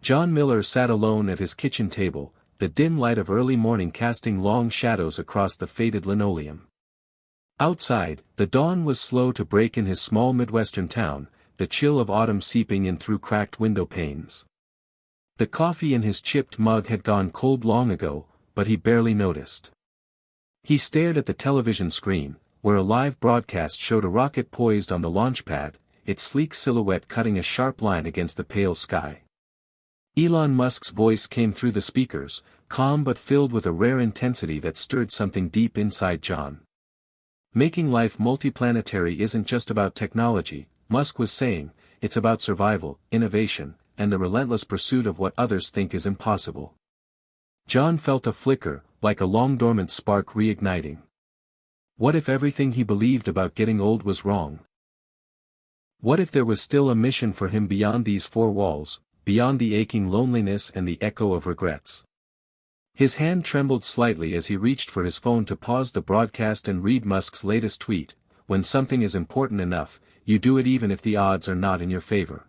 John Miller sat alone at his kitchen table, the dim light of early morning casting long shadows across the faded linoleum. Outside, the dawn was slow to break in his small Midwestern town, the chill of autumn seeping in through cracked window panes. The coffee in his chipped mug had gone cold long ago, but he barely noticed. He stared at the television screen, where a live broadcast showed a rocket poised on the launch pad, its sleek silhouette cutting a sharp line against the pale sky. Elon Musk's voice came through the speakers, calm but filled with a rare intensity that stirred something deep inside John. Making life multiplanetary isn't just about technology, Musk was saying, it's about survival, innovation, and the relentless pursuit of what others think is impossible. John felt a flicker, like a long-dormant spark reigniting. What if everything he believed about getting old was wrong? What if there was still a mission for him beyond these four walls, beyond the aching loneliness and the echo of regrets? His hand trembled slightly as he reached for his phone to pause the broadcast and read Musk's latest tweet, "When something is important enough, you do it even if the odds are not in your favor."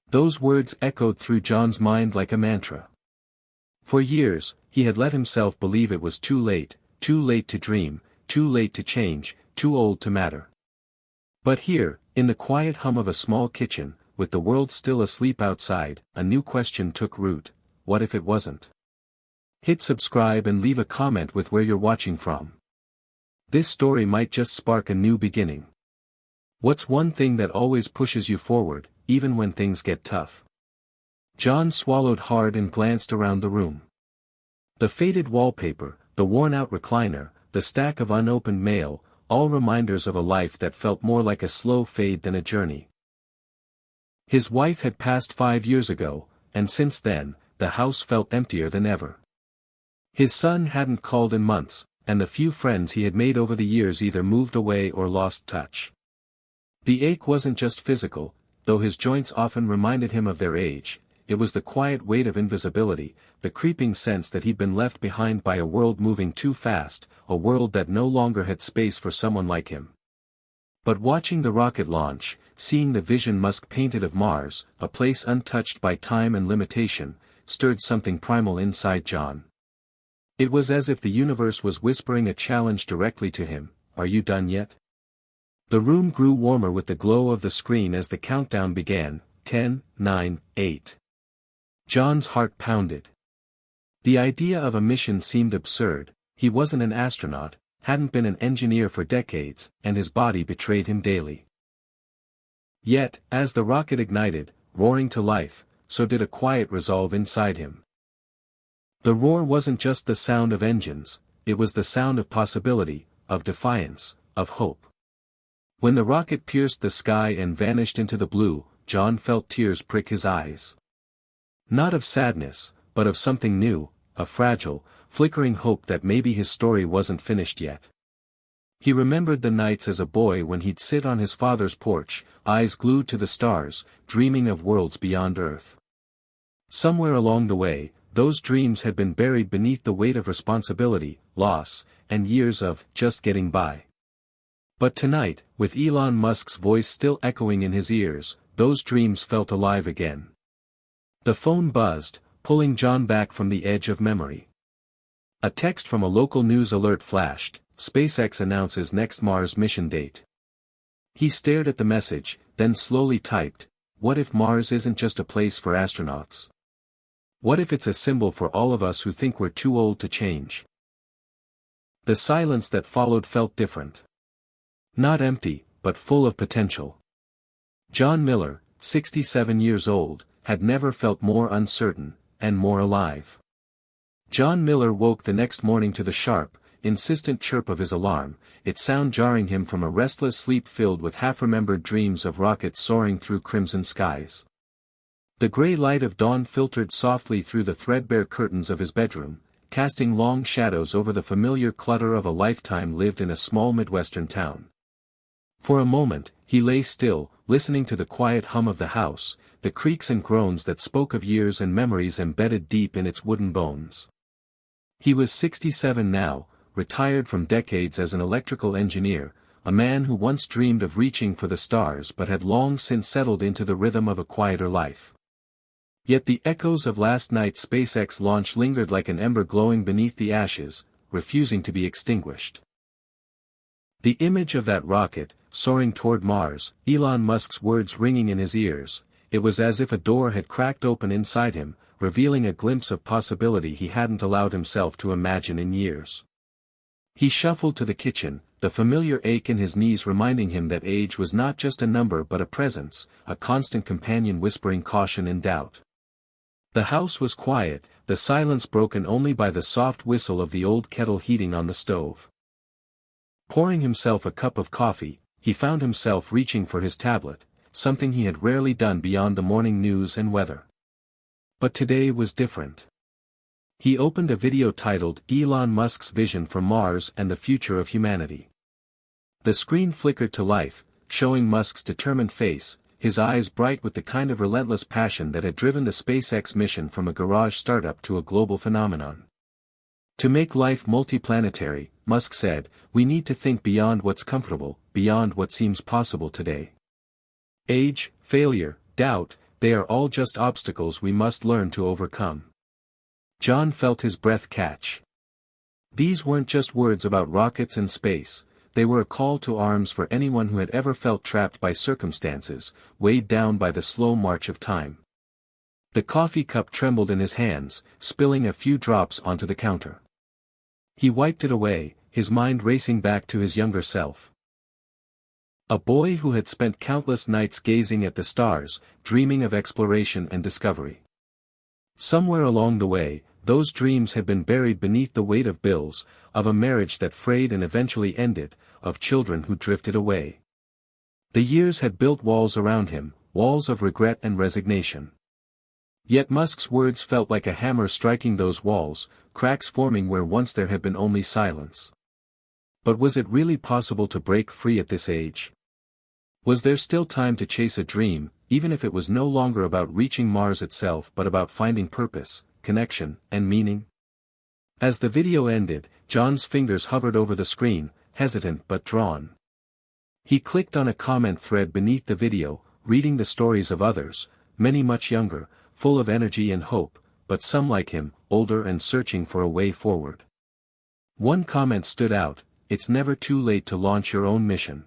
Those words echoed through John's mind like a mantra. For years, he had let himself believe it was too late to dream, too late to change, too old to matter. But here, in the quiet hum of a small kitchen, with the world still asleep outside, a new question took root: what if it wasn't? Hit subscribe and leave a comment with where you're watching from. This story might just spark a new beginning. What's one thing that always pushes you forward, even when things get tough? John swallowed hard and glanced around the room. The faded wallpaper, the worn-out recliner, the stack of unopened mail, all reminders of a life that felt more like a slow fade than a journey. His wife had passed 5 years ago, and since then, the house felt emptier than ever. His son hadn't called in months, and the few friends he had made over the years either moved away or lost touch. The ache wasn't just physical, though his joints often reminded him of their age. It was the quiet weight of invisibility, the creeping sense that he'd been left behind by a world moving too fast, a world that no longer had space for someone like him. But watching the rocket launch, seeing the vision Musk painted of Mars, a place untouched by time and limitation, stirred something primal inside John. It was as if the universe was whispering a challenge directly to him: "Are you done yet?" The room grew warmer with the glow of the screen as the countdown began: 10, 9, 8. John's heart pounded. The idea of a mission seemed absurd. He wasn't an astronaut, hadn't been an engineer for decades, and his body betrayed him daily. Yet, as the rocket ignited, roaring to life, so did a quiet resolve inside him. The roar wasn't just the sound of engines, it was the sound of possibility, of defiance, of hope. When the rocket pierced the sky and vanished into the blue, John felt tears prick his eyes. Not of sadness, but of something new, a fragile, flickering hope that maybe his story wasn't finished yet. He remembered the nights as a boy when he'd sit on his father's porch, eyes glued to the stars, dreaming of worlds beyond Earth. Somewhere along the way, those dreams had been buried beneath the weight of responsibility, loss, and years of just getting by. But tonight, with Elon Musk's voice still echoing in his ears, those dreams felt alive again. The phone buzzed, pulling John back from the edge of memory. A text from a local news alert flashed: SpaceX announces next Mars mission date. He stared at the message, then slowly typed, "What if Mars isn't just a place for astronauts? What if it's a symbol for all of us who think we're too old to change?" The silence that followed felt different. Not empty, but full of potential. John Miller, 67 years old, had never felt more uncertain, and more alive. John Miller woke the next morning to the sharp, insistent chirp of his alarm, its sound jarring him from a restless sleep filled with half-remembered dreams of rockets soaring through crimson skies. The gray light of dawn filtered softly through the threadbare curtains of his bedroom, casting long shadows over the familiar clutter of a lifetime lived in a small Midwestern town. For a moment, he lay still, listening to the quiet hum of the house, the creaks and groans that spoke of years and memories embedded deep in its wooden bones. He was 67 now, retired from decades as an electrical engineer, a man who once dreamed of reaching for the stars but had long since settled into the rhythm of a quieter life. Yet the echoes of last night's SpaceX launch lingered like an ember glowing beneath the ashes, refusing to be extinguished. The image of that rocket, soaring toward Mars, Elon Musk's words ringing in his ears, it was as if a door had cracked open inside him, revealing a glimpse of possibility he hadn't allowed himself to imagine in years. He shuffled to the kitchen, the familiar ache in his knees reminding him that age was not just a number but a presence, a constant companion whispering caution and doubt. The house was quiet, the silence broken only by the soft whistle of the old kettle heating on the stove. Pouring himself a cup of coffee, he found himself reaching for his tablet, something he had rarely done beyond the morning news and weather. But today was different. He opened a video titled Elon Musk's Vision for Mars and the Future of Humanity. The screen flickered to life, showing Musk's determined face, his eyes bright with the kind of relentless passion that had driven the SpaceX mission from a garage startup to a global phenomenon. To make life multiplanetary, Musk said, we need to think beyond what's comfortable, beyond what seems possible today. Age, failure, doubt, they are all just obstacles we must learn to overcome. John felt his breath catch. These weren't just words about rockets and space, they were a call to arms for anyone who had ever felt trapped by circumstances, weighed down by the slow march of time. The coffee cup trembled in his hands, spilling a few drops onto the counter. He wiped it away, his mind racing back to his younger self. A boy who had spent countless nights gazing at the stars, dreaming of exploration and discovery. Somewhere along the way, those dreams had been buried beneath the weight of bills, of a marriage that frayed and eventually ended, of children who drifted away. The years had built walls around him, walls of regret and resignation. Yet Musk's words felt like a hammer striking those walls, cracks forming where once there had been only silence. But was it really possible to break free at this age? Was there still time to chase a dream, even if it was no longer about reaching Mars itself but about finding purpose, connection, and meaning? As the video ended, John's fingers hovered over the screen, hesitant but drawn. He clicked on a comment thread beneath the video, reading the stories of others, many much younger, full of energy and hope, but some like him, older and searching for a way forward. One comment stood out, "It's never too late to launch your own mission."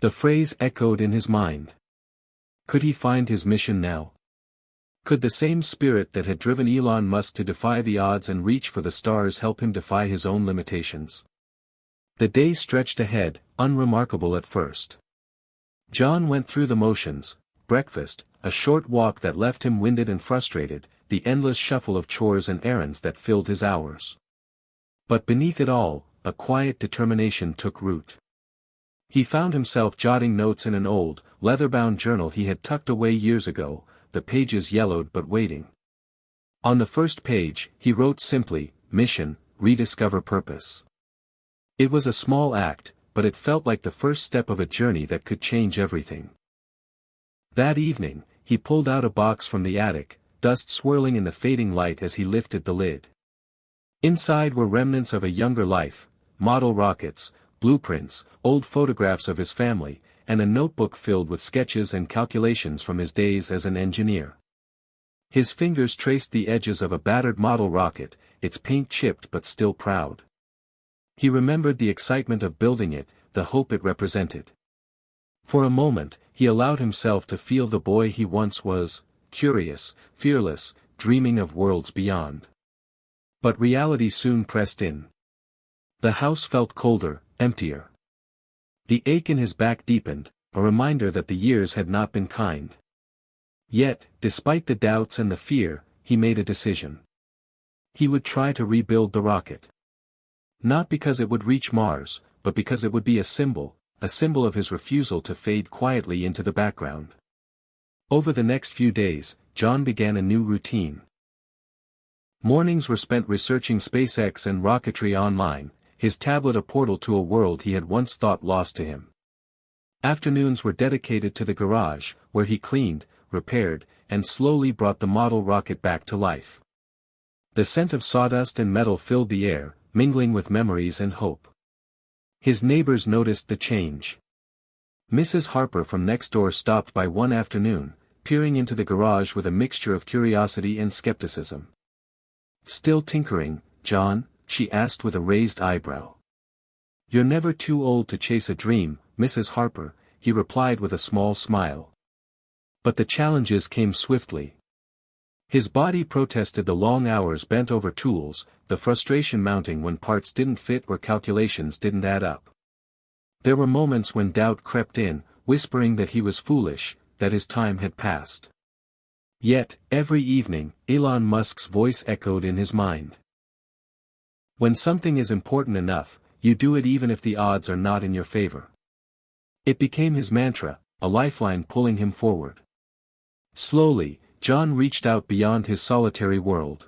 The phrase echoed in his mind. Could he find his mission now? Could the same spirit that had driven Elon Musk to defy the odds and reach for the stars help him defy his own limitations? The day stretched ahead, unremarkable at first. John went through the motions: breakfast, a short walk that left him winded and frustrated, the endless shuffle of chores and errands that filled his hours. But beneath it all, a quiet determination took root. He found himself jotting notes in an old, leather-bound journal he had tucked away years ago, the pages yellowed but waiting. On the first page, he wrote simply, "Mission, rediscover purpose." It was a small act, but it felt like the first step of a journey that could change everything. That evening, he pulled out a box from the attic, dust swirling in the fading light as he lifted the lid. Inside were remnants of a younger life, model rockets, blueprints, old photographs of his family, and a notebook filled with sketches and calculations from his days as an engineer. His fingers traced the edges of a battered model rocket, its paint chipped but still proud. He remembered the excitement of building it, the hope it represented. For a moment, he allowed himself to feel the boy he once was, curious, fearless, dreaming of worlds beyond. But reality soon pressed in. The house felt colder, emptier. The ache in his back deepened, a reminder that the years had not been kind. Yet, despite the doubts and the fear, he made a decision. He would try to rebuild the rocket. Not because it would reach Mars, but because it would be a symbol of his refusal to fade quietly into the background. Over the next few days, John began a new routine. Mornings were spent researching SpaceX and rocketry online, his tablet a portal to a world he had once thought lost to him. Afternoons were dedicated to the garage, where he cleaned, repaired, and slowly brought the model rocket back to life. The scent of sawdust and metal filled the air, mingling with memories and hope. His neighbors noticed the change. Mrs. Harper from next door stopped by one afternoon, peering into the garage with a mixture of curiosity and skepticism. "Still tinkering, John?" she asked with a raised eyebrow. "You're never too old to chase a dream, Mrs. Harper," he replied with a small smile. But the challenges came swiftly. His body protested the long hours bent over tools, the frustration mounting when parts didn't fit or calculations didn't add up. There were moments when doubt crept in, whispering that he was foolish, that his time had passed. Yet, every evening, Elon Musk's voice echoed in his mind. "When something is important enough, you do it even if the odds are not in your favor." It became his mantra, a lifeline pulling him forward. Slowly, John reached out beyond his solitary world.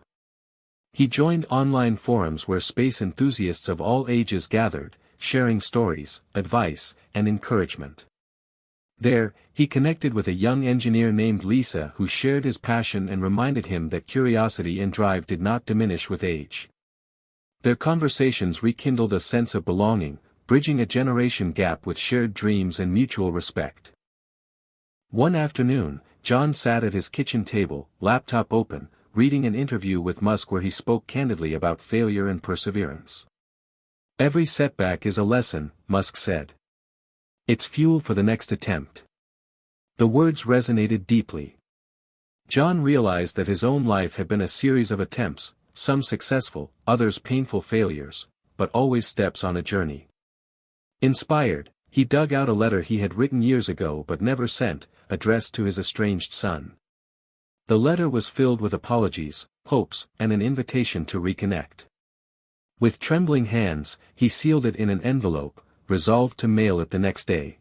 He joined online forums where space enthusiasts of all ages gathered, sharing stories, advice, and encouragement. There, he connected with a young engineer named Lisa who shared his passion and reminded him that curiosity and drive did not diminish with age. Their conversations rekindled a sense of belonging, bridging a generation gap with shared dreams and mutual respect. One afternoon, John sat at his kitchen table, laptop open, reading an interview with Musk where he spoke candidly about failure and perseverance. "Every setback is a lesson," Musk said. "It's fuel for the next attempt." The words resonated deeply. John realized that his own life had been a series of attempts, some successful, others painful failures, but always steps on a journey. Inspired, he dug out a letter he had written years ago but never sent, addressed to his estranged son. The letter was filled with apologies, hopes, and an invitation to reconnect. With trembling hands, he sealed it in an envelope, resolved to mail it the next day.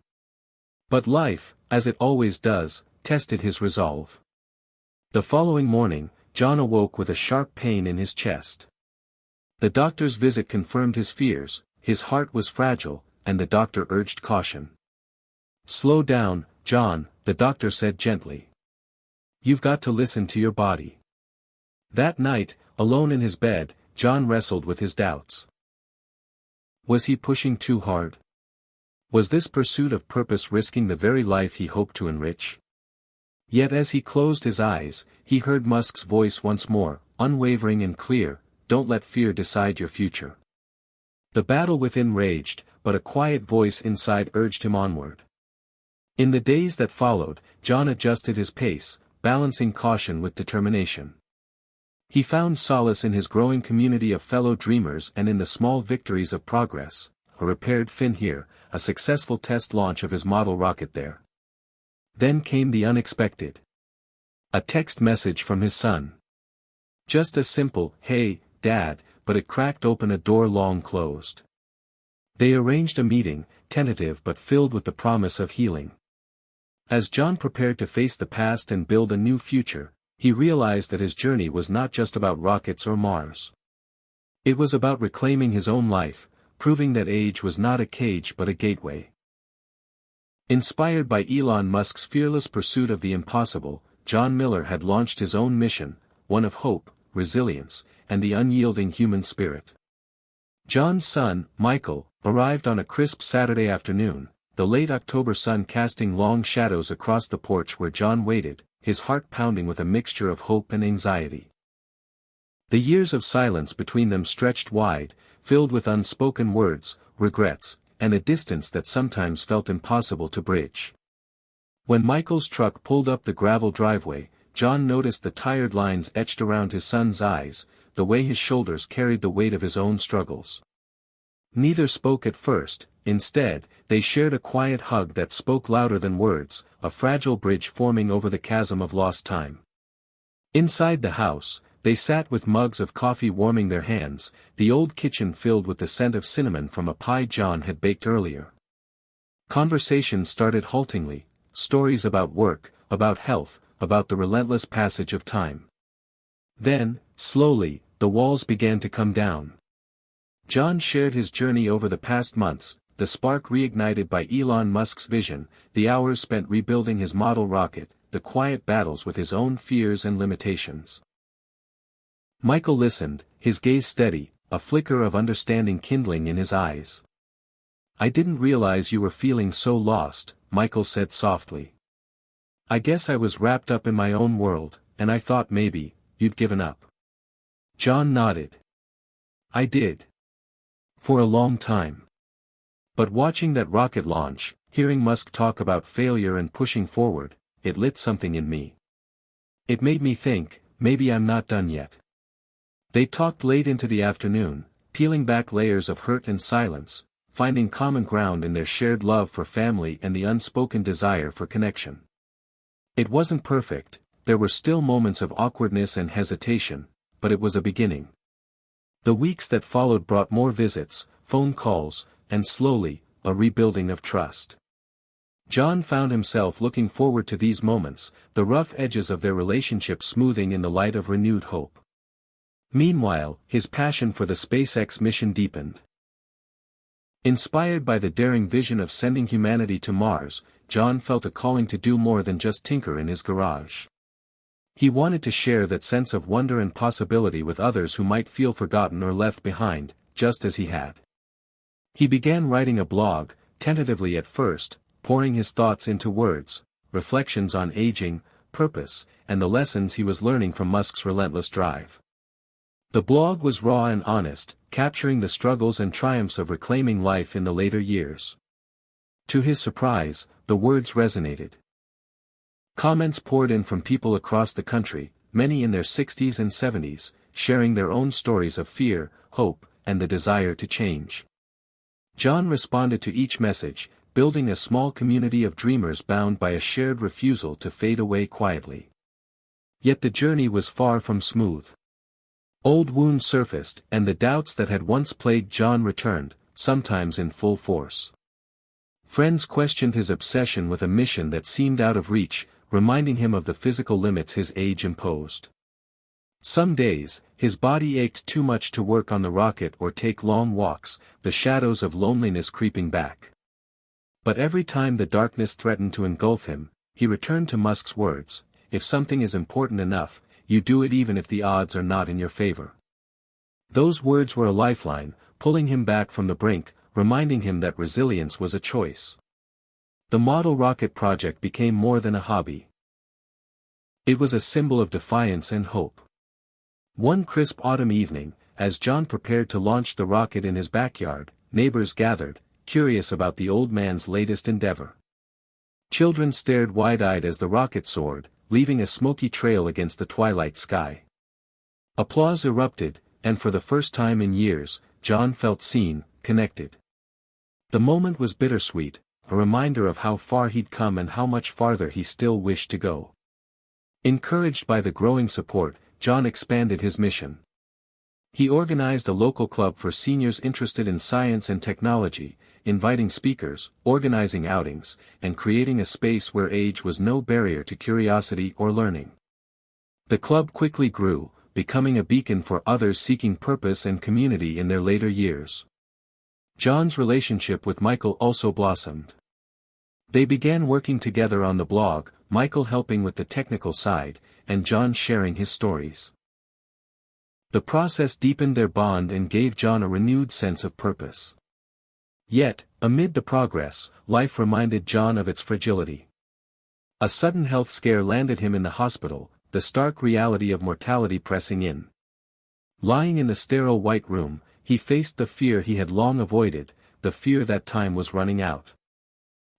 But life, as it always does, tested his resolve. The following morning, John awoke with a sharp pain in his chest. The doctor's visit confirmed his fears, his heart was fragile, and the doctor urged caution. "Slow down, John," the doctor said gently. "You've got to listen to your body." That night, alone in his bed, John wrestled with his doubts. Was he pushing too hard? Was this pursuit of purpose risking the very life he hoped to enrich? Yet as he closed his eyes, he heard Musk's voice once more, unwavering and clear, "Don't let fear decide your future." The battle within raged, but a quiet voice inside urged him onward. In the days that followed, John adjusted his pace, balancing caution with determination. He found solace in his growing community of fellow dreamers and in the small victories of progress, a repaired fin here, a successful test launch of his model rocket there. Then came the unexpected. A text message from his son. Just a simple, "Hey, Dad," but it cracked open a door long closed. They arranged a meeting, tentative but filled with the promise of healing. As John prepared to face the past and build a new future, he realized that his journey was not just about rockets or Mars. It was about reclaiming his own life, proving that age was not a cage but a gateway. Inspired by Elon Musk's fearless pursuit of the impossible, John Miller had launched his own mission, one of hope, resilience, and the unyielding human spirit. John's son, Michael, arrived on a crisp Saturday afternoon, the late October sun casting long shadows across the porch where John waited, his heart pounding with a mixture of hope and anxiety. The years of silence between them stretched wide, filled with unspoken words, regrets, and a distance that sometimes felt impossible to bridge. When Michael's truck pulled up the gravel driveway, John noticed the tired lines etched around his son's eyes, the way his shoulders carried the weight of his own struggles. Neither spoke at first, instead, they shared a quiet hug that spoke louder than words, a fragile bridge forming over the chasm of lost time. Inside the house, they sat with mugs of coffee warming their hands, the old kitchen filled with the scent of cinnamon from a pie John had baked earlier. Conversation started haltingly, stories about work, about health, about the relentless passage of time. Then, slowly, the walls began to come down. John shared his journey over the past months, the spark reignited by Elon Musk's vision, the hours spent rebuilding his model rocket, the quiet battles with his own fears and limitations. Michael listened, his gaze steady, a flicker of understanding kindling in his eyes. "I didn't realize you were feeling so lost," Michael said softly. I guess I was wrapped up in my own world, and I thought maybe, you'd given up. John nodded. I did. For a long time. But watching that rocket launch, hearing Musk talk about failure and pushing forward, it lit something in me. It made me think, maybe I'm not done yet. They talked late into the afternoon, peeling back layers of hurt and silence, finding common ground in their shared love for family and the unspoken desire for connection. It wasn't perfect, there were still moments of awkwardness and hesitation, but it was a beginning. The weeks that followed brought more visits, phone calls, and slowly, a rebuilding of trust. John found himself looking forward to these moments, the rough edges of their relationship smoothing in the light of renewed hope. Meanwhile, his passion for the SpaceX mission deepened. Inspired by the daring vision of sending humanity to Mars, John felt a calling to do more than just tinker in his garage. He wanted to share that sense of wonder and possibility with others who might feel forgotten or left behind, just as he had. He began writing a blog, tentatively at first, pouring his thoughts into words, reflections on aging, purpose, and the lessons he was learning from Musk's relentless drive. The blog was raw and honest, capturing the struggles and triumphs of reclaiming life in the later years. To his surprise, the words resonated. Comments poured in from people across the country, many in their 60s and 70s, sharing their own stories of fear, hope, and the desire to change. John responded to each message, building a small community of dreamers bound by a shared refusal to fade away quietly. Yet the journey was far from smooth. Old wounds surfaced, and the doubts that had once plagued John returned, sometimes in full force. Friends questioned his obsession with a mission that seemed out of reach, reminding him of the physical limits his age imposed. Some days, his body ached too much to work on the rocket or take long walks, the shadows of loneliness creeping back. But every time the darkness threatened to engulf him, he returned to Musk's words, "If something is important enough, you do it even if the odds are not in your favor." Those words were a lifeline, pulling him back from the brink, reminding him that resilience was a choice. The model rocket project became more than a hobby. It was a symbol of defiance and hope. One crisp autumn evening, as John prepared to launch the rocket in his backyard, neighbors gathered, curious about the old man's latest endeavor. Children stared wide-eyed as the rocket soared, leaving a smoky trail against the twilight sky. Applause erupted, and for the first time in years, John felt seen, connected. The moment was bittersweet, a reminder of how far he'd come and how much farther he still wished to go. Encouraged by the growing support, John expanded his mission. He organized a local club for seniors interested in science and technology, inviting speakers, organizing outings, and creating a space where age was no barrier to curiosity or learning. The club quickly grew, becoming a beacon for others seeking purpose and community in their later years. John's relationship with Michael also blossomed. They began working together on the blog, Michael helping with the technical side, and John sharing his stories. The process deepened their bond and gave John a renewed sense of purpose. Yet, amid the progress, life reminded John of its fragility. A sudden health scare landed him in the hospital, the stark reality of mortality pressing in. Lying in the sterile white room, he faced the fear he had long avoided, the fear that time was running out.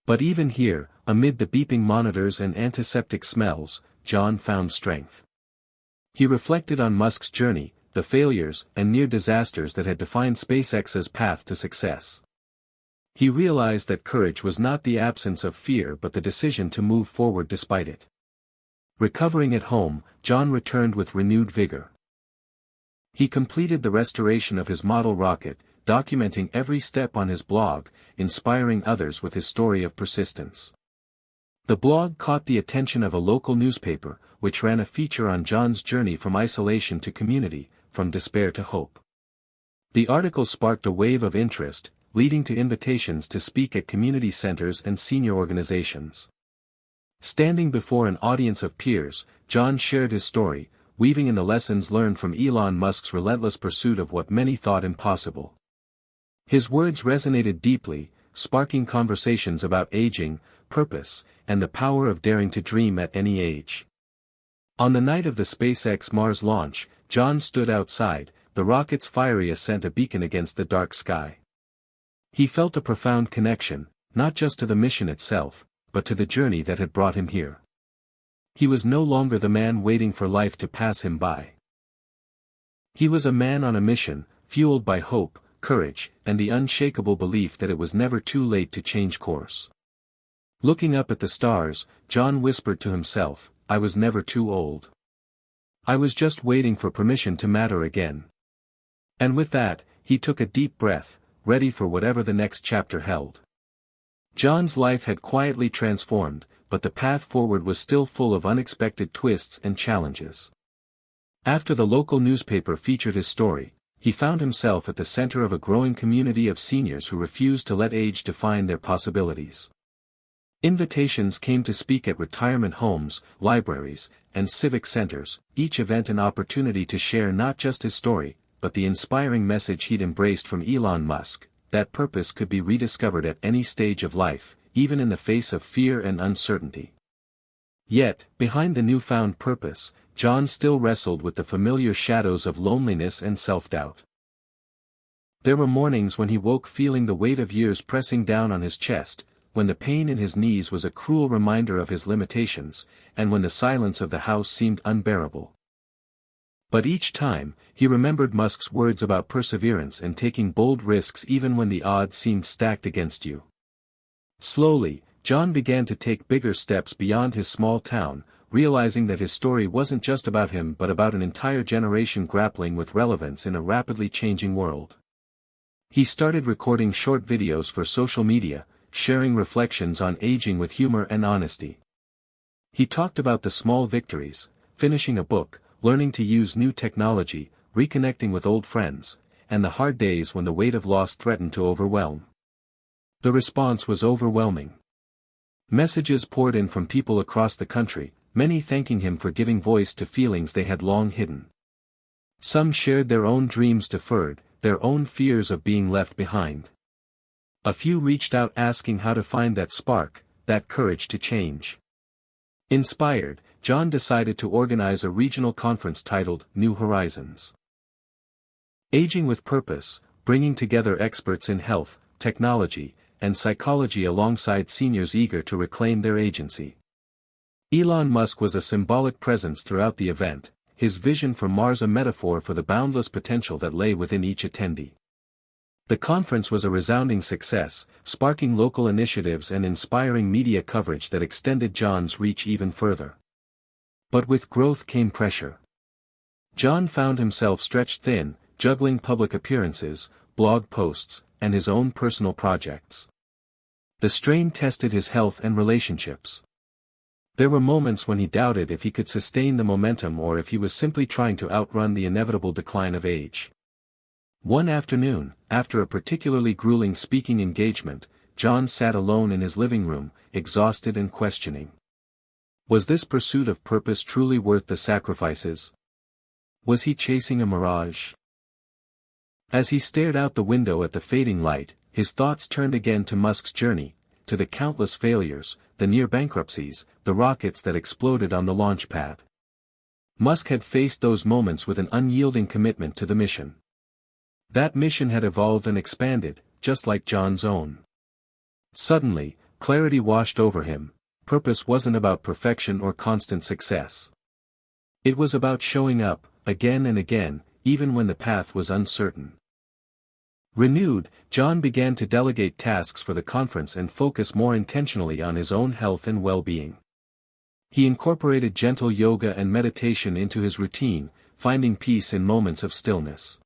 But even here, amid the beeping monitors and antiseptic smells, John found strength. He reflected on Musk's journey, the failures and near disasters that had defined SpaceX's path to success. He realized that courage was not the absence of fear but the decision to move forward despite it. Recovering at home, John returned with renewed vigor. He completed the restoration of his model rocket, documenting every step on his blog, inspiring others with his story of persistence. The blog caught the attention of a local newspaper, which ran a feature on John's journey from isolation to community, from despair to hope. The article sparked a wave of interest, leading to invitations to speak at community centers and senior organizations. Standing before an audience of peers, John shared his story, weaving in the lessons learned from Elon Musk's relentless pursuit of what many thought impossible. His words resonated deeply, sparking conversations about aging, purpose, and the power of daring to dream at any age. On the night of the SpaceX Mars launch, John stood outside, the rocket's fiery ascent a beacon against the dark sky. He felt a profound connection, not just to the mission itself, but to the journey that had brought him here. He was no longer the man waiting for life to pass him by. He was a man on a mission, fueled by hope, courage, and the unshakable belief that it was never too late to change course. Looking up at the stars, John whispered to himself, "I was never too old. I was just waiting for permission to matter again." And with that, he took a deep breath, ready for whatever the next chapter held. John's life had quietly transformed, but the path forward was still full of unexpected twists and challenges. After the local newspaper featured his story, he found himself at the center of a growing community of seniors who refused to let age define their possibilities. Invitations came to speak at retirement homes, libraries, and civic centers, each event an opportunity to share not just his story, but the inspiring message he'd embraced from Elon Musk, that purpose could be rediscovered at any stage of life, even in the face of fear and uncertainty. Yet, behind the newfound purpose, John still wrestled with the familiar shadows of loneliness and self-doubt. There were mornings when he woke feeling the weight of years pressing down on his chest, when the pain in his knees was a cruel reminder of his limitations, and when the silence of the house seemed unbearable. But each time, he remembered Musk's words about perseverance and taking bold risks even when the odds seemed stacked against you. Slowly, John began to take bigger steps beyond his small town, realizing that his story wasn't just about him but about an entire generation grappling with relevance in a rapidly changing world. He started recording short videos for social media, sharing reflections on aging with humor and honesty. He talked about the small victories, finishing a book, learning to use new technology, reconnecting with old friends, and the hard days when the weight of loss threatened to overwhelm. The response was overwhelming. Messages poured in from people across the country, many thanking him for giving voice to feelings they had long hidden. Some shared their own dreams deferred, their own fears of being left behind. A few reached out asking how to find that spark, that courage to change. Inspired, John decided to organize a regional conference titled New Horizons. Aging with Purpose, bringing together experts in health, technology, and psychology alongside seniors eager to reclaim their agency. Elon Musk was a symbolic presence throughout the event, his vision for Mars a metaphor for the boundless potential that lay within each attendee. The conference was a resounding success, sparking local initiatives and inspiring media coverage that extended John's reach even further. But with growth came pressure. John found himself stretched thin, juggling public appearances, blog posts, and his own personal projects. The strain tested his health and relationships. There were moments when he doubted if he could sustain the momentum or if he was simply trying to outrun the inevitable decline of age. One afternoon, after a particularly grueling speaking engagement, John sat alone in his living room, exhausted and questioning. Was this pursuit of purpose truly worth the sacrifices? Was he chasing a mirage? As he stared out the window at the fading light, his thoughts turned again to Musk's journey, to the countless failures, the near bankruptcies, the rockets that exploded on the launch pad. Musk had faced those moments with an unyielding commitment to the mission. That mission had evolved and expanded, just like John's own. Suddenly, clarity washed over him. Purpose wasn't about perfection or constant success. It was about showing up, again and again, even when the path was uncertain. Renewed, John began to delegate tasks for the conference and focus more intentionally on his own health and well-being. He incorporated gentle yoga and meditation into his routine, finding peace in moments of stillness.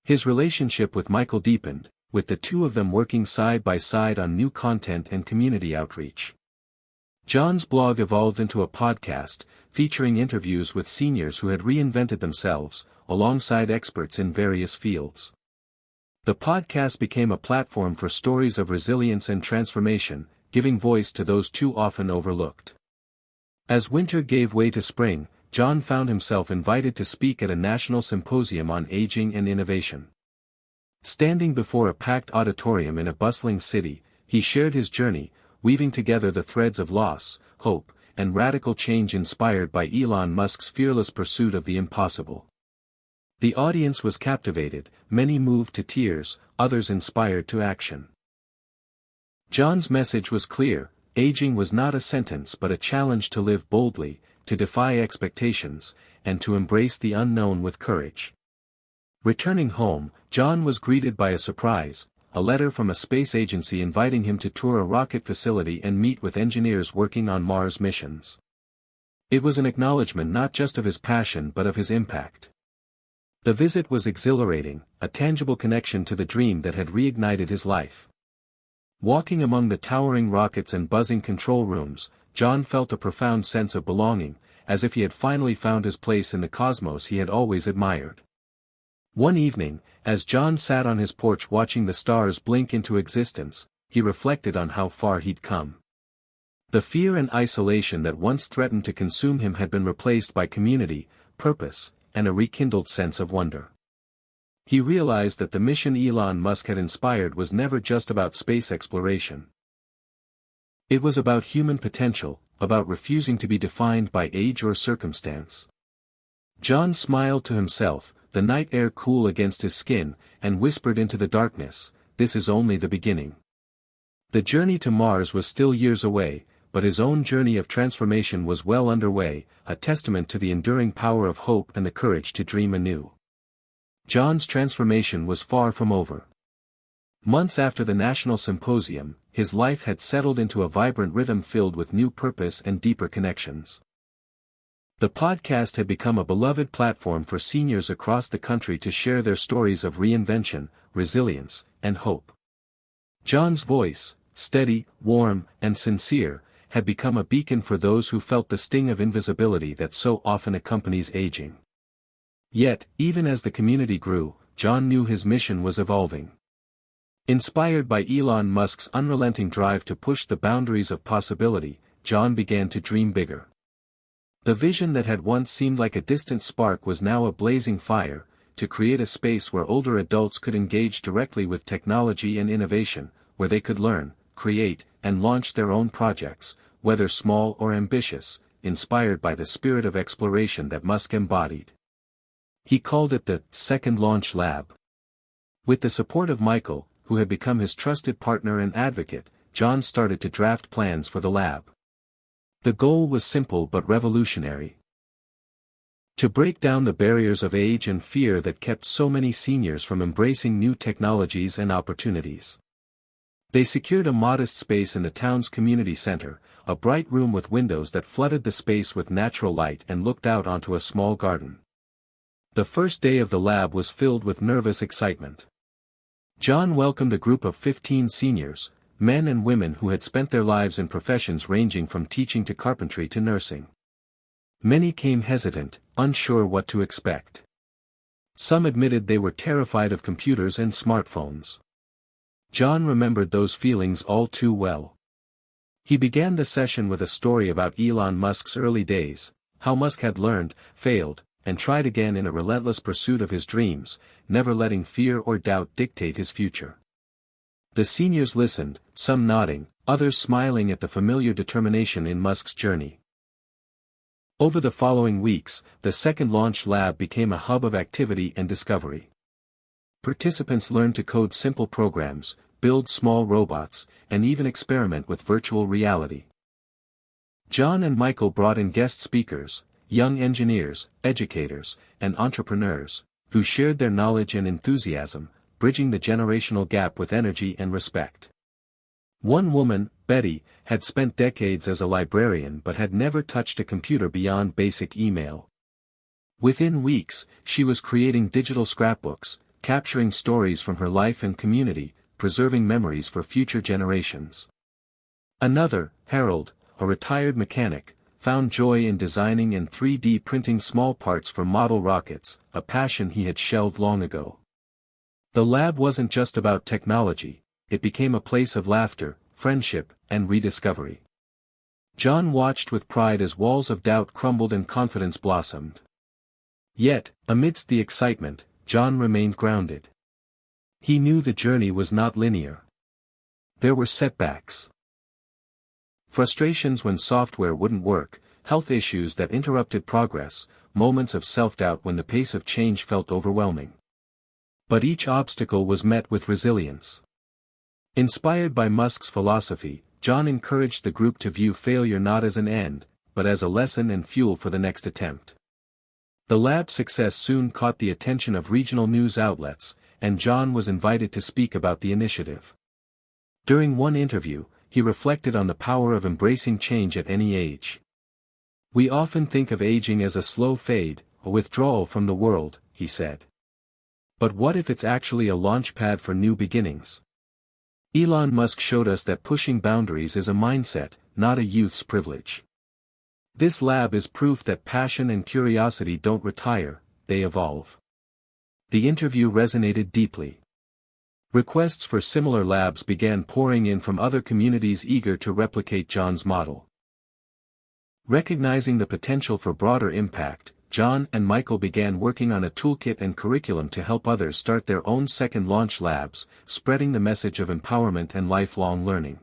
His relationship with Michael deepened, with the two of them working side by side on new content and community outreach. John's blog evolved into a podcast, featuring interviews with seniors who had reinvented themselves, alongside experts in various fields. The podcast became a platform for stories of resilience and transformation, giving voice to those too often overlooked. As winter gave way to spring, John found himself invited to speak at a national symposium on aging and innovation. Standing before a packed auditorium in a bustling city, he shared his journey, weaving together the threads of loss, hope, and radical change inspired by Elon Musk's fearless pursuit of the impossible. The audience was captivated, many moved to tears, others inspired to action. John's message was clear: aging was not a sentence but a challenge to live boldly, to defy expectations, and to embrace the unknown with courage. Returning home, John was greeted by a surprise, a letter from a space agency inviting him to tour a rocket facility and meet with engineers working on Mars missions. It was an acknowledgement not just of his passion but of his impact. The visit was exhilarating, a tangible connection to the dream that had reignited his life. Walking among the towering rockets and buzzing control rooms, John felt a profound sense of belonging, as if he had finally found his place in the cosmos he had always admired. One evening, as John sat on his porch watching the stars blink into existence, he reflected on how far he'd come. The fear and isolation that once threatened to consume him had been replaced by community, purpose, and a rekindled sense of wonder. He realized that the mission Elon Musk had inspired was never just about space exploration. It was about human potential, about refusing to be defined by age or circumstance. John smiled to himself, the night air cool against his skin, and whispered into the darkness, "This is only the beginning." The journey to Mars was still years away, but his own journey of transformation was well underway, a testament to the enduring power of hope and the courage to dream anew. John's transformation was far from over. Months after the National Symposium, his life had settled into a vibrant rhythm filled with new purpose and deeper connections. The podcast had become a beloved platform for seniors across the country to share their stories of reinvention, resilience, and hope. John's voice, steady, warm, and sincere, had become a beacon for those who felt the sting of invisibility that so often accompanies aging. Yet, even as the community grew, John knew his mission was evolving. Inspired by Elon Musk's unrelenting drive to push the boundaries of possibility, John began to dream bigger. The vision that had once seemed like a distant spark was now a blazing fire, to create a space where older adults could engage directly with technology and innovation, where they could learn, create, and launch their own projects, whether small or ambitious, inspired by the spirit of exploration that Musk embodied. He called it the Second Launch Lab. With the support of Michael, who had become his trusted partner and advocate, John started to draft plans for the lab. The goal was simple but revolutionary: to break down the barriers of age and fear that kept so many seniors from embracing new technologies and opportunities. They secured a modest space in the town's community center, a bright room with windows that flooded the space with natural light and looked out onto a small garden. The first day of the lab was filled with nervous excitement. John welcomed a group of 15 seniors, men and women who had spent their lives in professions ranging from teaching to carpentry to nursing. Many came hesitant, unsure what to expect. Some admitted they were terrified of computers and smartphones. John remembered those feelings all too well. He began the session with a story about Elon Musk's early days, how Musk had learned, failed, and tried again in a relentless pursuit of his dreams, never letting fear or doubt dictate his future. The seniors listened, some nodding, others smiling at the familiar determination in Musk's journey. Over the following weeks, the Second Launch Lab became a hub of activity and discovery. Participants learned to code simple programs, build small robots, and even experiment with virtual reality. John and Michael brought in guest speakers, young engineers, educators, and entrepreneurs, who shared their knowledge and enthusiasm, bridging the generational gap with energy and respect. One woman, Betty, had spent decades as a librarian but had never touched a computer beyond basic email. Within weeks, she was creating digital scrapbooks, capturing stories from her life and community, preserving memories for future generations. Another, Harold, a retired mechanic, found joy in designing and 3D printing small parts for model rockets, a passion he had shelved long ago. The lab wasn't just about technology, it became a place of laughter, friendship, and rediscovery. John watched with pride as walls of doubt crumbled and confidence blossomed. Yet, amidst the excitement, John remained grounded. He knew the journey was not linear. There were setbacks. Frustrations when software wouldn't work, health issues that interrupted progress, moments of self-doubt when the pace of change felt overwhelming. But each obstacle was met with resilience. Inspired by Musk's philosophy, John encouraged the group to view failure not as an end, but as a lesson and fuel for the next attempt. The lab's success soon caught the attention of regional news outlets, and John was invited to speak about the initiative. During one interview, he reflected on the power of embracing change at any age. "We often think of aging as a slow fade, a withdrawal from the world," he said. "But what if it's actually a launchpad for new beginnings?" Elon Musk showed us that pushing boundaries is a mindset, not a youth's privilege. This lab is proof that passion and curiosity don't retire, they evolve. The interview resonated deeply. Requests for similar labs began pouring in from other communities eager to replicate John's model. Recognizing the potential for broader impact, John and Michael began working on a toolkit and curriculum to help others start their own second launch labs, spreading the message of empowerment and lifelong learning.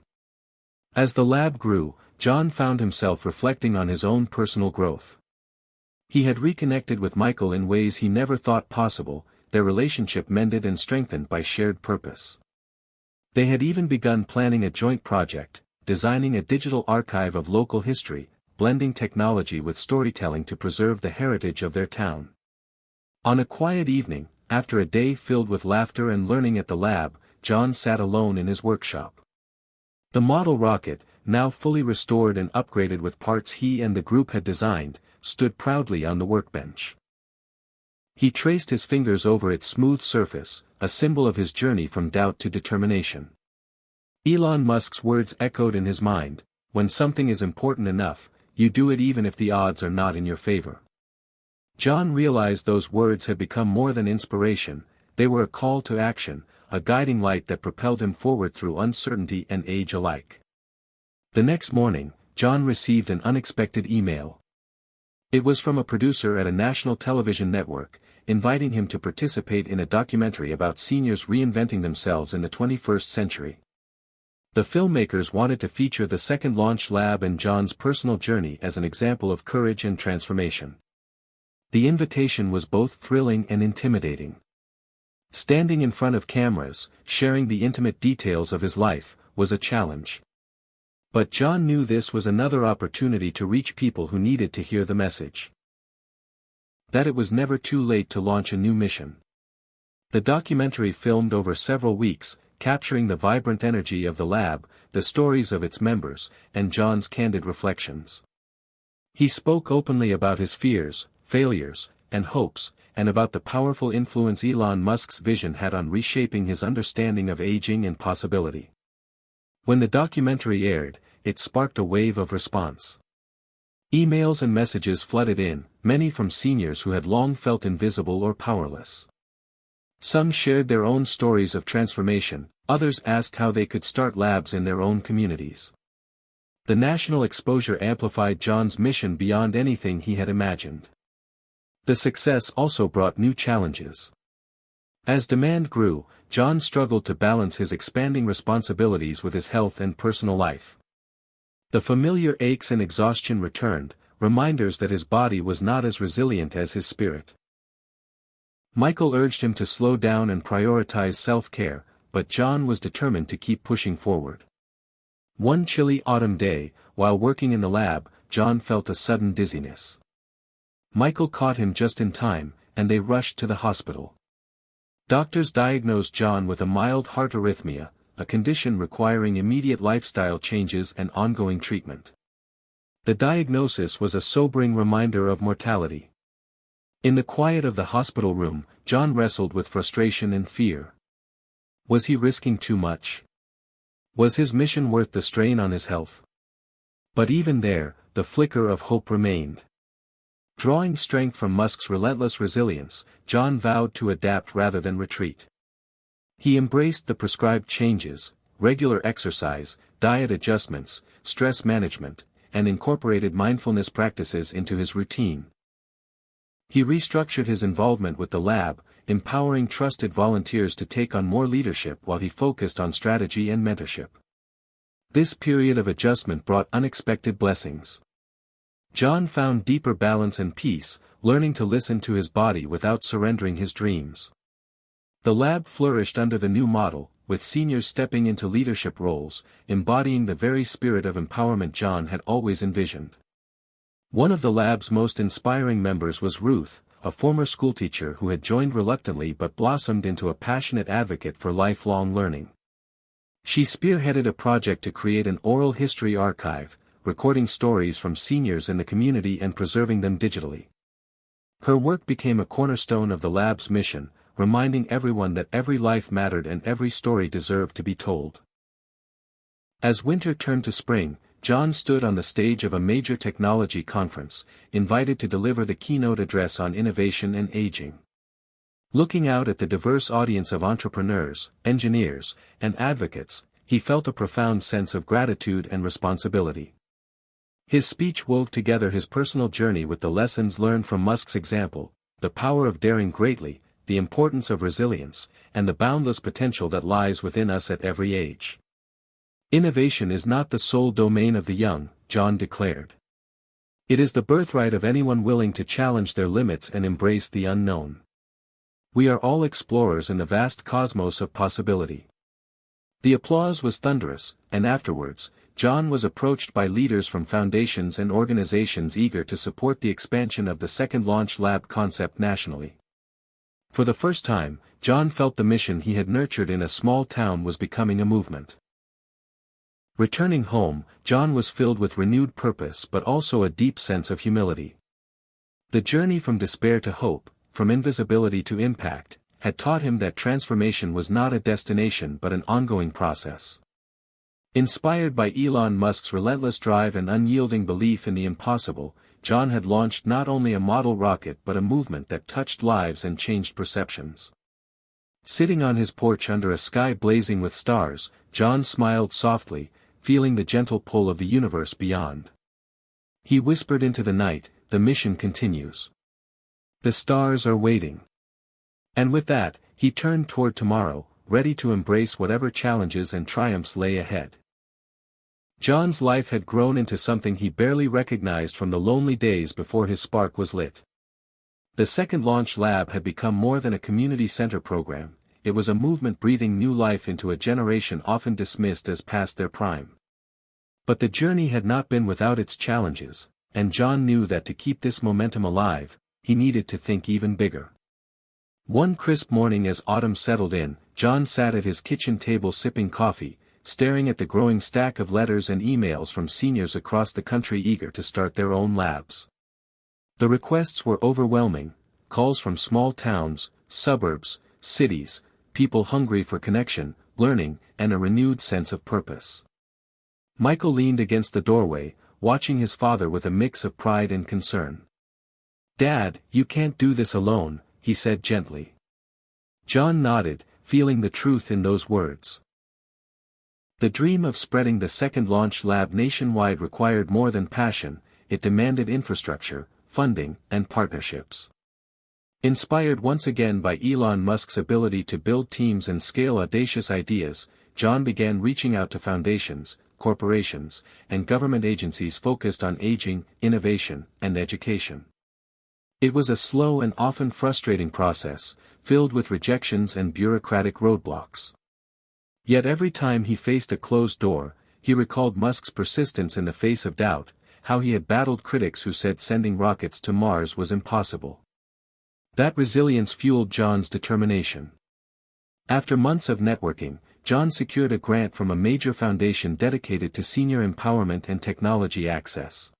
As the lab grew, John found himself reflecting on his own personal growth. He had reconnected with Michael in ways he never thought possible, their relationship mended and strengthened by shared purpose. They had even begun planning a joint project, designing a digital archive of local history, blending technology with storytelling to preserve the heritage of their town. On a quiet evening, after a day filled with laughter and learning at the lab, John sat alone in his workshop. The model rocket, now fully restored and upgraded with parts he and the group had designed, stood proudly on the workbench. He traced his fingers over its smooth surface, a symbol of his journey from doubt to determination. Elon Musk's words echoed in his mind, "When something is important enough, you do it even if the odds are not in your favor." John realized those words had become more than inspiration, they were a call to action, a guiding light that propelled him forward through uncertainty and age alike. The next morning, John received an unexpected email. It was from a producer at a national television network, inviting him to participate in a documentary about seniors reinventing themselves in the 21st century. The filmmakers wanted to feature the second launch lab and John's personal journey as an example of courage and transformation. The invitation was both thrilling and intimidating. Standing in front of cameras, sharing the intimate details of his life, was a challenge. But John knew this was another opportunity to reach people who needed to hear the message. That it was never too late to launch a new mission. The documentary filmed over several weeks, capturing the vibrant energy of the lab, the stories of its members, and John's candid reflections. He spoke openly about his fears, failures, and hopes, and about the powerful influence Elon Musk's vision had on reshaping his understanding of aging and possibility. When the documentary aired, it sparked a wave of response. Emails and messages flooded in, many from seniors who had long felt invisible or powerless. Some shared their own stories of transformation, others asked how they could start labs in their own communities. The national exposure amplified John's mission beyond anything he had imagined. The success also brought new challenges. As demand grew, John struggled to balance his expanding responsibilities with his health and personal life. The familiar aches and exhaustion returned, reminders that his body was not as resilient as his spirit. Michael urged him to slow down and prioritize self-care, but John was determined to keep pushing forward. One chilly autumn day, while working in the lab, John felt a sudden dizziness. Michael caught him just in time, and they rushed to the hospital. Doctors diagnosed John with a mild heart arrhythmia, a condition requiring immediate lifestyle changes and ongoing treatment. The diagnosis was a sobering reminder of mortality. In the quiet of the hospital room, John wrestled with frustration and fear. Was he risking too much? Was his mission worth the strain on his health? But even there, the flicker of hope remained. Drawing strength from Musk's relentless resilience, John vowed to adapt rather than retreat. He embraced the prescribed changes, regular exercise, diet adjustments, stress management, and incorporated mindfulness practices into his routine. He restructured his involvement with the lab, empowering trusted volunteers to take on more leadership while he focused on strategy and mentorship. This period of adjustment brought unexpected blessings. John found deeper balance and peace, learning to listen to his body without surrendering his dreams. The lab flourished under the new model, with seniors stepping into leadership roles, embodying the very spirit of empowerment John had always envisioned. One of the lab's most inspiring members was Ruth, a former schoolteacher who had joined reluctantly but blossomed into a passionate advocate for lifelong learning. She spearheaded a project to create an oral history archive, recording stories from seniors in the community and preserving them digitally. Her work became a cornerstone of the lab's mission, reminding everyone that every life mattered and every story deserved to be told. As winter turned to spring, John stood on the stage of a major technology conference, invited to deliver the keynote address on innovation and aging. Looking out at the diverse audience of entrepreneurs, engineers, and advocates, he felt a profound sense of gratitude and responsibility. His speech wove together his personal journey with the lessons learned from Musk's example, the power of daring greatly, the importance of resilience, and the boundless potential that lies within us at every age. Innovation is not the sole domain of the young, John declared. It is the birthright of anyone willing to challenge their limits and embrace the unknown. We are all explorers in the vast cosmos of possibility. The applause was thunderous, and afterwards, John was approached by leaders from foundations and organizations eager to support the expansion of the second launch lab concept nationally. For the first time, John felt the mission he had nurtured in a small town was becoming a movement. Returning home, John was filled with renewed purpose but also a deep sense of humility. The journey from despair to hope, from invisibility to impact, had taught him that transformation was not a destination but an ongoing process. Inspired by Elon Musk's relentless drive and unyielding belief in the impossible, John had launched not only a model rocket but a movement that touched lives and changed perceptions. Sitting on his porch under a sky blazing with stars, John smiled softly, feeling the gentle pull of the universe beyond. He whispered into the night, "The mission continues. The stars are waiting." And with that, he turned toward tomorrow, ready to embrace whatever challenges and triumphs lay ahead. John's life had grown into something he barely recognized from the lonely days before his spark was lit. The second launch lab had become more than a community center program, it was a movement breathing new life into a generation often dismissed as past their prime. But the journey had not been without its challenges, and John knew that to keep this momentum alive, he needed to think even bigger. One crisp morning as autumn settled in, John sat at his kitchen table sipping coffee, staring at the growing stack of letters and emails from seniors across the country eager to start their own labs. The requests were overwhelming, calls from small towns, suburbs, cities, people hungry for connection, learning, and a renewed sense of purpose. Michael leaned against the doorway, watching his father with a mix of pride and concern. "Dad, you can't do this alone," he said gently. John nodded, feeling the truth in those words. The dream of spreading the second launch lab nationwide required more than passion, it demanded infrastructure, funding, and partnerships. Inspired once again by Elon Musk's ability to build teams and scale audacious ideas, John began reaching out to foundations, corporations, and government agencies focused on aging, innovation, and education. It was a slow and often frustrating process, filled with rejections and bureaucratic roadblocks. Yet every time he faced a closed door, he recalled Musk's persistence in the face of doubt, how he had battled critics who said sending rockets to Mars was impossible. That resilience fueled John's determination. After months of networking, John secured a grant from a major foundation dedicated to senior empowerment and technology access.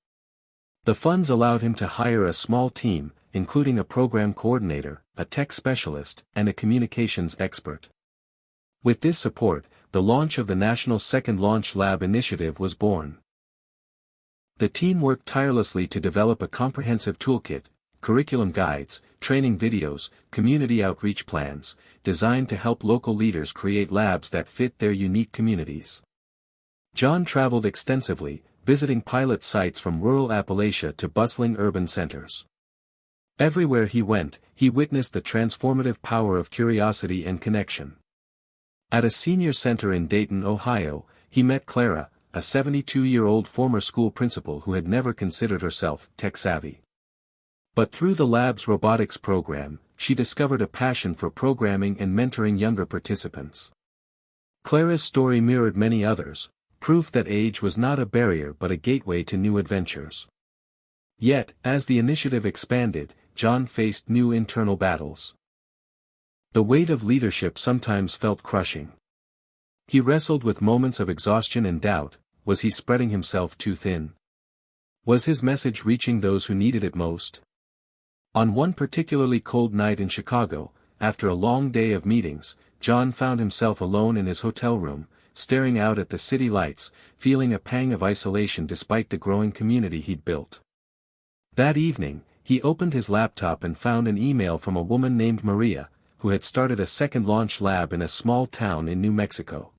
The funds allowed him to hire a small team, including a program coordinator, a tech specialist, and a communications expert. With this support, the launch of the National Second Launch Lab initiative was born. The team worked tirelessly to develop a comprehensive toolkit, curriculum guides, training videos, community outreach plans, designed to help local leaders create labs that fit their unique communities. John traveled extensively, visiting pilot sites from rural Appalachia to bustling urban centers. Everywhere he went, he witnessed the transformative power of curiosity and connection. At a senior center in Dayton, Ohio, he met Clara, a 72-year-old former school principal who had never considered herself tech-savvy. But through the lab's robotics program, she discovered a passion for programming and mentoring younger participants. Clara's story mirrored many others, proof that age was not a barrier but a gateway to new adventures. Yet, as the initiative expanded, John faced new internal battles. The weight of leadership sometimes felt crushing. He wrestled with moments of exhaustion and doubt. Was he spreading himself too thin? Was his message reaching those who needed it most? On one particularly cold night in Chicago, after a long day of meetings, John found himself alone in his hotel room, staring out at the city lights, feeling a pang of isolation despite the growing community he'd built. That evening, he opened his laptop and found an email from a woman named Maria, who had started a second launch lab in a small town in New Mexico.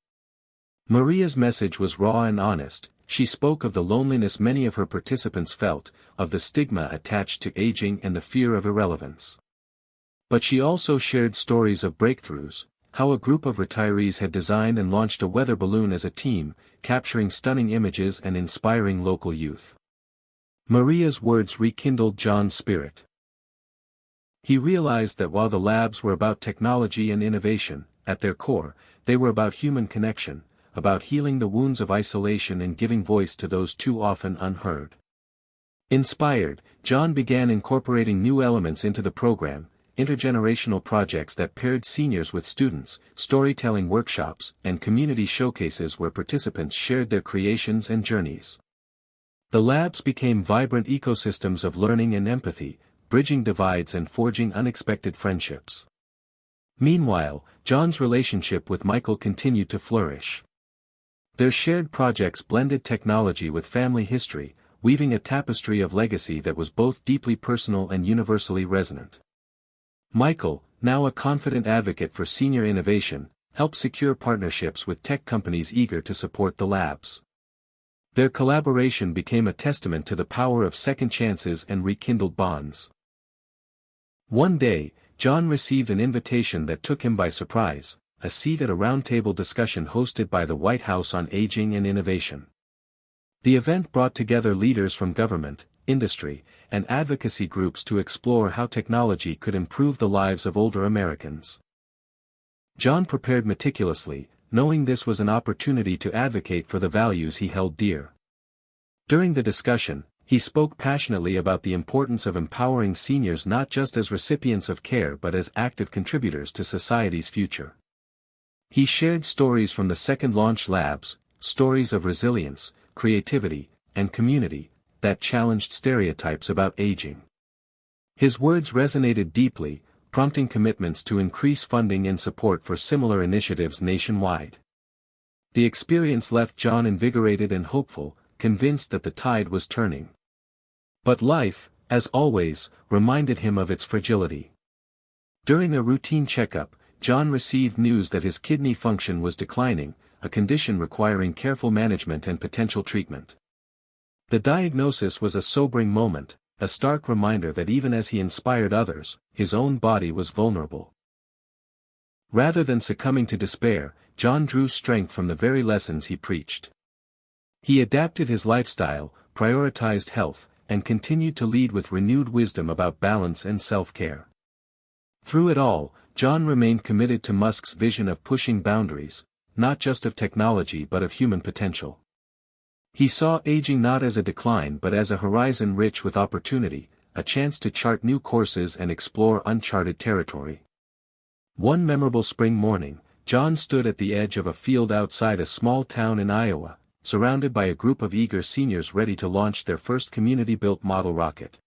Maria's message was raw and honest. She spoke of the loneliness many of her participants felt, of the stigma attached to aging and the fear of irrelevance. But she also shared stories of breakthroughs, how a group of retirees had designed and launched a weather balloon as a team, capturing stunning images and inspiring local youth. Maria's words rekindled John's spirit. He realized that while the labs were about technology and innovation, at their core, they were about human connection, about healing the wounds of isolation and giving voice to those too often unheard. Inspired, John began incorporating new elements into the program, intergenerational projects that paired seniors with students, storytelling workshops, and community showcases where participants shared their creations and journeys. The labs became vibrant ecosystems of learning and empathy, bridging divides and forging unexpected friendships. Meanwhile, John's relationship with Michael continued to flourish. Their shared projects blended technology with family history, weaving a tapestry of legacy that was both deeply personal and universally resonant. Michael, now a confident advocate for senior innovation, helped secure partnerships with tech companies eager to support the labs. Their collaboration became a testament to the power of second chances and rekindled bonds. One day, John received an invitation that took him by surprise, a seat at a roundtable discussion hosted by the White House on aging and innovation. The event brought together leaders from government, industry, and advocacy groups to explore how technology could improve the lives of older Americans. John prepared meticulously, knowing this was an opportunity to advocate for the values he held dear. During the discussion, he spoke passionately about the importance of empowering seniors not just as recipients of care but as active contributors to society's future. He shared stories from the second launch labs, stories of resilience, creativity, and community, that challenged stereotypes about aging. His words resonated deeply, prompting commitments to increase funding and support for similar initiatives nationwide. The experience left John invigorated and hopeful, convinced that the tide was turning. But life, as always, reminded him of its fragility. During a routine checkup, John received news that his kidney function was declining, a condition requiring careful management and potential treatment. The diagnosis was a sobering moment, a stark reminder that even as he inspired others, his own body was vulnerable. Rather than succumbing to despair, John drew strength from the very lessons he preached. He adapted his lifestyle, prioritized health, and continued to lead with renewed wisdom about balance and self-care. Through it all, John remained committed to Musk's vision of pushing boundaries, not just of technology but of human potential. He saw aging not as a decline but as a horizon rich with opportunity, a chance to chart new courses and explore uncharted territory. One memorable spring morning, John stood at the edge of a field outside a small town in Iowa, surrounded by a group of eager seniors ready to launch their first community-built model rocket.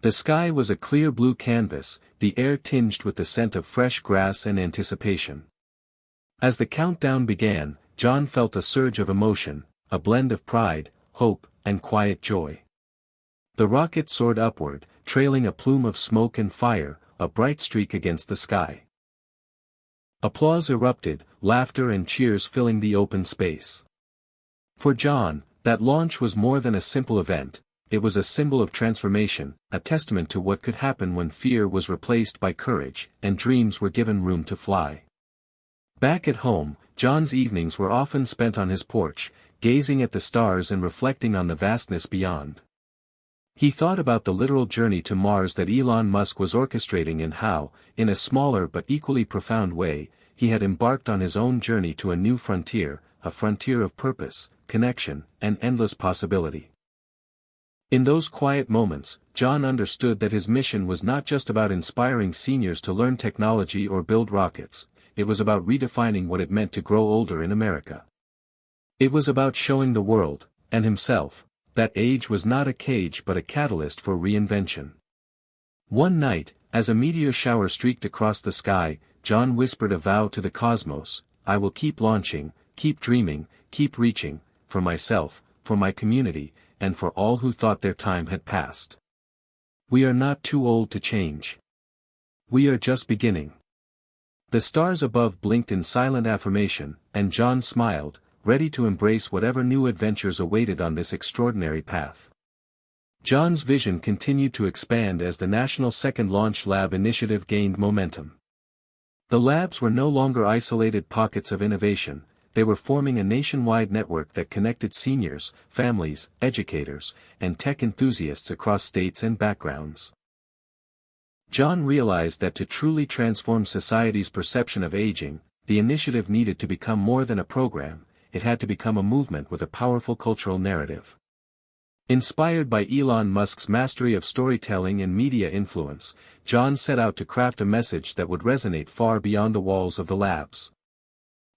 The sky was a clear blue canvas, the air tinged with the scent of fresh grass and anticipation. As the countdown began, John felt a surge of emotion, a blend of pride, hope, and quiet joy. The rocket soared upward, trailing a plume of smoke and fire, a bright streak against the sky. Applause erupted, laughter and cheers filling the open space. For John, that launch was more than a simple event. It was a symbol of transformation, a testament to what could happen when fear was replaced by courage, and dreams were given room to fly. Back at home, John's evenings were often spent on his porch, gazing at the stars and reflecting on the vastness beyond. He thought about the literal journey to Mars that Elon Musk was orchestrating and how, in a smaller but equally profound way, he had embarked on his own journey to a new frontier, a frontier of purpose, connection, and endless possibility. In those quiet moments, John understood that his mission was not just about inspiring seniors to learn technology or build rockets, it was about redefining what it meant to grow older in America. It was about showing the world, and himself, that age was not a cage but a catalyst for reinvention. One night, as a meteor shower streaked across the sky, John whispered a vow to the cosmos: "I will keep launching, keep dreaming, keep reaching, for myself, for my community, and for all who thought their time had passed. We are not too old to change. We are just beginning." The stars above blinked in silent affirmation, and John smiled, ready to embrace whatever new adventures awaited on this extraordinary path. John's vision continued to expand as the National Second Launch Lab initiative gained momentum. The labs were no longer isolated pockets of innovation, they were forming a nationwide network that connected seniors, families, educators, and tech enthusiasts across states and backgrounds. John realized that to truly transform society's perception of aging, the initiative needed to become more than a program, it had to become a movement with a powerful cultural narrative. Inspired by Elon Musk's mastery of storytelling and media influence, John set out to craft a message that would resonate far beyond the walls of the labs.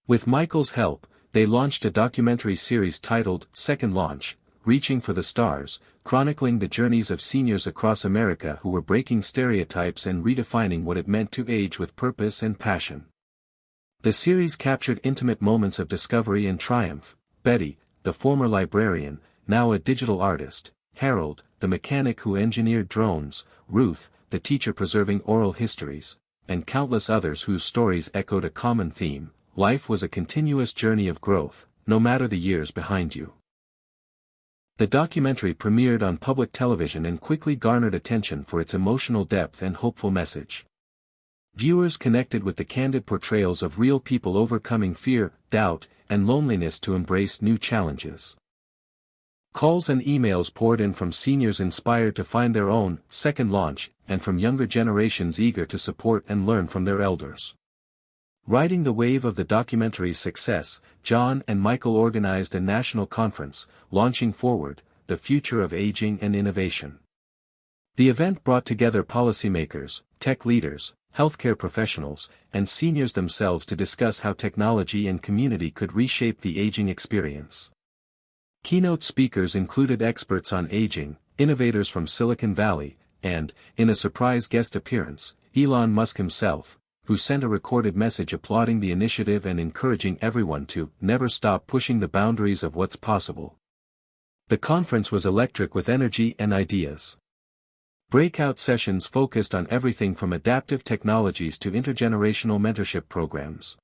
With Michael's help, they launched a documentary series titled Second Launch, Reaching for the Stars, chronicling the journeys of seniors across America who were breaking stereotypes and redefining what it meant to age with purpose and passion. The series captured intimate moments of discovery and triumph: Betty, the former librarian, now a digital artist; Harold, the mechanic who engineered drones; Ruth, the teacher preserving oral histories; and countless others whose stories echoed a common theme: life was a continuous journey of growth, no matter the years behind you. The documentary premiered on public television and quickly garnered attention for its emotional depth and hopeful message. Viewers connected with the candid portrayals of real people overcoming fear, doubt, and loneliness to embrace new challenges. Calls and emails poured in from seniors inspired to find their own second launch, and from younger generations eager to support and learn from their elders. Riding the wave of the documentary's success, John and Michael organized a national conference, Launching Forward, the Future of Aging and Innovation. The event brought together policymakers, tech leaders, healthcare professionals, and seniors themselves to discuss how technology and community could reshape the aging experience. Keynote speakers included experts on aging, innovators from Silicon Valley, and, in a surprise guest appearance, Elon Musk himself, who sent a recorded message applauding the initiative and encouraging everyone to never stop pushing the boundaries of what's possible. The conference was electric with energy and ideas. Breakout sessions focused on everything from adaptive technologies to intergenerational mentorship programs.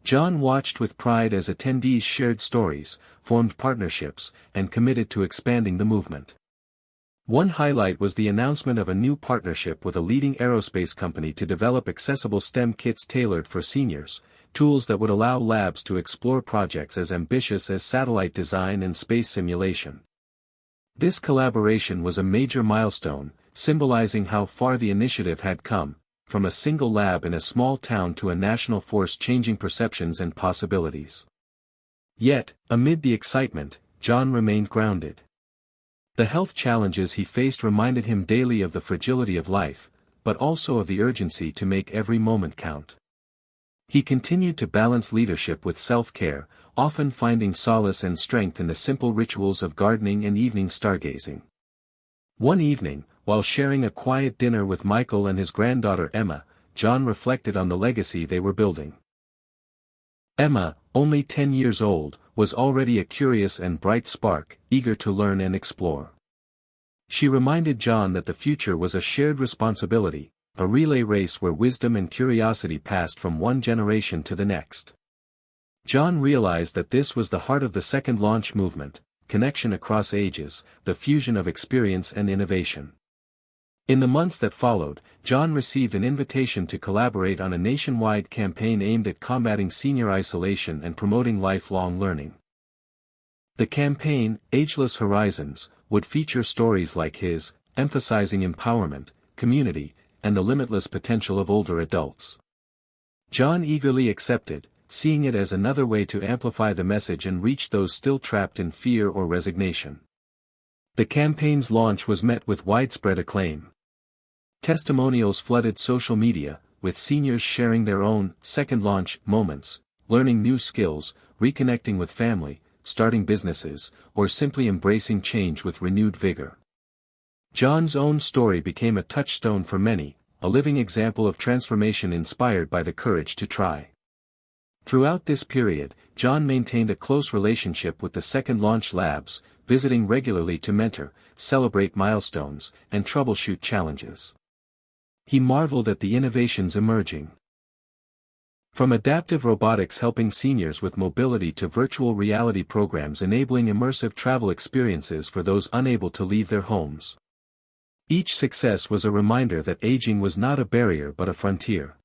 John watched with pride as attendees shared stories, formed partnerships, and committed to expanding the movement. One highlight was the announcement of a new partnership with a leading aerospace company to develop accessible STEM kits tailored for seniors, tools that would allow labs to explore projects as ambitious as satellite design and space simulation. This collaboration was a major milestone, symbolizing how far the initiative had come, from a single lab in a small town to a national force changing perceptions and possibilities. Yet, amid the excitement, John remained grounded. The health challenges he faced reminded him daily of the fragility of life, but also of the urgency to make every moment count. He continued to balance leadership with self-care, often finding solace and strength in the simple rituals of gardening and evening stargazing. One evening, while sharing a quiet dinner with Michael and his granddaughter Emma, John reflected on the legacy they were building. Emma, only 10 years old, was already a curious and bright spark, eager to learn and explore. She reminded John that the future was a shared responsibility, a relay race where wisdom and curiosity passed from one generation to the next. John realized that this was the heart of the second launch movement: connection across ages, the fusion of experience and innovation. In the months that followed, John received an invitation to collaborate on a nationwide campaign aimed at combating senior isolation and promoting lifelong learning. The campaign, Ageless Horizons, would feature stories like his, emphasizing empowerment, community, and the limitless potential of older adults. John eagerly accepted, seeing it as another way to amplify the message and reach those still trapped in fear or resignation. The campaign's launch was met with widespread acclaim. Testimonials flooded social media, with seniors sharing their own second launch moments, learning new skills, reconnecting with family, starting businesses, or simply embracing change with renewed vigor. John's own story became a touchstone for many, a living example of transformation inspired by the courage to try. Throughout this period, John maintained a close relationship with the second launch labs, visiting regularly to mentor, celebrate milestones, and troubleshoot challenges. He marveled at the innovations emerging. From adaptive robotics helping seniors with mobility to virtual reality programs enabling immersive travel experiences for those unable to leave their homes. Each success was a reminder that aging was not a barrier but a frontier.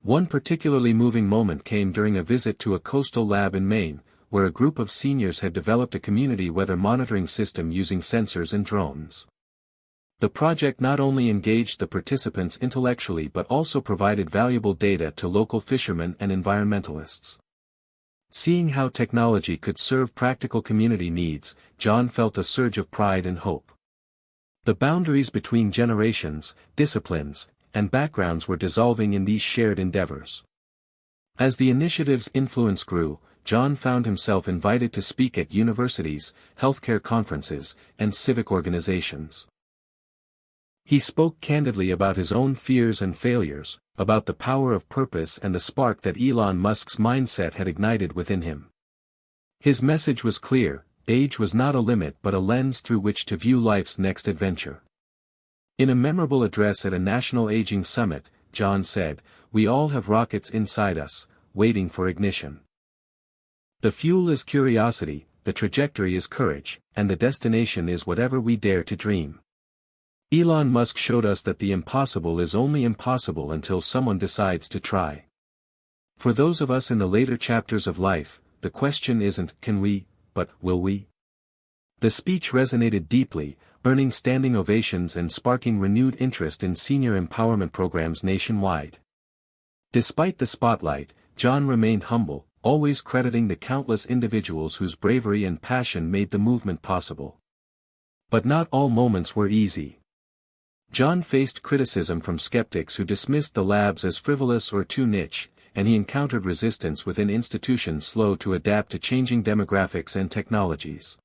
One particularly moving moment came during a visit to a coastal lab in Maine, where a group of seniors had developed a community weather monitoring system using sensors and drones. The project not only engaged the participants intellectually but also provided valuable data to local fishermen and environmentalists. Seeing how technology could serve practical community needs, John felt a surge of pride and hope. The boundaries between generations, disciplines, and backgrounds were dissolving in these shared endeavors. As the initiative's influence grew, John found himself invited to speak at universities, healthcare conferences, and civic organizations. He spoke candidly about his own fears and failures, about the power of purpose and the spark that Elon Musk's mindset had ignited within him. His message was clear: age was not a limit but a lens through which to view life's next adventure. In a memorable address at a national aging summit, John said, "We all have rockets inside us, waiting for ignition. The fuel is curiosity, the trajectory is courage, and the destination is whatever we dare to dream." Elon Musk showed us that the impossible is only impossible until someone decides to try. For those of us in the later chapters of life, the question isn't can we, but will we? The speech resonated deeply, earning standing ovations and sparking renewed interest in senior empowerment programs nationwide. Despite the spotlight, John remained humble, always crediting the countless individuals whose bravery and passion made the movement possible. But not all moments were easy. John faced criticism from skeptics who dismissed the labs as frivolous or too niche, and he encountered resistance within institutions slow to adapt to changing demographics and technologies.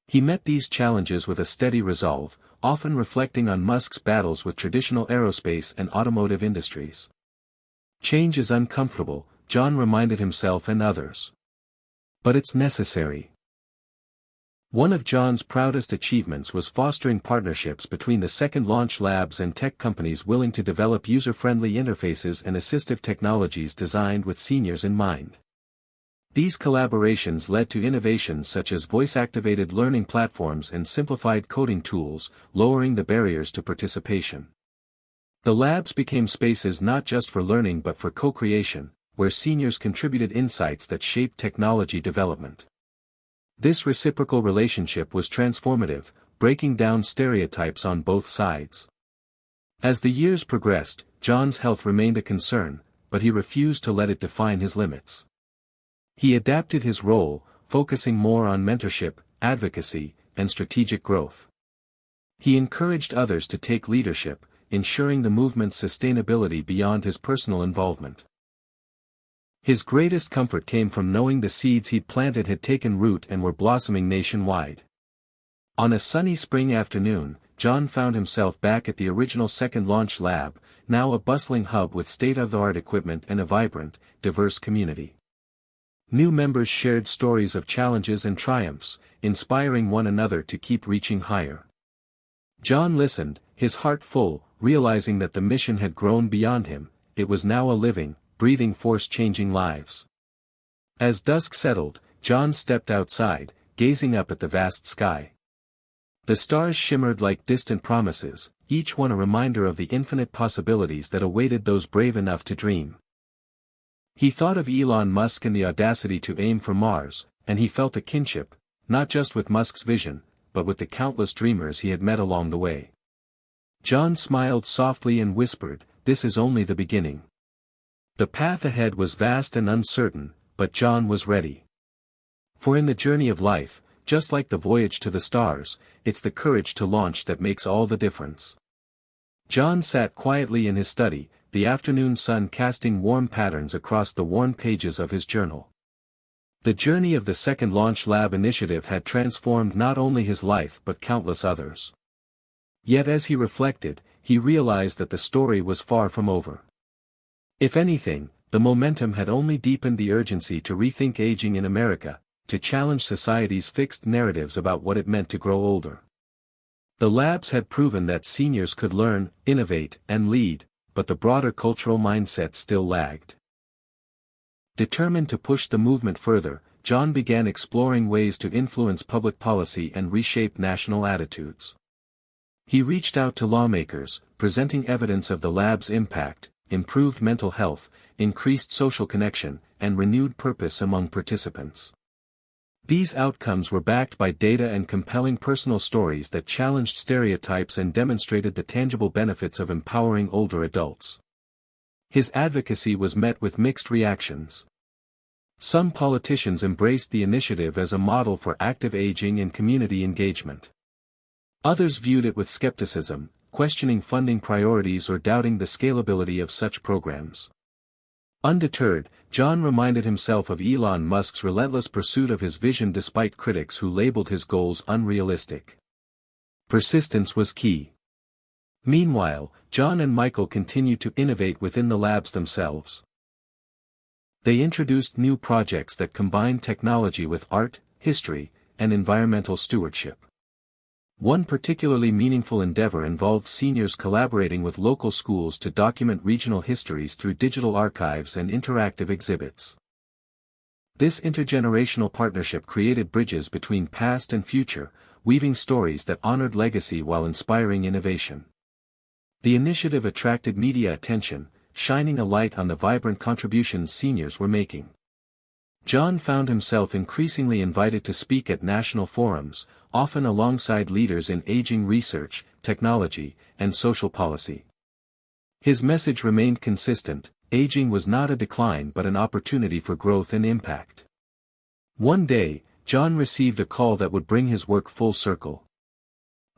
He met these challenges with a steady resolve, often reflecting on Musk's battles with traditional aerospace and automotive industries. Change is uncomfortable, John reminded himself and others. But it's necessary. One of John's proudest achievements was fostering partnerships between the second launch labs and tech companies willing to develop user-friendly interfaces and assistive technologies designed with seniors in mind. These collaborations led to innovations such as voice-activated learning platforms and simplified coding tools, lowering the barriers to participation. The labs became spaces not just for learning but for co-creation, where seniors contributed insights that shaped technology development. This reciprocal relationship was transformative, breaking down stereotypes on both sides. As the years progressed, John's health remained a concern, but he refused to let it define his limits. He adapted his role, focusing more on mentorship, advocacy, and strategic growth. He encouraged others to take leadership, ensuring the movement's sustainability beyond his personal involvement. His greatest comfort came from knowing the seeds he'd planted had taken root and were blossoming nationwide. On a sunny spring afternoon, John found himself back at the original second launch lab, now a bustling hub with state-of-the-art equipment and a vibrant, diverse community. New members shared stories of challenges and triumphs, inspiring one another to keep reaching higher. John listened, his heart full, realizing that the mission had grown beyond him. It was now a living, breathing force changing lives. As dusk settled, John stepped outside, gazing up at the vast sky. The stars shimmered like distant promises, each one a reminder of the infinite possibilities that awaited those brave enough to dream. He thought of Elon Musk and the audacity to aim for Mars, and he felt a kinship, not just with Musk's vision, but with the countless dreamers he had met along the way. John smiled softly and whispered, "This is only the beginning." The path ahead was vast and uncertain, but John was ready. For in the journey of life, just like the voyage to the stars, it's the courage to launch that makes all the difference. John sat quietly in his study, the afternoon sun casting warm patterns across the worn pages of his journal. The journey of the second Launch Lab initiative had transformed not only his life but countless others. Yet as he reflected, he realized that the story was far from over. If anything, the momentum had only deepened the urgency to rethink aging in America, to challenge society's fixed narratives about what it meant to grow older. The labs had proven that seniors could learn, innovate, and lead, but the broader cultural mindset still lagged. Determined to push the movement further, John began exploring ways to influence public policy and reshape national attitudes. He reached out to lawmakers, presenting evidence of the lab's impact, improved mental health, increased social connection, and renewed purpose among participants. These outcomes were backed by data and compelling personal stories that challenged stereotypes and demonstrated the tangible benefits of empowering older adults. His advocacy was met with mixed reactions. Some politicians embraced the initiative as a model for active aging and community engagement. Others viewed it with skepticism, questioning funding priorities or doubting the scalability of such programs. Undeterred, John reminded himself of Elon Musk's relentless pursuit of his vision despite critics who labeled his goals unrealistic. Persistence was key. Meanwhile, John and Michael continued to innovate within the labs themselves. They introduced new projects that combined technology with art, history, and environmental stewardship. One particularly meaningful endeavor involved seniors collaborating with local schools to document regional histories through digital archives and interactive exhibits. This intergenerational partnership created bridges between past and future, weaving stories that honored legacy while inspiring innovation. The initiative attracted media attention, shining a light on the vibrant contributions seniors were making. John found himself increasingly invited to speak at national forums, often alongside leaders in aging research, technology, and social policy. His message remained consistent: aging was not a decline but an opportunity for growth and impact. One day, John received a call that would bring his work full circle.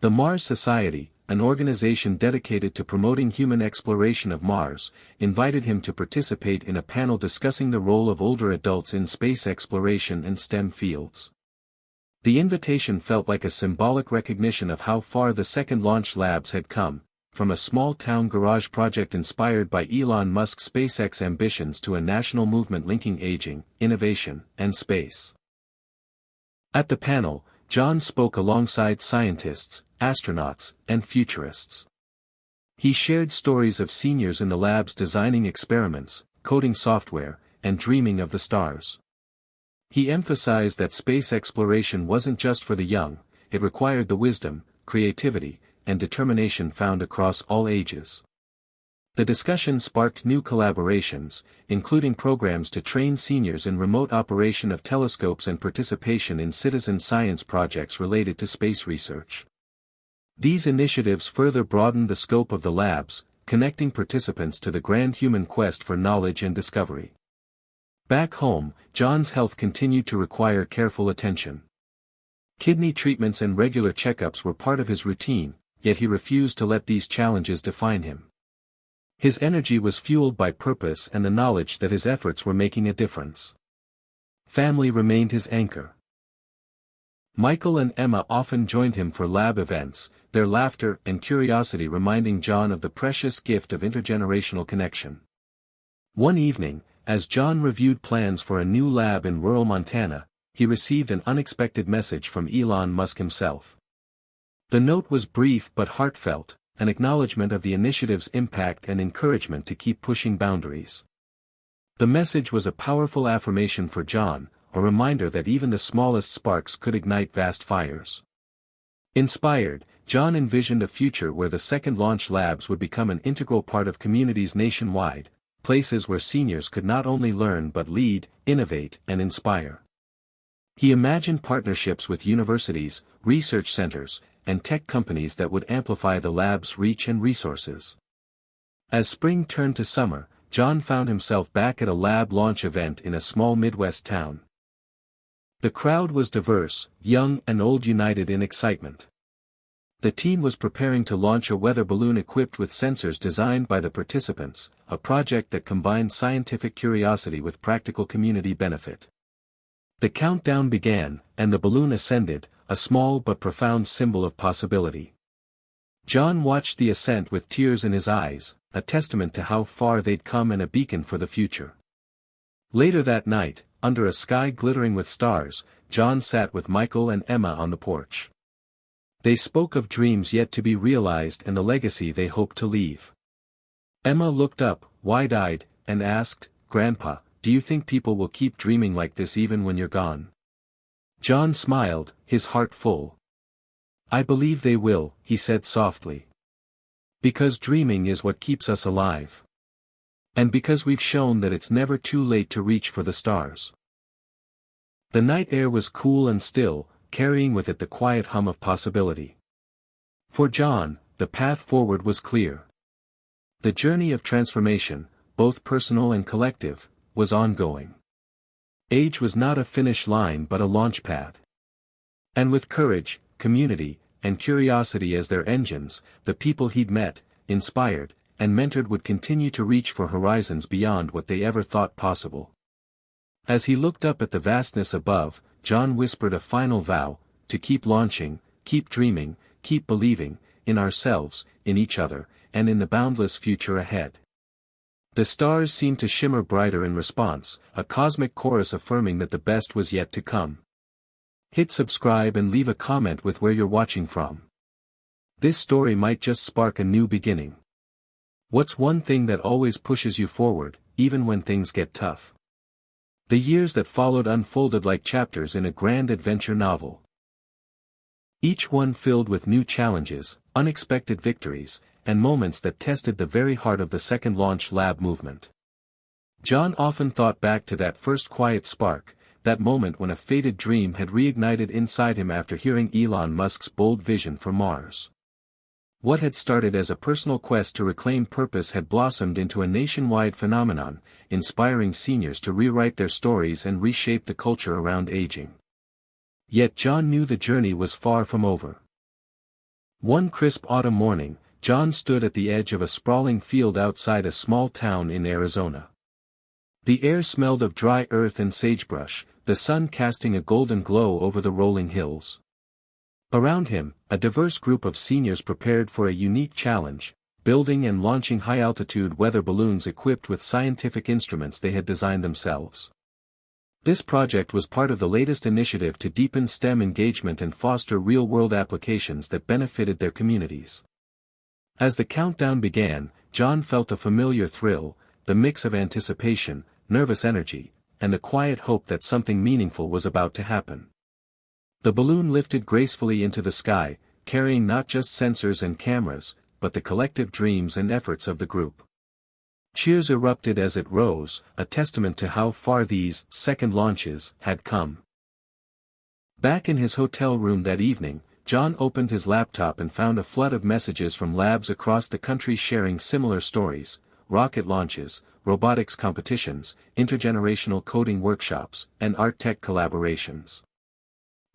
The Mars Society, an organization dedicated to promoting human exploration of Mars, invited him to participate in a panel discussing the role of older adults in space exploration and STEM fields. The invitation felt like a symbolic recognition of how far the second launch labs had come, from a small-town garage project inspired by Elon Musk's SpaceX ambitions to a national movement linking aging, innovation, and space. At the panel, John spoke alongside scientists, astronauts, and futurists. He shared stories of seniors in the labs designing experiments, coding software, and dreaming of the stars. He emphasized that space exploration wasn't just for the young, it required the wisdom, creativity, and determination found across all ages. The discussion sparked new collaborations, including programs to train seniors in remote operation of telescopes and participation in citizen science projects related to space research. These initiatives further broadened the scope of the labs, connecting participants to the grand human quest for knowledge and discovery. Back home, John's health continued to require careful attention. Kidney treatments and regular checkups were part of his routine, yet he refused to let these challenges define him. His energy was fueled by purpose and the knowledge that his efforts were making a difference. Family remained his anchor. Michael and Emma often joined him for lab events, their laughter and curiosity reminding John of the precious gift of intergenerational connection. One evening, as John reviewed plans for a new lab in rural Montana, he received an unexpected message from Elon Musk himself. The note was brief but heartfelt, an acknowledgement of the initiative's impact and encouragement to keep pushing boundaries. The message was a powerful affirmation for John, a reminder that even the smallest sparks could ignite vast fires. Inspired, John envisioned a future where the second launch labs would become an integral part of communities nationwide, places where seniors could not only learn but lead, innovate, and inspire. He imagined partnerships with universities, research centers, and tech companies that would amplify the lab's reach and resources. As spring turned to summer, John found himself back at a lab launch event in a small Midwest town. The crowd was diverse, young and old, united in excitement. The team was preparing to launch a weather balloon equipped with sensors designed by the participants, a project that combined scientific curiosity with practical community benefit. The countdown began, and the balloon ascended, a small but profound symbol of possibility. John watched the ascent with tears in his eyes, a testament to how far they'd come and a beacon for the future. Later that night, under a sky glittering with stars, John sat with Michael and Emma on the porch. They spoke of dreams yet to be realized and the legacy they hoped to leave. Emma looked up, wide-eyed, and asked, "Grandpa, do you think people will keep dreaming like this even when you're gone?" John smiled, his heart full. "I believe they will," he said softly. "Because dreaming is what keeps us alive. And because we've shown that it's never too late to reach for the stars." The night air was cool and still, carrying with it the quiet hum of possibility. For John, the path forward was clear. The journey of transformation, both personal and collective, was ongoing. Age was not a finish line but a launch pad. And with courage, community, and curiosity as their engines, the people he'd met, inspired, and mentored would continue to reach for horizons beyond what they ever thought possible. As he looked up at the vastness above, John whispered a final vow: to keep launching, keep dreaming, keep believing, in ourselves, in each other, and in the boundless future ahead. The stars seemed to shimmer brighter in response, a cosmic chorus affirming that the best was yet to come. Hit subscribe and leave a comment with where you're watching from. This story might just spark a new beginning. What's one thing that always pushes you forward, even when things get tough? The years that followed unfolded like chapters in a grand adventure novel. Each one filled with new challenges, unexpected victories, and moments that tested the very heart of the second launch lab movement. John often thought back to that first quiet spark, that moment when a faded dream had reignited inside him after hearing Elon Musk's bold vision for Mars. What had started as a personal quest to reclaim purpose had blossomed into a nationwide phenomenon, inspiring seniors to rewrite their stories and reshape the culture around aging. Yet John knew the journey was far from over. One crisp autumn morning, John stood at the edge of a sprawling field outside a small town in Arizona. The air smelled of dry earth and sagebrush, the sun casting a golden glow over the rolling hills. Around him, a diverse group of seniors prepared for a unique challenge, building and launching high-altitude weather balloons equipped with scientific instruments they had designed themselves. This project was part of the latest initiative to deepen STEM engagement and foster real-world applications that benefited their communities. As the countdown began, John felt a familiar thrill, the mix of anticipation, nervous energy, and the quiet hope that something meaningful was about to happen. The balloon lifted gracefully into the sky, carrying not just sensors and cameras, but the collective dreams and efforts of the group. Cheers erupted as it rose, a testament to how far these second launches had come. Back in his hotel room that evening, John opened his laptop and found a flood of messages from labs across the country sharing similar stories: rocket launches, robotics competitions, intergenerational coding workshops, and art-tech collaborations.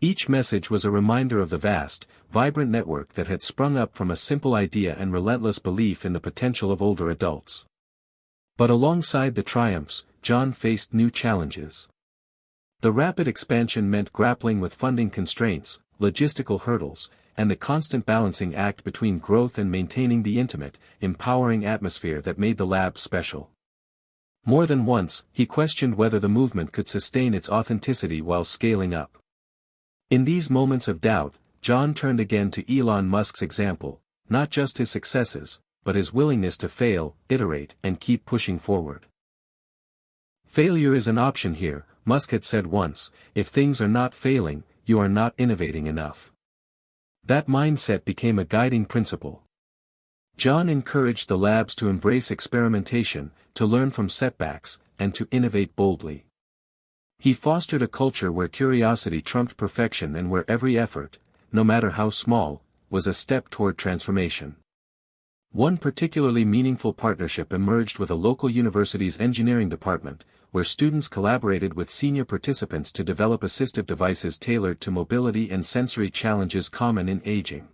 Each message was a reminder of the vast, vibrant network that had sprung up from a simple idea and relentless belief in the potential of older adults. But alongside the triumphs, John faced new challenges. The rapid expansion meant grappling with funding constraints, logistical hurdles, and the constant balancing act between growth and maintaining the intimate, empowering atmosphere that made the lab special. More than once, he questioned whether the movement could sustain its authenticity while scaling up. In these moments of doubt, John turned again to Elon Musk's example, not just his successes, but his willingness to fail, iterate, and keep pushing forward. "Failure is an option here," Musk had said once. "If things are not failing, you are not innovating enough." That mindset became a guiding principle. John encouraged the labs to embrace experimentation, to learn from setbacks, and to innovate boldly. He fostered a culture where curiosity trumped perfection and where every effort, no matter how small, was a step toward transformation. One particularly meaningful partnership emerged with a local university's engineering department, where students collaborated with senior participants to develop assistive devices tailored to mobility and sensory challenges common in aging.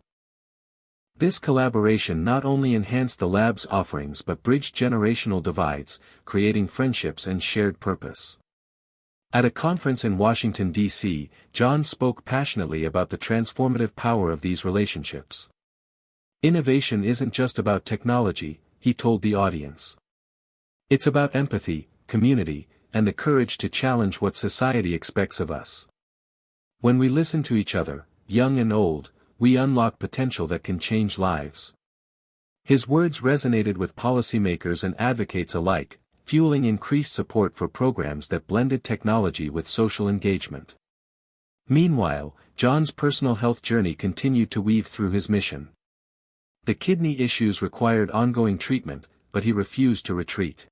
This collaboration not only enhanced the lab's offerings but bridged generational divides, creating friendships and shared purpose. At a conference in Washington, D.C., John spoke passionately about the transformative power of these relationships. Innovation isn't just about technology, he told the audience. It's about empathy, community, and the courage to challenge what society expects of us. When we listen to each other, young and old, we unlock potential that can change lives. His words resonated with policymakers and advocates alike, fueling increased support for programs that blended technology with social engagement. Meanwhile, John's personal health journey continued to weave through his mission. The kidney issues required ongoing treatment, but he refused to retreat.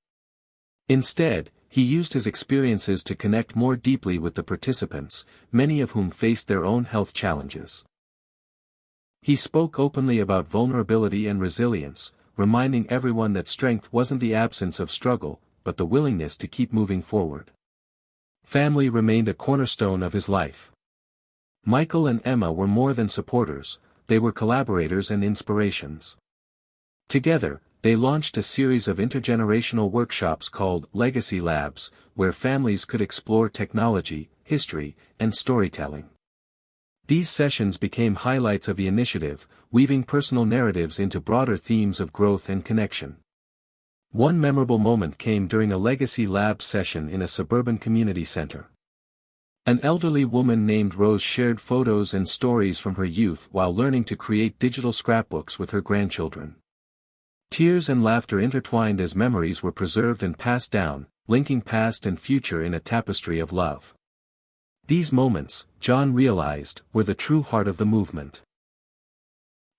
Instead, he used his experiences to connect more deeply with the participants, many of whom faced their own health challenges. He spoke openly about vulnerability and resilience, reminding everyone that strength wasn't the absence of struggle, but the willingness to keep moving forward. Family remained a cornerstone of his life. Michael and Emma were more than supporters, they were collaborators and inspirations. Together, they launched a series of intergenerational workshops called Legacy Labs, where families could explore technology, history, and storytelling. These sessions became highlights of the initiative, weaving personal narratives into broader themes of growth and connection. One memorable moment came during a Legacy Lab session in a suburban community center. An elderly woman named Rose shared photos and stories from her youth while learning to create digital scrapbooks with her grandchildren. Tears and laughter intertwined as memories were preserved and passed down, linking past and future in a tapestry of love. These moments, John realized, were the true heart of the movement.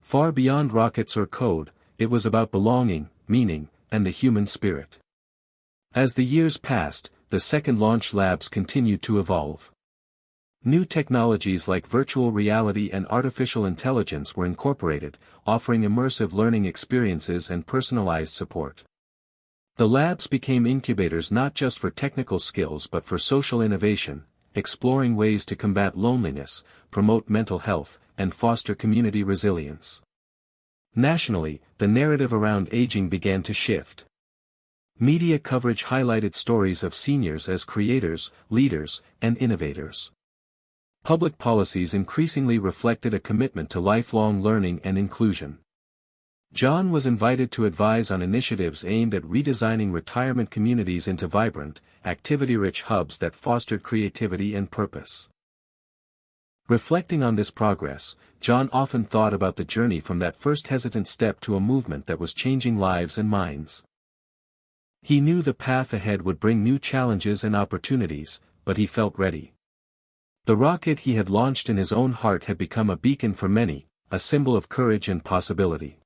Far beyond rockets or code, it was about belonging, meaning, and the human spirit. As the years passed, the second launch labs continued to evolve. New technologies like virtual reality and artificial intelligence were incorporated, offering immersive learning experiences and personalized support. The labs became incubators not just for technical skills but for social innovation, exploring ways to combat loneliness, promote mental health, and foster community resilience. Nationally, the narrative around aging began to shift. Media coverage highlighted stories of seniors as creators, leaders, and innovators. Public policies increasingly reflected a commitment to lifelong learning and inclusion. John was invited to advise on initiatives aimed at redesigning retirement communities into vibrant, activity-rich hubs that fostered creativity and purpose. Reflecting on this progress, John often thought about the journey from that first hesitant step to a movement that was changing lives and minds. He knew the path ahead would bring new challenges and opportunities, but he felt ready. The rocket he had launched in his own heart had become a beacon for many, a symbol of courage and possibility.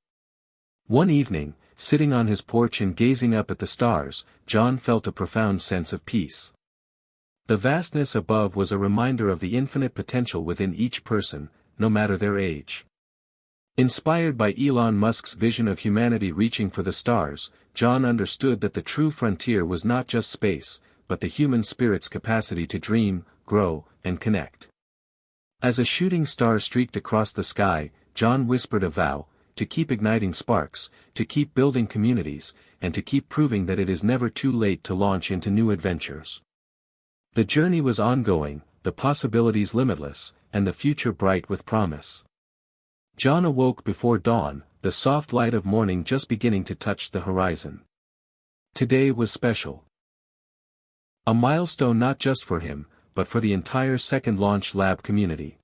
One evening, sitting on his porch and gazing up at the stars, John felt a profound sense of peace. The vastness above was a reminder of the infinite potential within each person, no matter their age. Inspired by Elon Musk's vision of humanity reaching for the stars, John understood that the true frontier was not just space, but the human spirit's capacity to dream, grow, and connect. As a shooting star streaked across the sky, John whispered a vow, to keep igniting sparks, to keep building communities, and to keep proving that it is never too late to launch into new adventures. The journey was ongoing, the possibilities limitless, and the future bright with promise. John awoke before dawn, the soft light of morning just beginning to touch the horizon. Today was special. A milestone not just for him, but for the entire second launch lab community.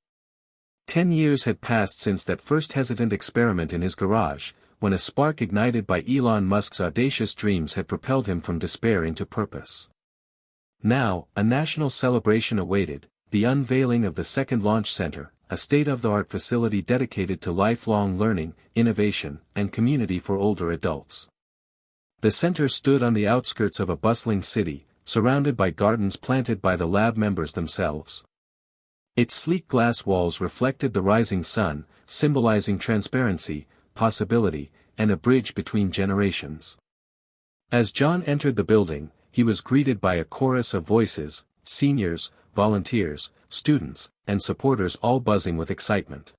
10 years had passed since that first hesitant experiment in his garage, when a spark ignited by Elon Musk's audacious dreams had propelled him from despair into purpose. Now, a national celebration awaited, the unveiling of the second launch center, a state-of-the-art facility dedicated to lifelong learning, innovation, and community for older adults. The center stood on the outskirts of a bustling city, surrounded by gardens planted by the lab members themselves. Its sleek glass walls reflected the rising sun, symbolizing transparency, possibility, and a bridge between generations. As John entered the building, he was greeted by a chorus of voices, seniors, volunteers, students, and supporters all buzzing with excitement.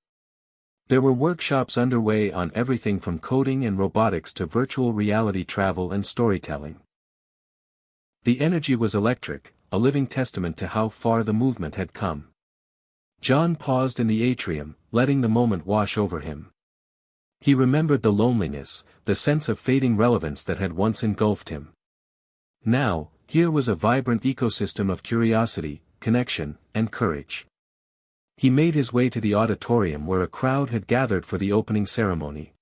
There were workshops underway on everything from coding and robotics to virtual reality travel and storytelling. The energy was electric, a living testament to how far the movement had come. John paused in the atrium, letting the moment wash over him. He remembered the loneliness, the sense of fading relevance that had once engulfed him. Now, here was a vibrant ecosystem of curiosity, connection, and courage. He made his way to the auditorium where a crowd had gathered for the opening ceremony.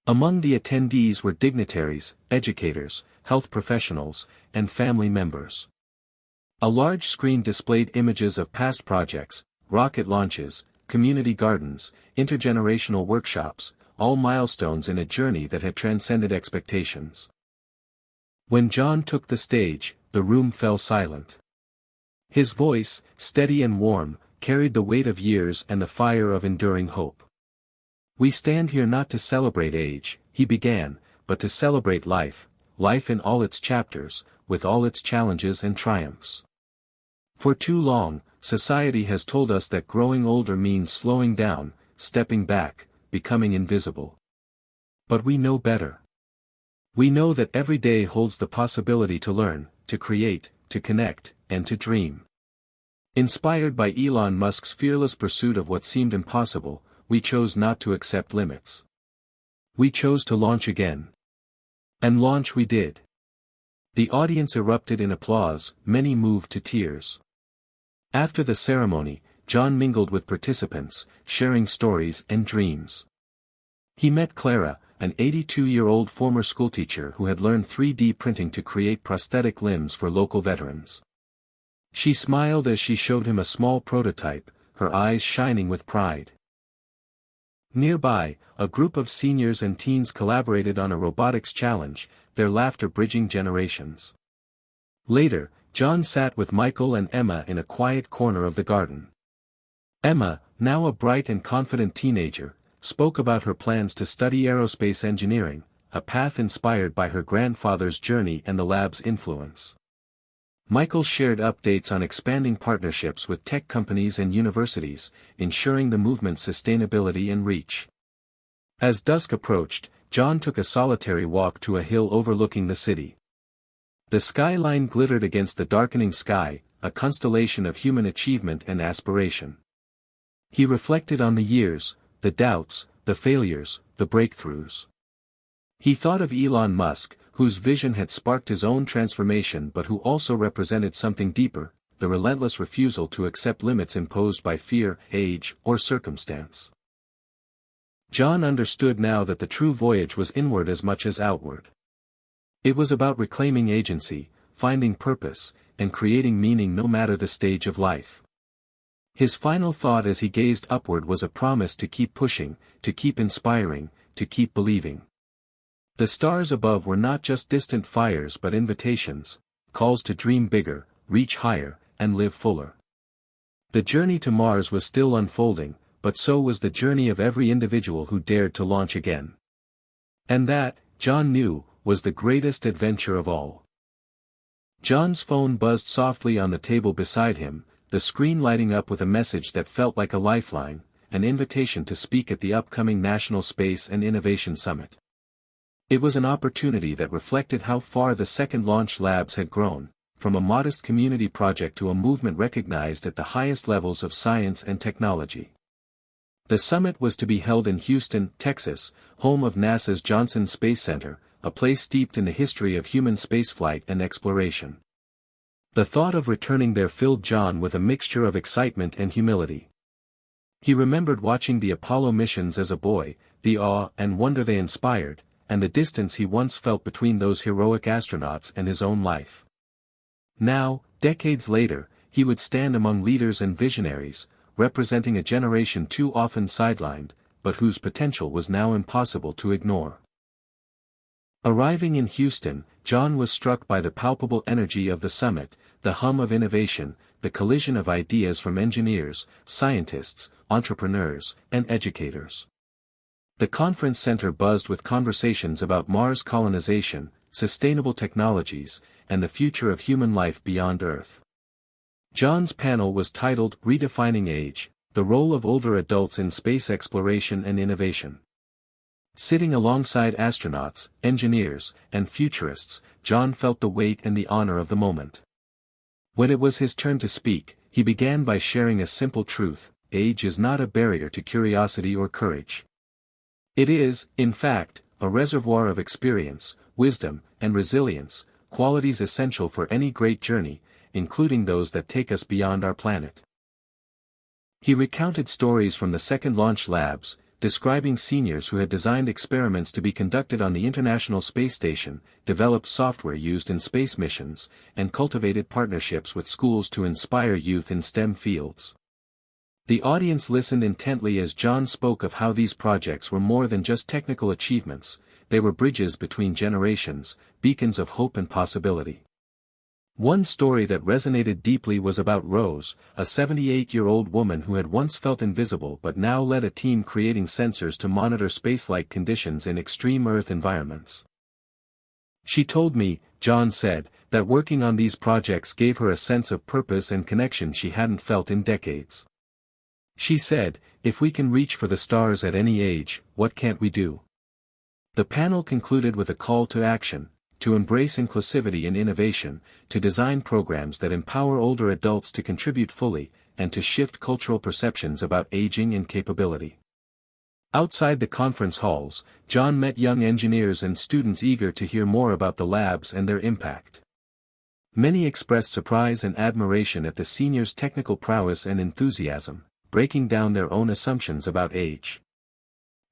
Among the attendees were dignitaries, educators, health professionals, and family members. A large screen displayed images of past projects, rocket launches, community gardens, intergenerational workshops, all milestones in a journey that had transcended expectations. When John took the stage, the room fell silent. His voice, steady and warm, carried the weight of years and the fire of enduring hope. "We stand here not to celebrate age," he began, "but to celebrate life, life in all its chapters, with all its challenges and triumphs. For too long, society has told us that growing older means slowing down, stepping back, becoming invisible. But we know better. We know that every day holds the possibility to learn, to create, to connect, and to dream." Inspired by Elon Musk's fearless pursuit of what seemed impossible, we chose not to accept limits. We chose to launch again. And launch we did. The audience erupted in applause, many moved to tears. After the ceremony, John mingled with participants, sharing stories and dreams. He met Clara, an 82-year-old former schoolteacher who had learned 3D printing to create prosthetic limbs for local veterans. She smiled as she showed him a small prototype, her eyes shining with pride. Nearby, a group of seniors and teens collaborated on a robotics challenge, their laughter bridging generations. Later, John sat with Michael and Emma in a quiet corner of the garden. Emma, now a bright and confident teenager, spoke about her plans to study aerospace engineering, a path inspired by her grandfather's journey and the lab's influence. Michael shared updates on expanding partnerships with tech companies and universities, ensuring the movement's sustainability and reach. As dusk approached, John took a solitary walk to a hill overlooking the city. The skyline glittered against the darkening sky, a constellation of human achievement and aspiration. He reflected on the years, the doubts, the failures, the breakthroughs. He thought of Elon Musk, whose vision had sparked his own transformation but who also represented something deeper, the relentless refusal to accept limits imposed by fear, age, or circumstance. John understood now that the true voyage was inward as much as outward. It was about reclaiming agency, finding purpose, and creating meaning no matter the stage of life. His final thought as he gazed upward was a promise to keep pushing, to keep inspiring, to keep believing. The stars above were not just distant fires but invitations, calls to dream bigger, reach higher, and live fuller. The journey to Mars was still unfolding, but so was the journey of every individual who dared to launch again. And that, John knew, was the greatest adventure of all. John's phone buzzed softly on the table beside him, the screen lighting up with a message that felt like a lifeline, an invitation to speak at the upcoming National Space and Innovation Summit. It was an opportunity that reflected how far the Second Launch Labs had grown, from a modest community project to a movement recognized at the highest levels of science and technology. The summit was to be held in Houston, Texas, home of NASA's Johnson Space Center, a place steeped in the history of human spaceflight and exploration. The thought of returning there filled John with a mixture of excitement and humility. He remembered watching the Apollo missions as a boy, the awe and wonder they inspired, and the distance he once felt between those heroic astronauts and his own life. Now, decades later, he would stand among leaders and visionaries, representing a generation too often sidelined, but whose potential was now impossible to ignore. Arriving in Houston, John was struck by the palpable energy of the summit, the hum of innovation, the collision of ideas from engineers, scientists, entrepreneurs, and educators. The conference center buzzed with conversations about Mars colonization, sustainable technologies, and the future of human life beyond Earth. John's panel was titled Redefining Age: The Role of Older Adults in Space Exploration and Innovation. Sitting alongside astronauts, engineers, and futurists, John felt the weight and the honor of the moment. When it was his turn to speak, he began by sharing a simple truth: age is not a barrier to curiosity or courage. It is, in fact, a reservoir of experience, wisdom, and resilience, qualities essential for any great journey, including those that take us beyond our planet. He recounted stories from the second launch labs, describing seniors who had designed experiments to be conducted on the International Space Station, developed software used in space missions, and cultivated partnerships with schools to inspire youth in STEM fields. The audience listened intently as John spoke of how these projects were more than just technical achievements, they were bridges between generations, beacons of hope and possibility. One story that resonated deeply was about Rose, a 78-year-old woman who had once felt invisible but now led a team creating sensors to monitor space-like conditions in extreme Earth environments. She told me, John said, that working on these projects gave her a sense of purpose and connection she hadn't felt in decades. She said, "If we can reach for the stars at any age, what can't we do?" The panel concluded with a call to action: to embrace inclusivity and innovation, to design programs that empower older adults to contribute fully, and to shift cultural perceptions about aging and capability. Outside the conference halls, John met young engineers and students eager to hear more about the labs and their impact. Many expressed surprise and admiration at the seniors' technical prowess and enthusiasm, breaking down their own assumptions about age.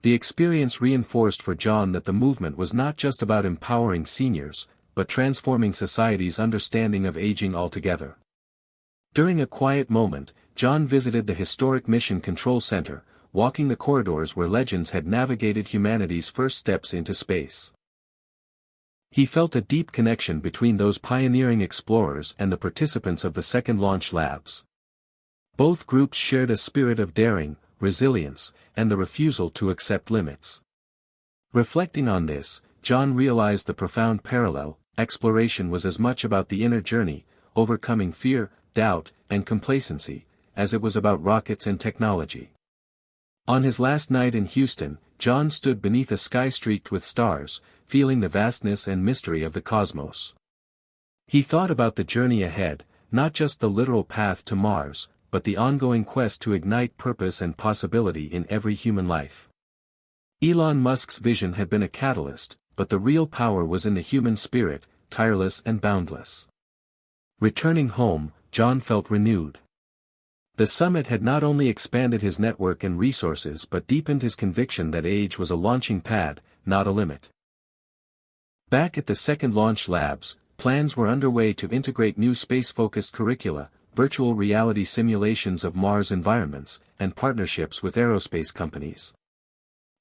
The experience reinforced for John that the movement was not just about empowering seniors, but transforming society's understanding of aging altogether. During a quiet moment, John visited the historic Mission Control Center, walking the corridors where legends had navigated humanity's first steps into space. He felt a deep connection between those pioneering explorers and the participants of the second launch labs. Both groups shared a spirit of daring, resilience, and the refusal to accept limits. Reflecting on this, John realized the profound parallel: exploration was as much about the inner journey, overcoming fear, doubt, and complacency, as it was about rockets and technology. On his last night in Houston, John stood beneath a sky streaked with stars, feeling the vastness and mystery of the cosmos. He thought about the journey ahead, not just the literal path to Mars, but the ongoing quest to ignite purpose and possibility in every human life. Elon Musk's vision had been a catalyst, but the real power was in the human spirit, tireless and boundless. Returning home, John felt renewed. The summit had not only expanded his network and resources but deepened his conviction that age was a launching pad, not a limit. Back at the second launch labs, plans were underway to integrate new space-focused curricula, virtual reality simulations of Mars environments, and partnerships with aerospace companies.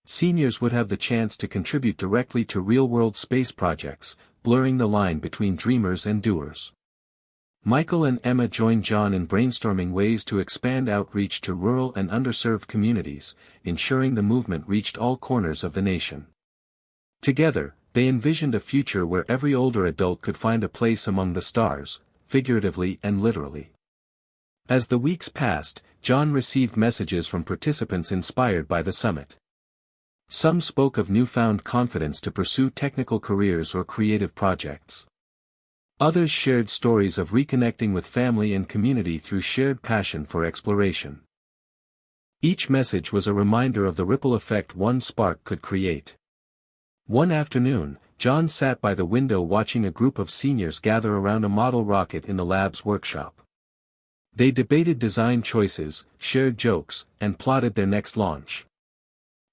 Seniors would have the chance to contribute directly to real-world space projects, blurring the line between dreamers and doers. Michael and Emma joined John in brainstorming ways to expand outreach to rural and underserved communities, ensuring the movement reached all corners of the nation. Together, they envisioned a future where every older adult could find a place among the stars, figuratively and literally. As the weeks passed, John received messages from participants inspired by the summit. Some spoke of newfound confidence to pursue technical careers or creative projects. Others shared stories of reconnecting with family and community through shared passion for exploration. Each message was a reminder of the ripple effect one spark could create. One afternoon, John sat by the window watching a group of seniors gather around a model rocket in the lab's workshop. They debated design choices, shared jokes, and plotted their next launch.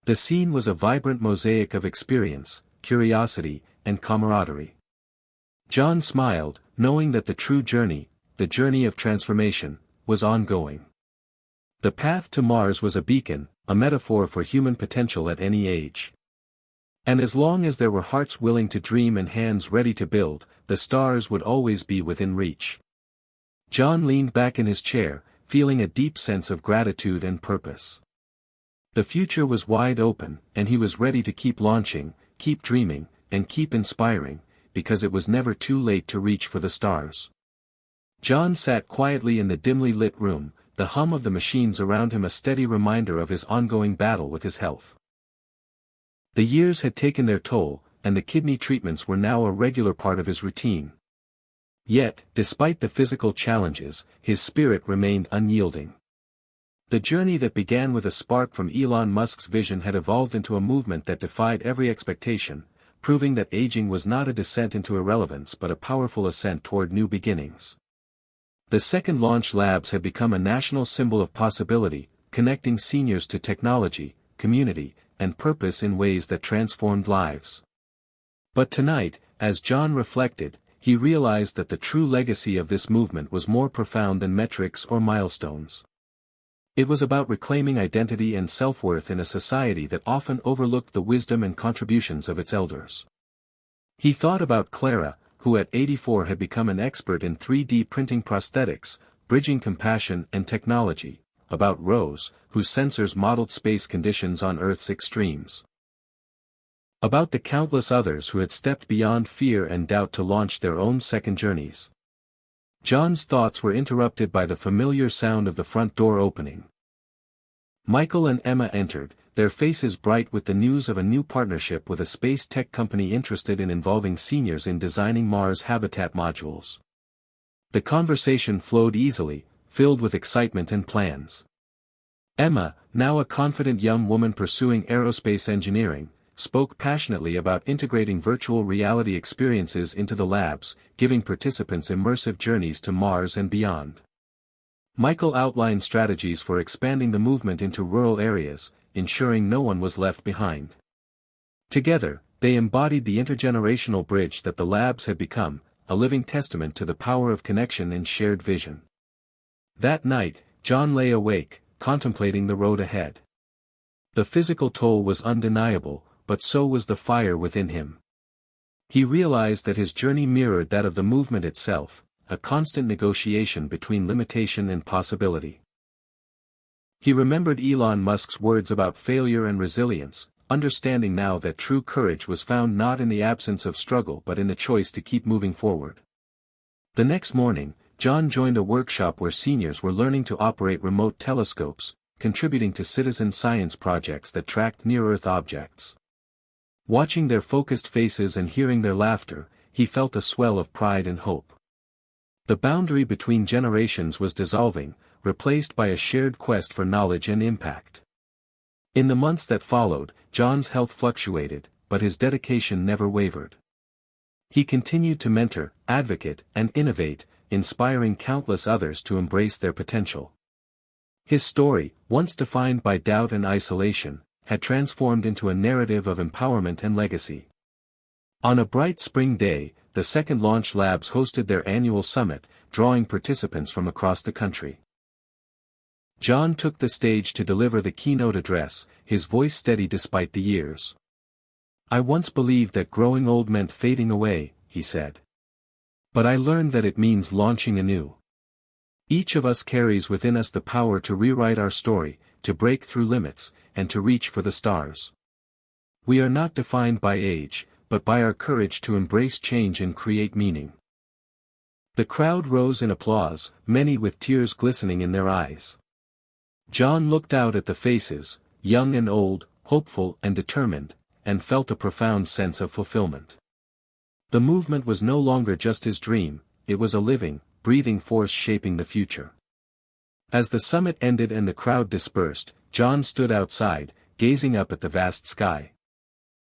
The scene was a vibrant mosaic of experience, curiosity, and camaraderie. John smiled, knowing that the true journey, the journey of transformation, was ongoing. The path to Mars was a beacon, a metaphor for human potential at any age. And as long as there were hearts willing to dream and hands ready to build, the stars would always be within reach. John leaned back in his chair, feeling a deep sense of gratitude and purpose. The future was wide open, and he was ready to keep launching, keep dreaming, and keep inspiring, because it was never too late to reach for the stars. John sat quietly in the dimly lit room, the hum of the machines around him a steady reminder of his ongoing battle with his health. The years had taken their toll, and the kidney treatments were now a regular part of his routine. Yet, despite the physical challenges, his spirit remained unyielding. The journey that began with a spark from Elon Musk's vision had evolved into a movement that defied every expectation, proving that aging was not a descent into irrelevance but a powerful ascent toward new beginnings. The second launch labs had become a national symbol of possibility, connecting seniors to technology, community, and purpose in ways that transformed lives. But tonight, as John reflected, he realized that the true legacy of this movement was more profound than metrics or milestones. It was about reclaiming identity and self-worth in a society that often overlooked the wisdom and contributions of its elders. He thought about Clara, who at 84 had become an expert in 3D printing prosthetics, bridging compassion and technology, about Rose, whose sensors modeled space conditions on Earth's extremes. About the countless others who had stepped beyond fear and doubt to launch their own second journeys. John's thoughts were interrupted by the familiar sound of the front door opening. Michael and Emma entered, their faces bright with the news of a new partnership with a space tech company interested in involving seniors in designing Mars habitat modules. The conversation flowed easily, filled with excitement and plans. Emma, now a confident young woman pursuing aerospace engineering, spoke passionately about integrating virtual reality experiences into the labs, giving participants immersive journeys to Mars and beyond. Michael outlined strategies for expanding the movement into rural areas, ensuring no one was left behind. Together, they embodied the intergenerational bridge that the labs had become, a living testament to the power of connection and shared vision. That night, John lay awake, contemplating the road ahead. The physical toll was undeniable, but so was the fire within him. He realized that his journey mirrored that of the movement itself, a constant negotiation between limitation and possibility. He remembered Elon Musk's words about failure and resilience, understanding now that true courage was found not in the absence of struggle but in the choice to keep moving forward. The next morning, John joined a workshop where seniors were learning to operate remote telescopes, contributing to citizen science projects that tracked near-Earth objects. Watching their focused faces and hearing their laughter, he felt a swell of pride and hope. The boundary between generations was dissolving, replaced by a shared quest for knowledge and impact. In the months that followed, John's health fluctuated, but his dedication never wavered. He continued to mentor, advocate, and innovate, inspiring countless others to embrace their potential. His story, once defined by doubt and isolation, had transformed into a narrative of empowerment and legacy. On a bright spring day, the second launch labs hosted their annual summit, drawing participants from across the country. John took the stage to deliver the keynote address, his voice steady despite the years. "I once believed that growing old meant fading away," he said. "But I learned that it means launching anew. Each of us carries within us the power to rewrite our story, to break through limits, and to reach for the stars. We are not defined by age, but by our courage to embrace change and create meaning." The crowd rose in applause, many with tears glistening in their eyes. John looked out at the faces, young and old, hopeful and determined, and felt a profound sense of fulfillment. The movement was no longer just his dream, it was a living, breathing force shaping the future. As the summit ended and the crowd dispersed, John stood outside, gazing up at the vast sky.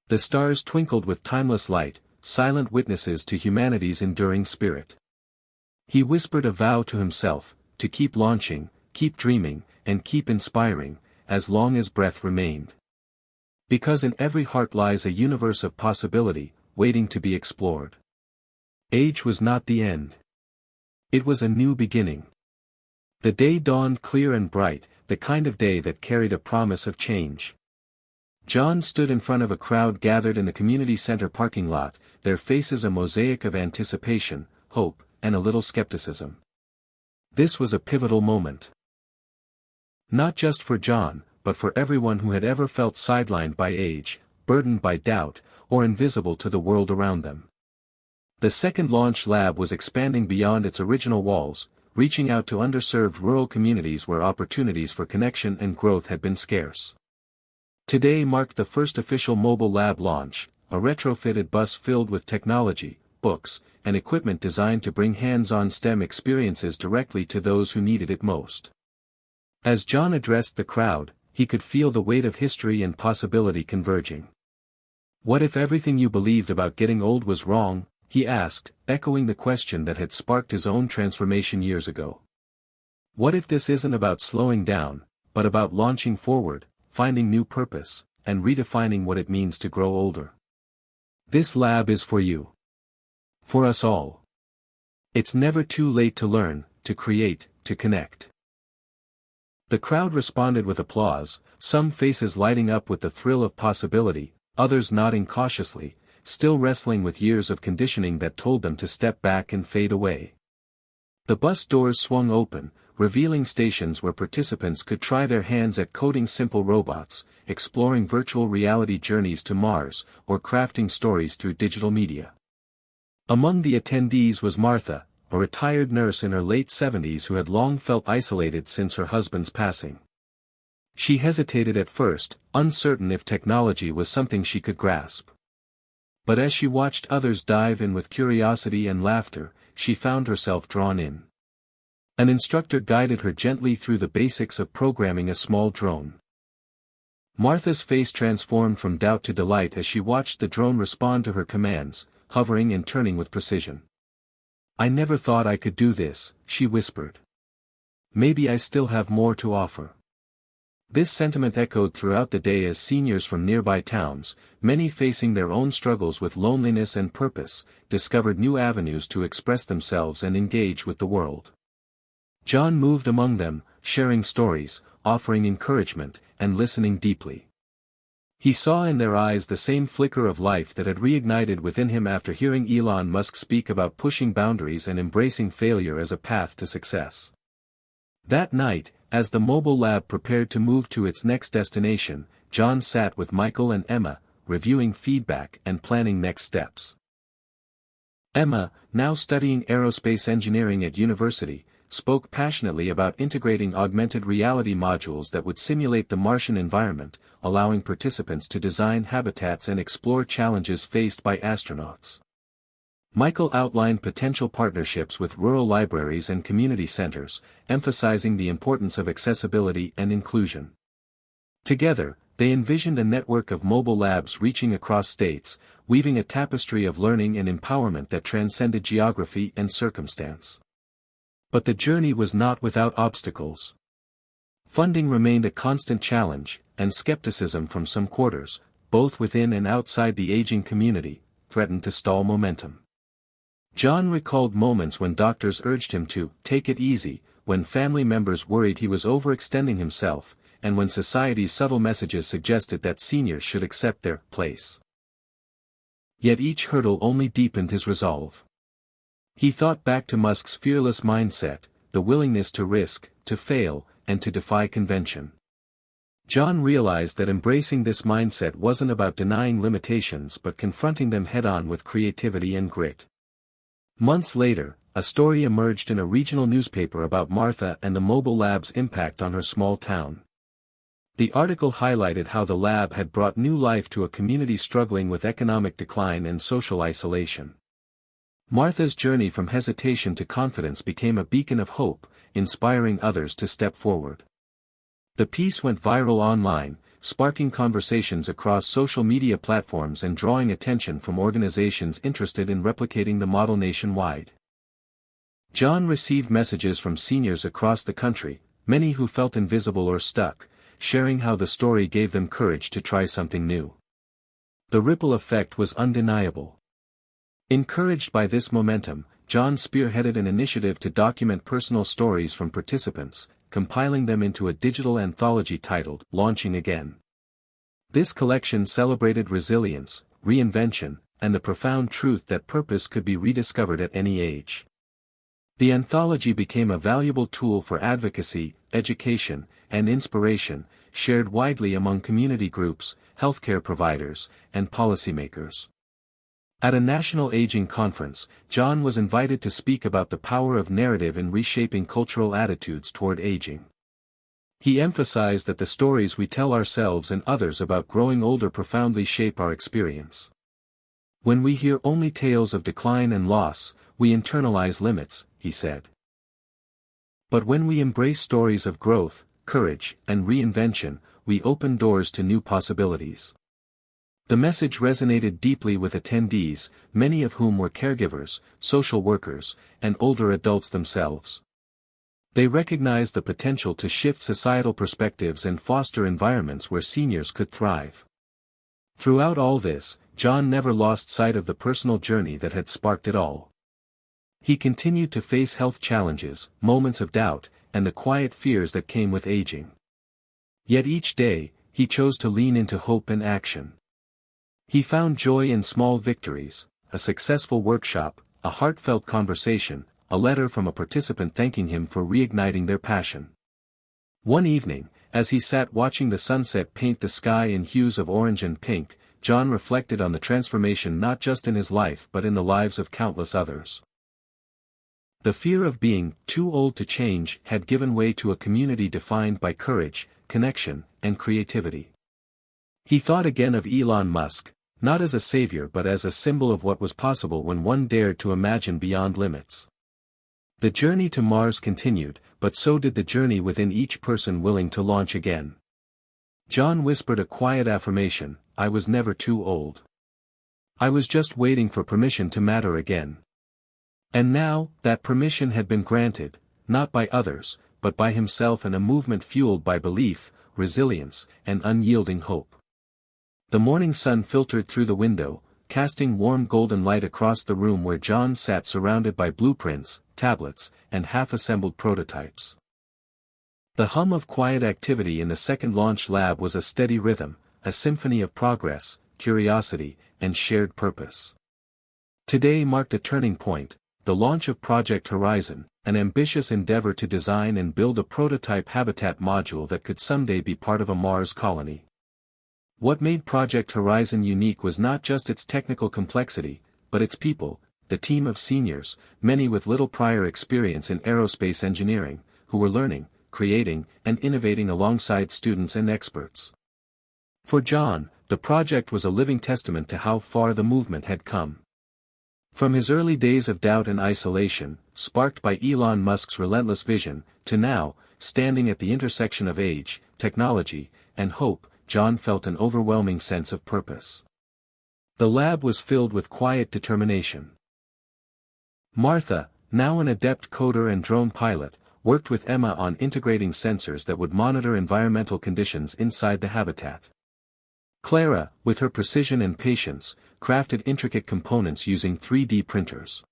The stars twinkled with timeless light, silent witnesses to humanity's enduring spirit. He whispered a vow to himself, to keep launching, keep dreaming, and keep inspiring, as long as breath remained. Because in every heart lies a universe of possibility, waiting to be explored. Age was not the end. It was a new beginning. The day dawned clear and bright, the kind of day that carried a promise of change. John stood in front of a crowd gathered in the community center parking lot, their faces a mosaic of anticipation, hope, and a little skepticism. This was a pivotal moment. Not just for John, but for everyone who had ever felt sidelined by age, burdened by doubt, or invisible to the world around them. The second launch lab was expanding beyond its original walls, reaching out to underserved rural communities where opportunities for connection and growth had been scarce. Today marked the first official mobile lab launch, a retrofitted bus filled with technology, books, and equipment designed to bring hands-on STEM experiences directly to those who needed it most. As John addressed the crowd, he could feel the weight of history and possibility converging. "What if everything you believed about getting old was wrong?" he asked, echoing the question that had sparked his own transformation years ago. "What if this isn't about slowing down, but about launching forward, finding new purpose, and redefining what it means to grow older?" This lab is for you. For us all. It's never too late to learn, to create, to connect. The crowd responded with applause, some faces lighting up with the thrill of possibility, others nodding cautiously, still wrestling with years of conditioning that told them to step back and fade away. The bus doors swung open, revealing stations where participants could try their hands at coding simple robots, exploring virtual reality journeys to Mars, or crafting stories through digital media. Among the attendees was Martha, a retired nurse in her late 70s who had long felt isolated since her husband's passing. She hesitated at first, uncertain if technology was something she could grasp. But as she watched others dive in with curiosity and laughter, she found herself drawn in. An instructor guided her gently through the basics of programming a small drone. Martha's face transformed from doubt to delight as she watched the drone respond to her commands, hovering and turning with precision. "I never thought I could do this," she whispered. "Maybe I still have more to offer." This sentiment echoed throughout the day as seniors from nearby towns, many facing their own struggles with loneliness and purpose, discovered new avenues to express themselves and engage with the world. John moved among them, sharing stories, offering encouragement, and listening deeply. He saw in their eyes the same flicker of life that had reignited within him after hearing Elon Musk speak about pushing boundaries and embracing failure as a path to success. That night, as the mobile lab prepared to move to its next destination, John sat with Michael and Emma, reviewing feedback and planning next steps. Emma, now studying aerospace engineering at university, spoke passionately about integrating augmented reality modules that would simulate the Martian environment, allowing participants to design habitats and explore challenges faced by astronauts. Michael outlined potential partnerships with rural libraries and community centers, emphasizing the importance of accessibility and inclusion. Together, they envisioned a network of mobile labs reaching across states, weaving a tapestry of learning and empowerment that transcended geography and circumstance. But the journey was not without obstacles. Funding remained a constant challenge, and skepticism from some quarters, both within and outside the aging community, threatened to stall momentum. John recalled moments when doctors urged him to take it easy, when family members worried he was overextending himself, and when society's subtle messages suggested that seniors should accept their place. Yet each hurdle only deepened his resolve. He thought back to Musk's fearless mindset, the willingness to risk, to fail, and to defy convention. John realized that embracing this mindset wasn't about denying limitations but confronting them head-on with creativity and grit. Months later, a story emerged in a regional newspaper about Martha and the mobile lab's impact on her small town. The article highlighted how the lab had brought new life to a community struggling with economic decline and social isolation. Martha's journey from hesitation to confidence became a beacon of hope, inspiring others to step forward. The piece went viral online, sparking conversations across social media platforms and drawing attention from organizations interested in replicating the model nationwide. John received messages from seniors across the country, many who felt invisible or stuck, sharing how the story gave them courage to try something new. The ripple effect was undeniable. Encouraged by this momentum, John spearheaded an initiative to document personal stories from participants, compiling them into a digital anthology titled Launching Again. This collection celebrated resilience, reinvention, and the profound truth that purpose could be rediscovered at any age. The anthology became a valuable tool for advocacy, education, and inspiration, shared widely among community groups, healthcare providers, and policymakers. At a national aging conference, John was invited to speak about the power of narrative in reshaping cultural attitudes toward aging. He emphasized that the stories we tell ourselves and others about growing older profoundly shape our experience. When we hear only tales of decline and loss, we internalize limits, he said. But when we embrace stories of growth, courage, and reinvention, we open doors to new possibilities. The message resonated deeply with attendees, many of whom were caregivers, social workers, and older adults themselves. They recognized the potential to shift societal perspectives and foster environments where seniors could thrive. Throughout all this, John never lost sight of the personal journey that had sparked it all. He continued to face health challenges, moments of doubt, and the quiet fears that came with aging. Yet each day, he chose to lean into hope and action. He found joy in small victories, a successful workshop, a heartfelt conversation, a letter from a participant thanking him for reigniting their passion. One evening, as he sat watching the sunset paint the sky in hues of orange and pink, John reflected on the transformation not just in his life but in the lives of countless others. The fear of being too old to change had given way to a community defined by courage, connection, and creativity. He thought again of Elon Musk, not as a savior but as a symbol of what was possible when one dared to imagine beyond limits. The journey to Mars continued, but so did the journey within each person willing to launch again. John whispered a quiet affirmation, "I was never too old. I was just waiting for permission to matter again." And now, that permission had been granted, not by others, but by himself, in a movement fueled by belief, resilience, and unyielding hope. The morning sun filtered through the window, casting warm golden light across the room where John sat surrounded by blueprints, tablets, and half-assembled prototypes. The hum of quiet activity in the second launch lab was a steady rhythm, a symphony of progress, curiosity, and shared purpose. Today marked a turning point, the launch of Project Horizon, an ambitious endeavor to design and build a prototype habitat module that could someday be part of a Mars colony. What made Project Horizon unique was not just its technical complexity, but its people, the team of seniors, many with little prior experience in aerospace engineering, who were learning, creating, and innovating alongside students and experts. For John, the project was a living testament to how far the movement had come. From his early days of doubt and isolation, sparked by Elon Musk's relentless vision, to now, standing at the intersection of age, technology, and hope, John felt an overwhelming sense of purpose. The lab was filled with quiet determination. Martha, now an adept coder and drone pilot, worked with Emma on integrating sensors that would monitor environmental conditions inside the habitat. Clara, with her precision and patience, crafted intricate components using 3D printers.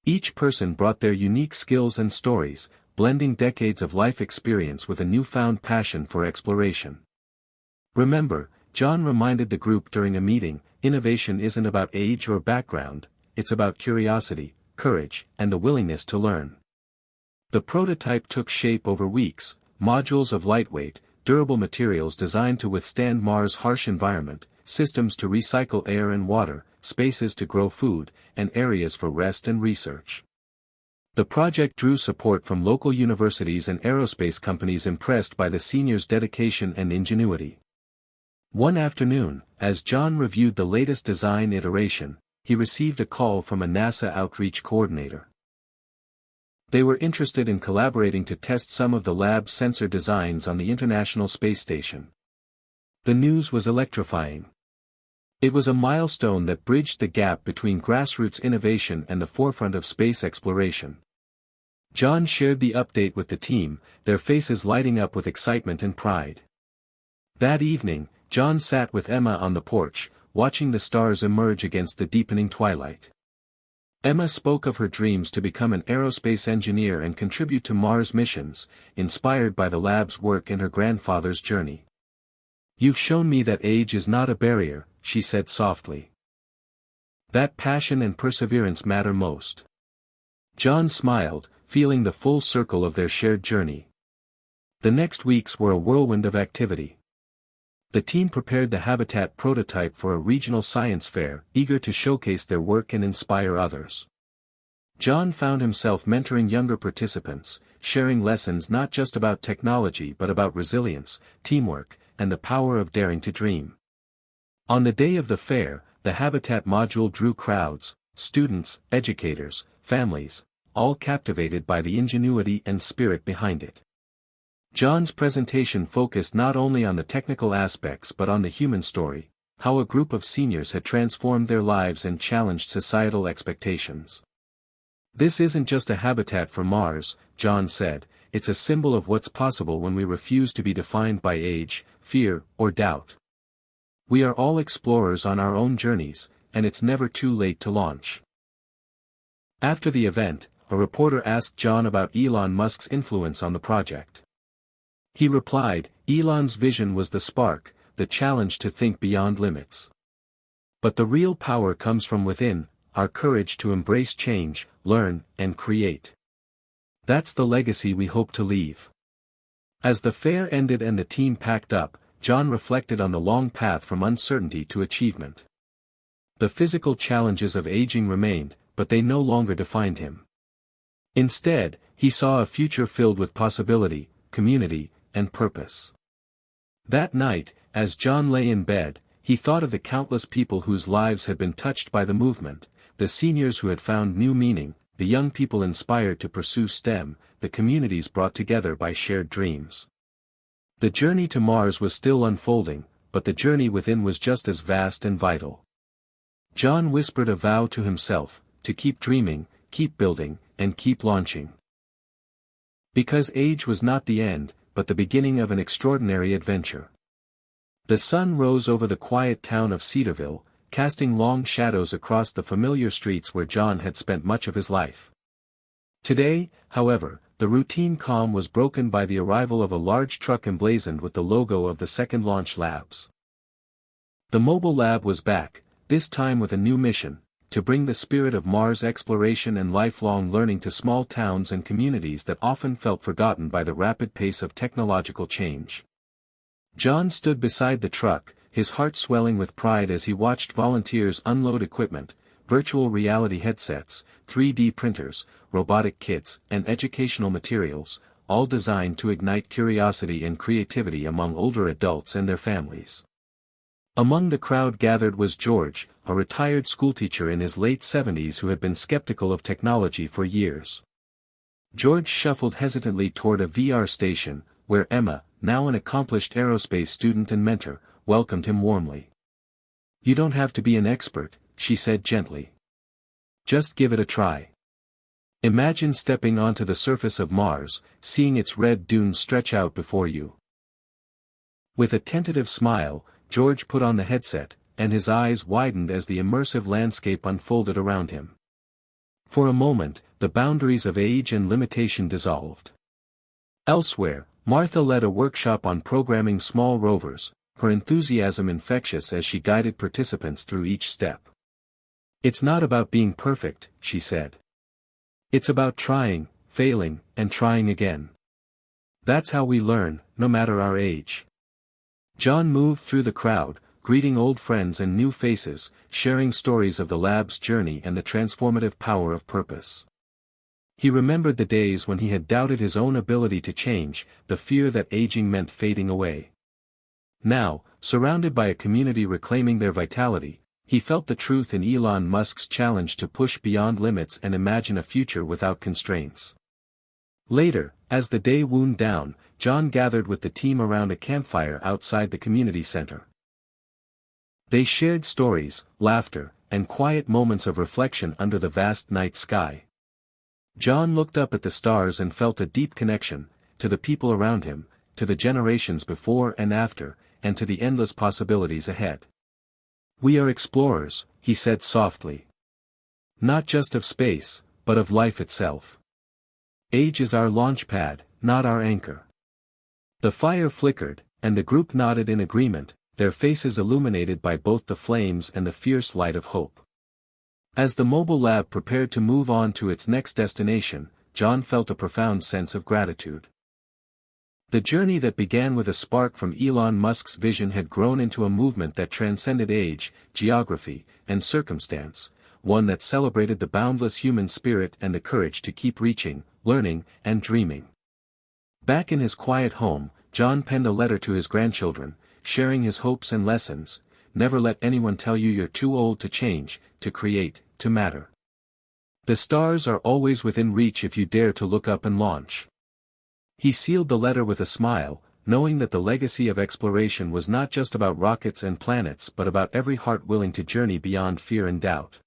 Each person brought their unique skills and stories, blending decades of life experience with a newfound passion for exploration. Remember, John reminded the group during a meeting, innovation isn't about age or background, it's about curiosity, courage, and the willingness to learn. The prototype took shape over weeks, modules of lightweight, durable materials designed to withstand Mars' harsh environment, systems to recycle air and water, spaces to grow food, and areas for rest and research. The project drew support from local universities and aerospace companies impressed by the seniors' dedication and ingenuity. One afternoon, as John reviewed the latest design iteration, he received a call from a NASA outreach coordinator. They were interested in collaborating to test some of the lab's sensor designs on the International Space Station. The news was electrifying. It was a milestone that bridged the gap between grassroots innovation and the forefront of space exploration. John shared the update with the team, their faces lighting up with excitement and pride. That evening, John sat with Emma on the porch, watching the stars emerge against the deepening twilight. Emma spoke of her dreams to become an aerospace engineer and contribute to Mars missions, inspired by the lab's work and her grandfather's journey. You've shown me that age is not a barrier, she said softly. That passion and perseverance matter most. John smiled, feeling the full circle of their shared journey. The next weeks were a whirlwind of activity. The team prepared the habitat prototype for a regional science fair, eager to showcase their work and inspire others. John found himself mentoring younger participants, sharing lessons not just about technology but about resilience, teamwork, and the power of daring to dream. On the day of the fair, the habitat module drew crowds, students, educators, families, all captivated by the ingenuity and spirit behind it. John's presentation focused not only on the technical aspects but on the human story, how a group of seniors had transformed their lives and challenged societal expectations. This isn't just a habitat for Mars, John said, it's a symbol of what's possible when we refuse to be defined by age, fear, or doubt. We are all explorers on our own journeys, and it's never too late to launch. After the event, a reporter asked John about Elon Musk's influence on the project. He replied, Elon's vision was the spark, the challenge to think beyond limits. But the real power comes from within, our courage to embrace change, learn, and create. That's the legacy we hope to leave. As the fair ended and the team packed up, John reflected on the long path from uncertainty to achievement. The physical challenges of aging remained, but they no longer defined him. Instead, he saw a future filled with possibility, community, and purpose. That night, as John lay in bed, he thought of the countless people whose lives had been touched by the movement, the seniors who had found new meaning, the young people inspired to pursue STEM, the communities brought together by shared dreams. The journey to Mars was still unfolding, but the journey within was just as vast and vital. John whispered a vow to himself, to keep dreaming, keep building, and keep launching. Because age was not the end, but the beginning of an extraordinary adventure. The sun rose over the quiet town of Cedarville, casting long shadows across the familiar streets where John had spent much of his life. Today, however, the routine calm was broken by the arrival of a large truck emblazoned with the logo of the second launch labs. The mobile lab was back, this time with a new mission, to bring the spirit of Mars exploration and lifelong learning to small towns and communities that often felt forgotten by the rapid pace of technological change. John stood beside the truck, his heart swelling with pride as he watched volunteers unload equipment, virtual reality headsets, 3D printers, robotic kits, and educational materials, all designed to ignite curiosity and creativity among older adults and their families. Among the crowd gathered was George, a retired schoolteacher in his late 70s who had been skeptical of technology for years. George shuffled hesitantly toward a VR station, where Emma, now an accomplished aerospace student and mentor, welcomed him warmly. You don't have to be an expert, she said gently. Just give it a try. Imagine stepping onto the surface of Mars, seeing its red dunes stretch out before you. With a tentative smile, George put on the headset, and his eyes widened as the immersive landscape unfolded around him. For a moment, the boundaries of age and limitation dissolved. Elsewhere, Martha led a workshop on programming small rovers, her enthusiasm infectious as she guided participants through each step. It's not about being perfect, she said. It's about trying, failing, and trying again. That's how we learn, no matter our age. John moved through the crowd, greeting old friends and new faces, sharing stories of the lab's journey and the transformative power of purpose. He remembered the days when he had doubted his own ability to change, the fear that aging meant fading away. Now, surrounded by a community reclaiming their vitality, he felt the truth in Elon Musk's challenge to push beyond limits and imagine a future without constraints. Later, as the day wound down, John gathered with the team around a campfire outside the community center. They shared stories, laughter, and quiet moments of reflection under the vast night sky. John looked up at the stars and felt a deep connection, to the people around him, to the generations before and after, and to the endless possibilities ahead. We are explorers, he said softly. Not just of space, but of life itself. Age is our launch pad, not our anchor. The fire flickered, and the group nodded in agreement, their faces illuminated by both the flames and the fierce light of hope. As the mobile lab prepared to move on to its next destination, John felt a profound sense of gratitude. The journey that began with a spark from Elon Musk's vision had grown into a movement that transcended age, geography, and circumstance, one that celebrated the boundless human spirit and the courage to keep reaching, learning, and dreaming. Back in his quiet home, John penned a letter to his grandchildren, sharing his hopes and lessons. Never let anyone tell you you're too old to change, to create, to matter. The stars are always within reach if you dare to look up and launch. He sealed the letter with a smile, knowing that the legacy of exploration was not just about rockets and planets but about every heart willing to journey beyond fear and doubt.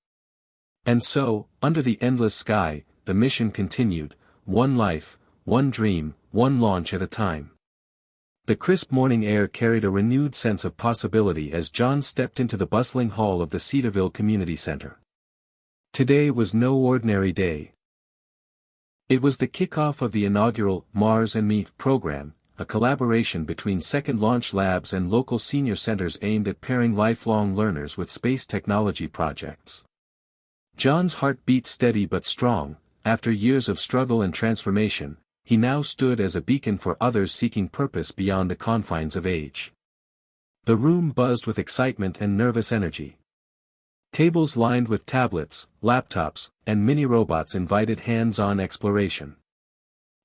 And so, under the endless sky, the mission continued, one life, one dream, one launch at a time. The crisp morning air carried a renewed sense of possibility as John stepped into the bustling hall of the Cedarville Community Center. Today was no ordinary day. It was the kickoff of the inaugural Mars and Me program, a collaboration between Second Launch Labs and local senior centers aimed at pairing lifelong learners with space technology projects. John's heart beat steady but strong. After years of struggle and transformation, he now stood as a beacon for others seeking purpose beyond the confines of age. The room buzzed with excitement and nervous energy. Tables lined with tablets, laptops, and mini-robots invited hands-on exploration.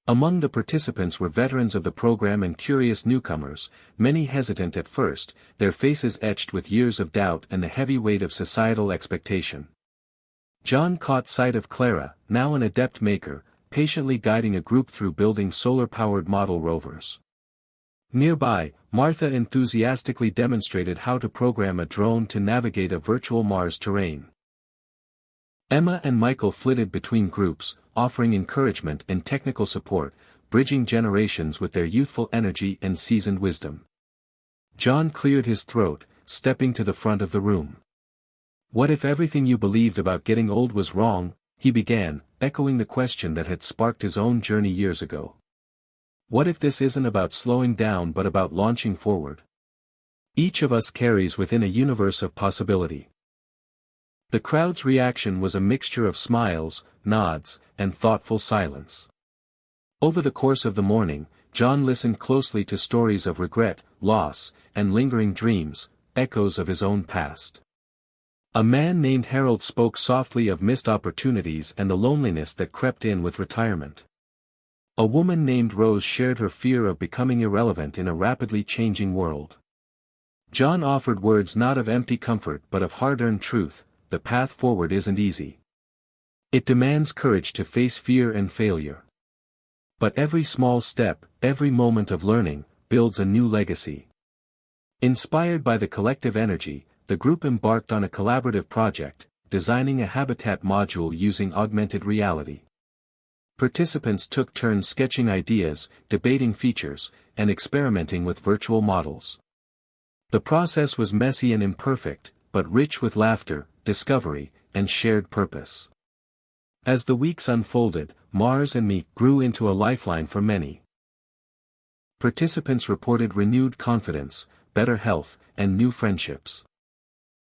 Among the participants were veterans of the program and curious newcomers, many hesitant at first, their faces etched with years of doubt and the heavy weight of societal expectation. John caught sight of Clara, now an adept maker, patiently guiding a group through building solar-powered model rovers. Nearby, Martha enthusiastically demonstrated how to program a drone to navigate a virtual Mars terrain. Emma and Michael flitted between groups, offering encouragement and technical support, bridging generations with their youthful energy and seasoned wisdom. John cleared his throat, stepping to the front of the room. What if everything you believed about getting old was wrong? He began, echoing the question that had sparked his own journey years ago. What if this isn't about slowing down but about launching forward? Each of us carries within a universe of possibility. The crowd's reaction was a mixture of smiles, nods, and thoughtful silence. Over the course of the morning, John listened closely to stories of regret, loss, and lingering dreams, echoes of his own past. A man named Harold spoke softly of missed opportunities and the loneliness that crept in with retirement. A woman named Rose shared her fear of becoming irrelevant in a rapidly changing world. John offered words not of empty comfort but of hard-earned truth. The path forward isn't easy. It demands courage to face fear and failure. But every small step, every moment of learning, builds a new legacy. Inspired by the collective energy, the group embarked on a collaborative project, designing a habitat module using augmented reality. Participants took turns sketching ideas, debating features, and experimenting with virtual models. The process was messy and imperfect, but rich with laughter, discovery, and shared purpose. As the weeks unfolded, Mars and Me grew into a lifeline for many. Participants reported renewed confidence, better health, and new friendships.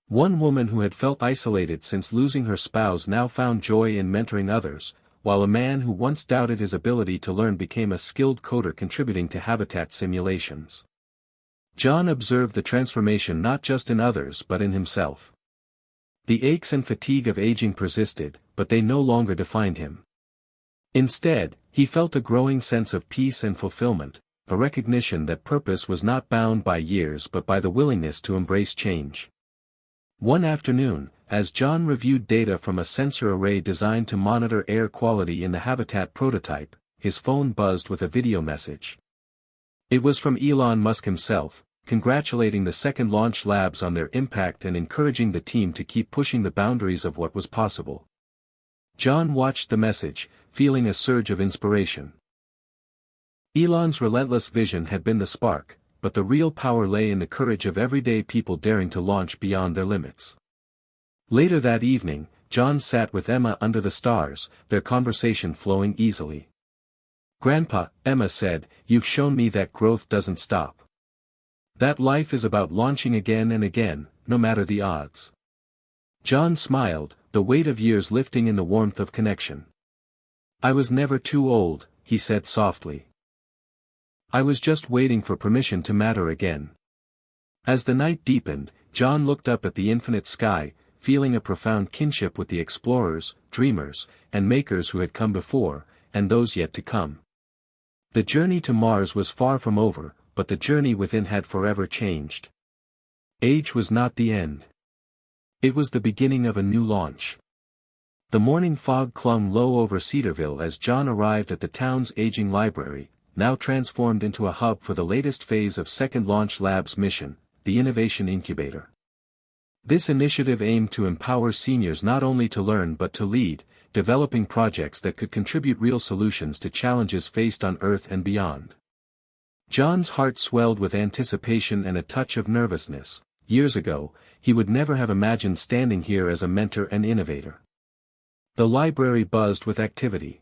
One woman who had felt isolated since losing her spouse now found joy in mentoring others, while a man who once doubted his ability to learn became a skilled coder contributing to habitat simulations. John observed the transformation not just in others but in himself. The aches and fatigue of aging persisted, but they no longer defined him. Instead, he felt a growing sense of peace and fulfillment, a recognition that purpose was not bound by years but by the willingness to embrace change. One afternoon, as John reviewed data from a sensor array designed to monitor air quality in the habitat prototype, his phone buzzed with a video message. It was from Elon Musk himself, congratulating the Second Launch Labs on their impact and encouraging the team to keep pushing the boundaries of what was possible. John watched the message, feeling a surge of inspiration. Elon's relentless vision had been the spark, but the real power lay in the courage of everyday people daring to launch beyond their limits. Later that evening, John sat with Emma under the stars, their conversation flowing easily. "Grandpa," Emma said, "you've shown me that growth doesn't stop. That life is about launching again and again, no matter the odds. John smiled, the weight of years lifting in the warmth of connection. I was never too old, he said softly. I was just waiting for permission to matter again. As the night deepened, John looked up at the infinite sky, feeling a profound kinship with the explorers, dreamers, and makers who had come before, and those yet to come. The journey to Mars was far from over, but the journey within had forever changed. Age was not the end. It was the beginning of a new launch. The morning fog clung low over Cedarville as John arrived at the town's aging library, now transformed into a hub for the latest phase of Second Launch Lab's mission, the Innovation Incubator. This initiative aimed to empower seniors not only to learn but to lead, developing projects that could contribute real solutions to challenges faced on Earth and beyond. John's heart swelled with anticipation and a touch of nervousness. Years ago, he would never have imagined standing here as a mentor and innovator. The library buzzed with activity.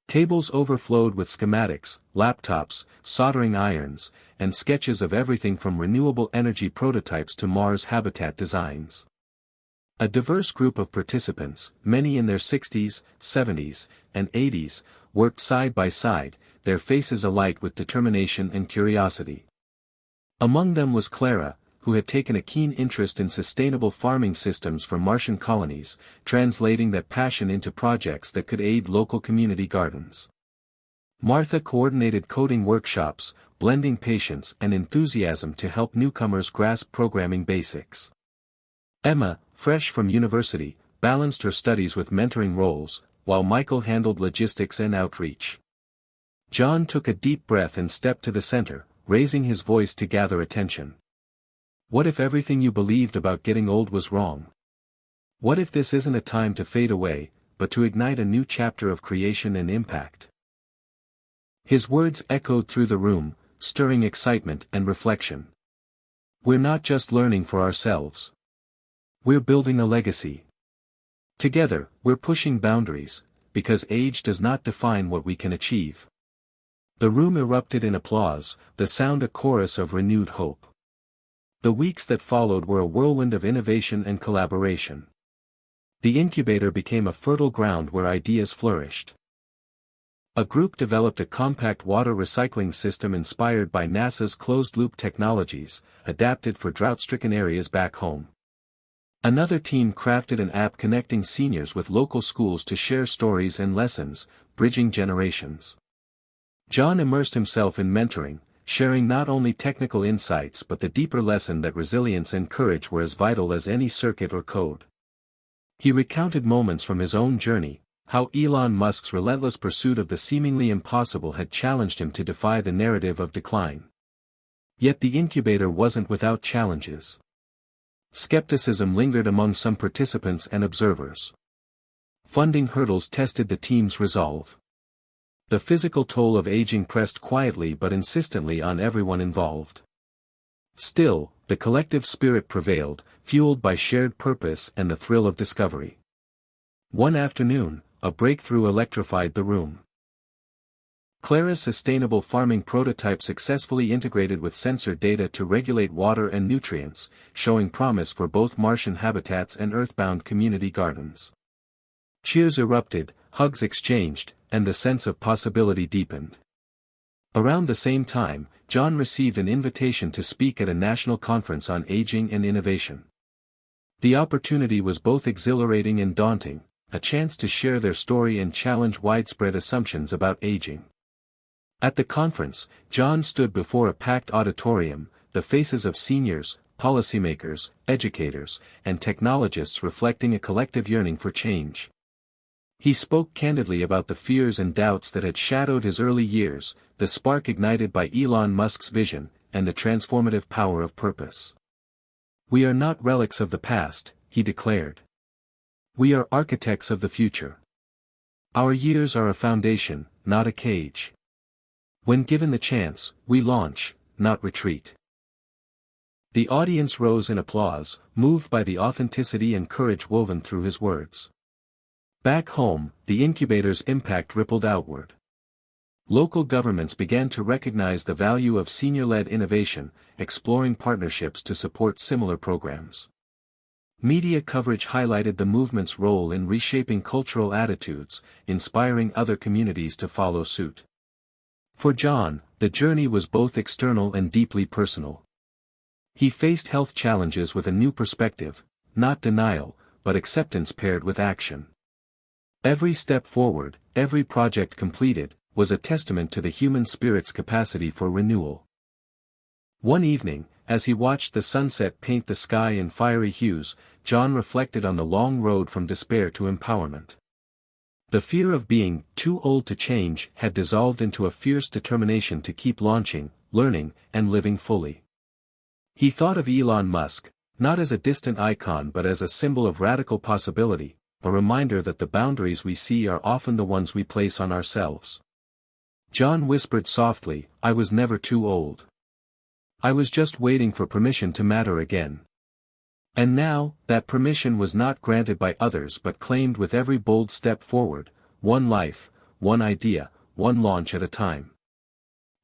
Tables overflowed with schematics, laptops, soldering irons, and sketches of everything from renewable energy prototypes to Mars habitat designs. A diverse group of participants, many in their 60s, 70s, and 80s, worked side by side, their faces alight with determination and curiosity. Among them was Clara, who had taken a keen interest in sustainable farming systems for Martian colonies, translating that passion into projects that could aid local community gardens. Martha coordinated coding workshops, blending patience and enthusiasm to help newcomers grasp programming basics. Emma, fresh from university, balanced her studies with mentoring roles, while Michael handled logistics and outreach. John took a deep breath and stepped to the center, raising his voice to gather attention. What if everything you believed about getting old was wrong? What if this isn't a time to fade away, but to ignite a new chapter of creation and impact? His words echoed through the room, stirring excitement and reflection. We're not just learning for ourselves. We're building a legacy. Together, we're pushing boundaries, because age does not define what we can achieve. The room erupted in applause, the sound a chorus of renewed hope. The weeks that followed were a whirlwind of innovation and collaboration. The incubator became a fertile ground where ideas flourished. A group developed a compact water recycling system inspired by NASA's closed-loop technologies, adapted for drought-stricken areas back home. Another team crafted an app connecting seniors with local schools to share stories and lessons, bridging generations. John immersed himself in mentoring, sharing not only technical insights but the deeper lesson that resilience and courage were as vital as any circuit or code. He recounted moments from his own journey, how Elon Musk's relentless pursuit of the seemingly impossible had challenged him to defy the narrative of decline. Yet the incubator wasn't without challenges. Skepticism lingered among some participants and observers. Funding hurdles tested the team's resolve. The physical toll of aging pressed quietly but insistently on everyone involved. Still, the collective spirit prevailed, fueled by shared purpose and the thrill of discovery. One afternoon, a breakthrough electrified the room. Clara's sustainable farming prototype successfully integrated with sensor data to regulate water and nutrients, showing promise for both Martian habitats and earthbound community gardens. Cheers erupted, hugs exchanged, and the sense of possibility deepened. Around the same time, John received an invitation to speak at a national conference on aging and innovation. The opportunity was both exhilarating and daunting, a chance to share their story and challenge widespread assumptions about aging. At the conference, John stood before a packed auditorium, the faces of seniors, policymakers, educators, and technologists reflecting a collective yearning for change. He spoke candidly about the fears and doubts that had shadowed his early years, the spark ignited by Elon Musk's vision, and the transformative power of purpose. "We are not relics of the past," he declared. "We are architects of the future. Our years are a foundation, not a cage. When given the chance, we launch, not retreat." The audience rose in applause, moved by the authenticity and courage woven through his words. Back home, the incubator's impact rippled outward. Local governments began to recognize the value of senior-led innovation, exploring partnerships to support similar programs. Media coverage highlighted the movement's role in reshaping cultural attitudes, inspiring other communities to follow suit. For John, the journey was both external and deeply personal. He faced health challenges with a new perspective, not denial, but acceptance paired with action. Every step forward, every project completed, was a testament to the human spirit's capacity for renewal. One evening, as he watched the sunset paint the sky in fiery hues, John reflected on the long road from despair to empowerment. The fear of being too old to change had dissolved into a fierce determination to keep launching, learning, and living fully. He thought of Elon Musk, not as a distant icon but as a symbol of radical possibility, a reminder that the boundaries we see are often the ones we place on ourselves. John whispered softly, "I was never too old. I was just waiting for permission to matter again." And now, that permission was not granted by others but claimed with every bold step forward, one life, one idea, one launch at a time.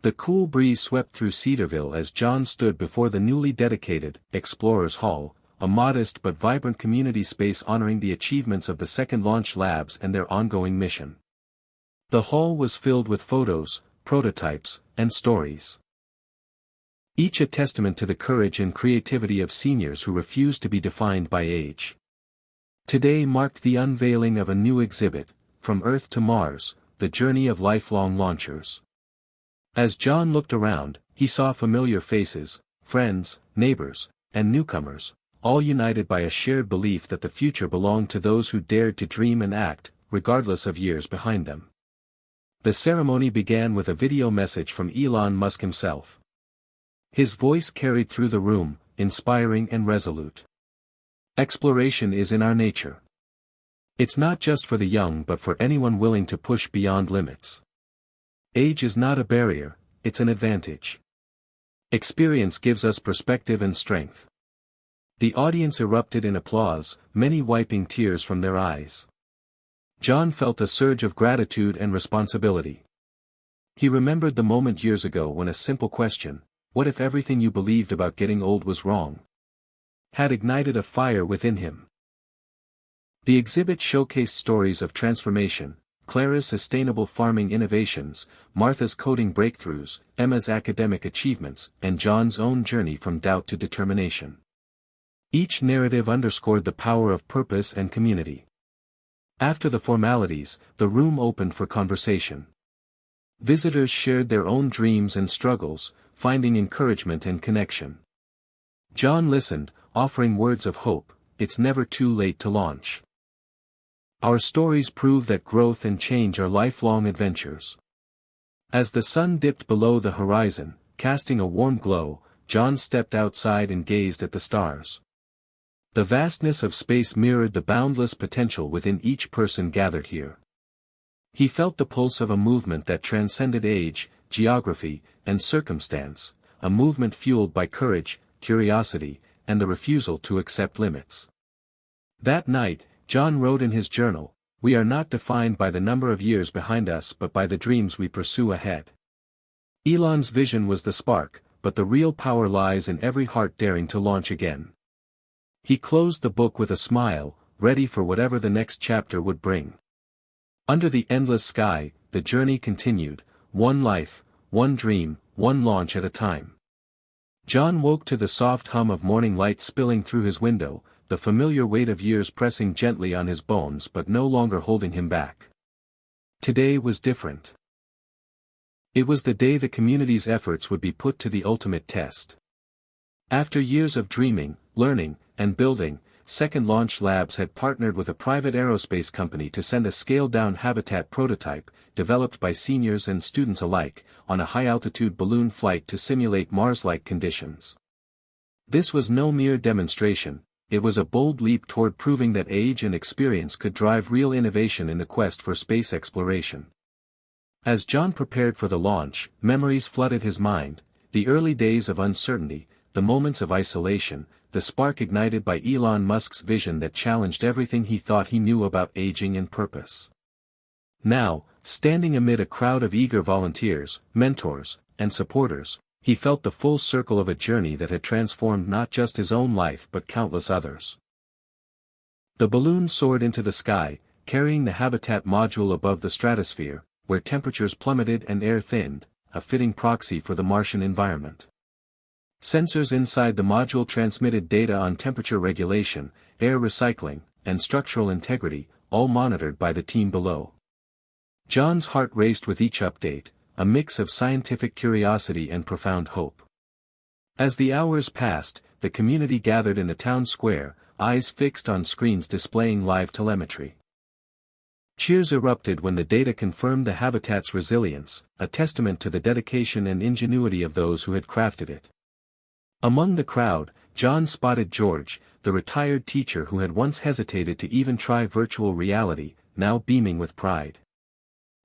The cool breeze swept through Cedarville as John stood before the newly dedicated Explorers Hall, a modest but vibrant community space honoring the achievements of the second launch labs and their ongoing mission. The hall was filled with photos, prototypes, and stories. Each a testament to the courage and creativity of seniors who refused to be defined by age. Today marked the unveiling of a new exhibit, From Earth to Mars, the journey of lifelong launchers. As John looked around, he saw familiar faces, friends, neighbors, and newcomers, all united by a shared belief that the future belonged to those who dared to dream and act, regardless of years behind them. The ceremony began with a video message from Elon Musk himself. His voice carried through the room, inspiring and resolute. Exploration is in our nature. It's not just for the young but for anyone willing to push beyond limits. Age is not a barrier, it's an advantage. Experience gives us perspective and strength. The audience erupted in applause, many wiping tears from their eyes. John felt a surge of gratitude and responsibility. He remembered the moment years ago when a simple question, "What if everything you believed about getting old was wrong?" had ignited a fire within him. The exhibit showcased stories of transformation, Clara's sustainable farming innovations, Martha's coding breakthroughs, Emma's academic achievements, and John's own journey from doubt to determination. Each narrative underscored the power of purpose and community. After the formalities, the room opened for conversation. Visitors shared their own dreams and struggles, finding encouragement and connection. John listened, offering words of hope, "It's never too late to launch. Our stories prove that growth and change are lifelong adventures." As the sun dipped below the horizon, casting a warm glow, John stepped outside and gazed at the stars. The vastness of space mirrored the boundless potential within each person gathered here. He felt the pulse of a movement that transcended age, geography, and circumstance, a movement fueled by courage, curiosity, and the refusal to accept limits. That night, John wrote in his journal, "We are not defined by the number of years behind us but by the dreams we pursue ahead." Elon's vision was the spark, but the real power lies in every heart daring to launch again. He closed the book with a smile, ready for whatever the next chapter would bring. Under the endless sky, the journey continued, one life, one dream, one launch at a time. John woke to the soft hum of morning light spilling through his window, the familiar weight of years pressing gently on his bones but no longer holding him back. Today was different. It was the day the community's efforts would be put to the ultimate test. After years of dreaming, learning, and building, Second Launch Labs had partnered with a private aerospace company to send a scaled-down habitat prototype, developed by seniors and students alike, on a high-altitude balloon flight to simulate Mars-like conditions. This was no mere demonstration, it was a bold leap toward proving that age and experience could drive real innovation in the quest for space exploration. As John prepared for the launch, memories flooded his mind, the early days of uncertainty, the moments of isolation, the spark ignited by Elon Musk's vision that challenged everything he thought he knew about aging and purpose. Now, Standing amid a crowd of eager volunteers, mentors, and supporters, he felt the full circle of a journey that had transformed not just his own life but countless others. The balloon soared into the sky, carrying the habitat module above the stratosphere, where temperatures plummeted and air thinned, a fitting proxy for the Martian environment. Sensors inside the module transmitted data on temperature regulation, air recycling, and structural integrity, all monitored by the team below. John's heart raced with each update, a mix of scientific curiosity and profound hope. As the hours passed, the community gathered in the town square, eyes fixed on screens displaying live telemetry. Cheers erupted when the data confirmed the habitat's resilience, a testament to the dedication and ingenuity of those who had crafted it. Among the crowd, John spotted George, the retired teacher who had once hesitated to even try virtual reality, now beaming with pride.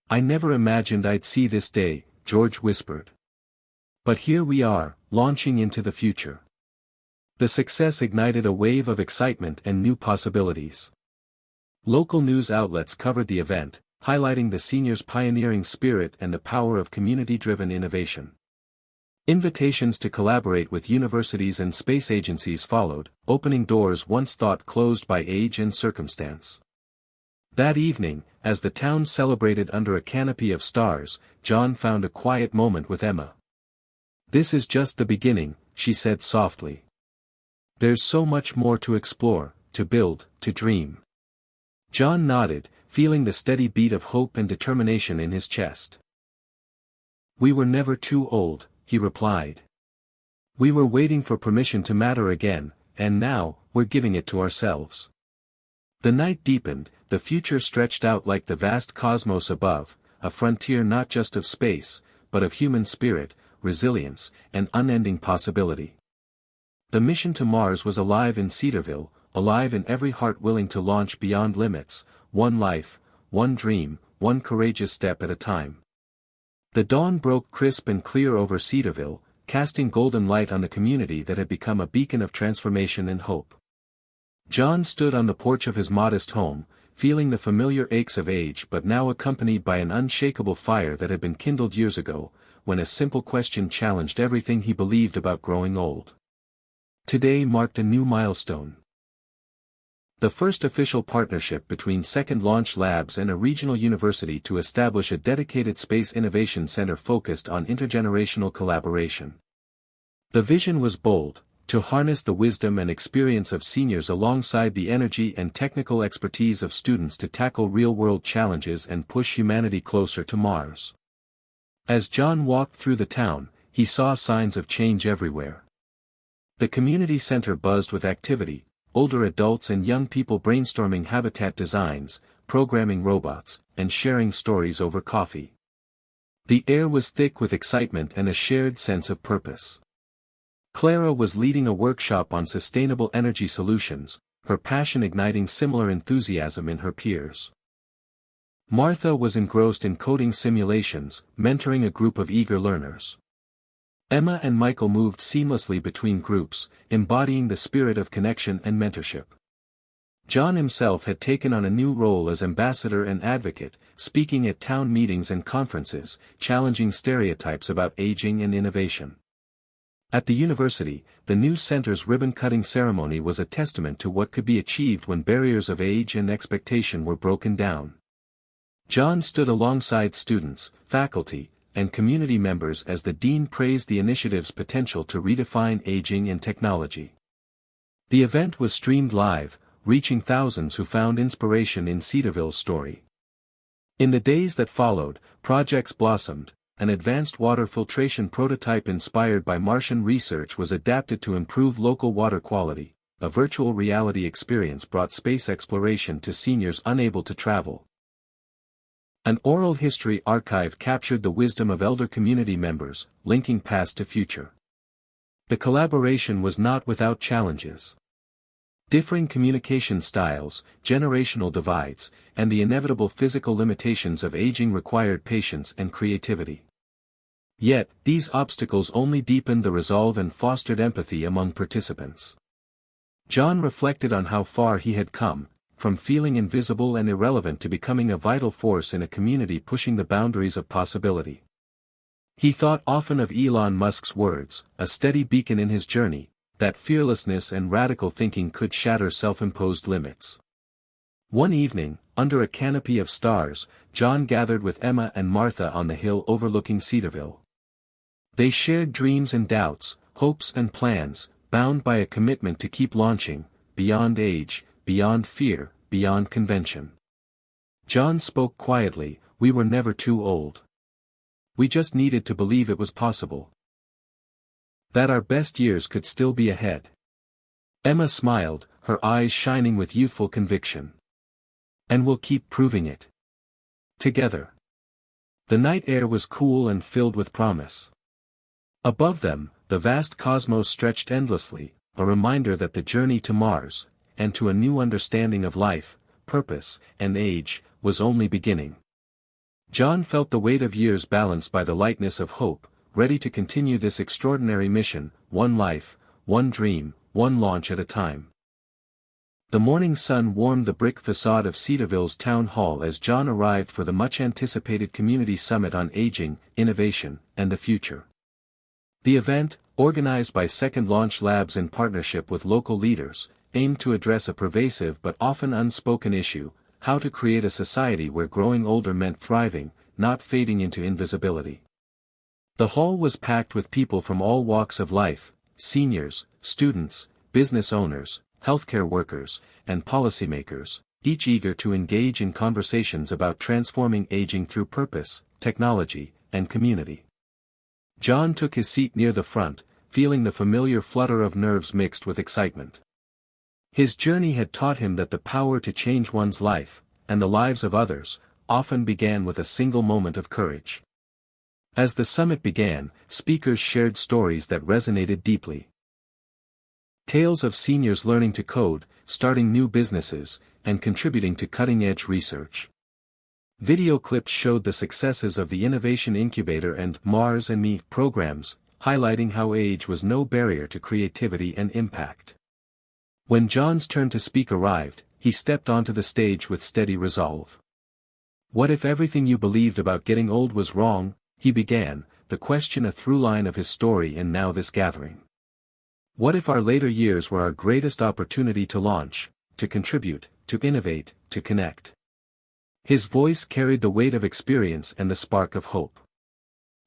"I never imagined I'd see this day," George whispered. "But here we are, launching into the future." The success ignited a wave of excitement and new possibilities. Local news outlets covered the event, highlighting the seniors' pioneering spirit and the power of community-driven innovation. Invitations to collaborate with universities and space agencies followed, opening doors once thought closed by age and circumstance. That evening, as the town celebrated under a canopy of stars, John found a quiet moment with Emma. "This is just the beginning," she said softly. "There's so much more to explore, to build, to dream." John nodded, feeling the steady beat of hope and determination in his chest. "We were never too old," he replied. "We were waiting for permission to matter again, and now, we're giving it to ourselves." The night deepened, the future stretched out like the vast cosmos above, a frontier not just of space, but of human spirit, resilience, and unending possibility. The mission to Mars was alive in Cedarville, alive in every heart willing to launch beyond limits, one life, one dream, one courageous step at a time. The dawn broke crisp and clear over Cedarville, casting golden light on the community that had become a beacon of transformation and hope. John stood on the porch of his modest home, feeling the familiar aches of age but now accompanied by an unshakable fire that had been kindled years ago, when a simple question challenged everything he believed about growing old. Today marked a new milestone. The first official partnership between Second Launch Labs and a regional university to establish a dedicated space innovation center focused on intergenerational collaboration. The vision was bold: to harness the wisdom and experience of seniors alongside the energy and technical expertise of students to tackle real-world challenges and push humanity closer to Mars. As John walked through the town, he saw signs of change everywhere. The community center buzzed with activity, older adults and young people brainstorming habitat designs, programming robots, and sharing stories over coffee. The air was thick with excitement and a shared sense of purpose. Clara was leading a workshop on sustainable energy solutions, her passion igniting similar enthusiasm in her peers. Martha was engrossed in coding simulations, mentoring a group of eager learners. Emma and Michael moved seamlessly between groups, embodying the spirit of connection and mentorship. John himself had taken on a new role as ambassador and advocate, speaking at town meetings and conferences, challenging stereotypes about aging and innovation. At the university, the new center's ribbon-cutting ceremony was a testament to what could be achieved when barriers of age and expectation were broken down. John stood alongside students, faculty, and community members as the dean praised the initiative's potential to redefine aging and technology. The event was streamed live, reaching thousands who found inspiration in Cedarville's story. In the days that followed, projects blossomed. An advanced water filtration prototype inspired by Martian research was adapted to improve local water quality. A virtual reality experience brought space exploration to seniors unable to travel. An oral history archive captured the wisdom of elder community members, linking past to future. The collaboration was not without challenges. Differing communication styles, generational divides, and the inevitable physical limitations of aging required patience and creativity. Yet, these obstacles only deepened the resolve and fostered empathy among participants. John reflected on how far he had come, from feeling invisible and irrelevant to becoming a vital force in a community pushing the boundaries of possibility. He thought often of Elon Musk's words, a steady beacon in his journey, that fearlessness and radical thinking could shatter self-imposed limits. One evening, under a canopy of stars, John gathered with Emma and Martha on the hill overlooking Cedarville. They shared dreams and doubts, hopes and plans, bound by a commitment to keep launching, beyond age, beyond fear, beyond convention. John spoke quietly, "We were never too old. We just needed to believe it was possible. That our best years could still be ahead." Emma smiled, her eyes shining with youthful conviction. "And we'll keep proving it. Together." The night air was cool and filled with promise. Above them, the vast cosmos stretched endlessly, a reminder that the journey to Mars, and to a new understanding of life, purpose, and age, was only beginning. John felt the weight of years balanced by the lightness of hope, ready to continue this extraordinary mission, one life, one dream, one launch at a time. The morning sun warmed the brick facade of Cedarville's town hall as John arrived for the much-anticipated community summit on aging, innovation, and the future. The event, organized by Second Launch Labs in partnership with local leaders, aimed to address a pervasive but often unspoken issue: how to create a society where growing older meant thriving, not fading into invisibility. The hall was packed with people from all walks of life: seniors, students, business owners, healthcare workers, and policymakers, each eager to engage in conversations about transforming aging through purpose, technology, and community. John took his seat near the front, feeling the familiar flutter of nerves mixed with excitement. His journey had taught him that the power to change one's life, and the lives of others, often began with a single moment of courage. As the summit began, speakers shared stories that resonated deeply. Tales of seniors learning to code, starting new businesses, and contributing to cutting-edge research. Video clips showed the successes of the Innovation Incubator and Mars and Me programs, highlighting how age was no barrier to creativity and impact. When John's turn to speak arrived, he stepped onto the stage with steady resolve. "What if everything you believed about getting old was wrong?" he began, the question a through line of his story and now this gathering. "What if our later years were our greatest opportunity to launch, to contribute, to innovate, to connect?" His voice carried the weight of experience and the spark of hope.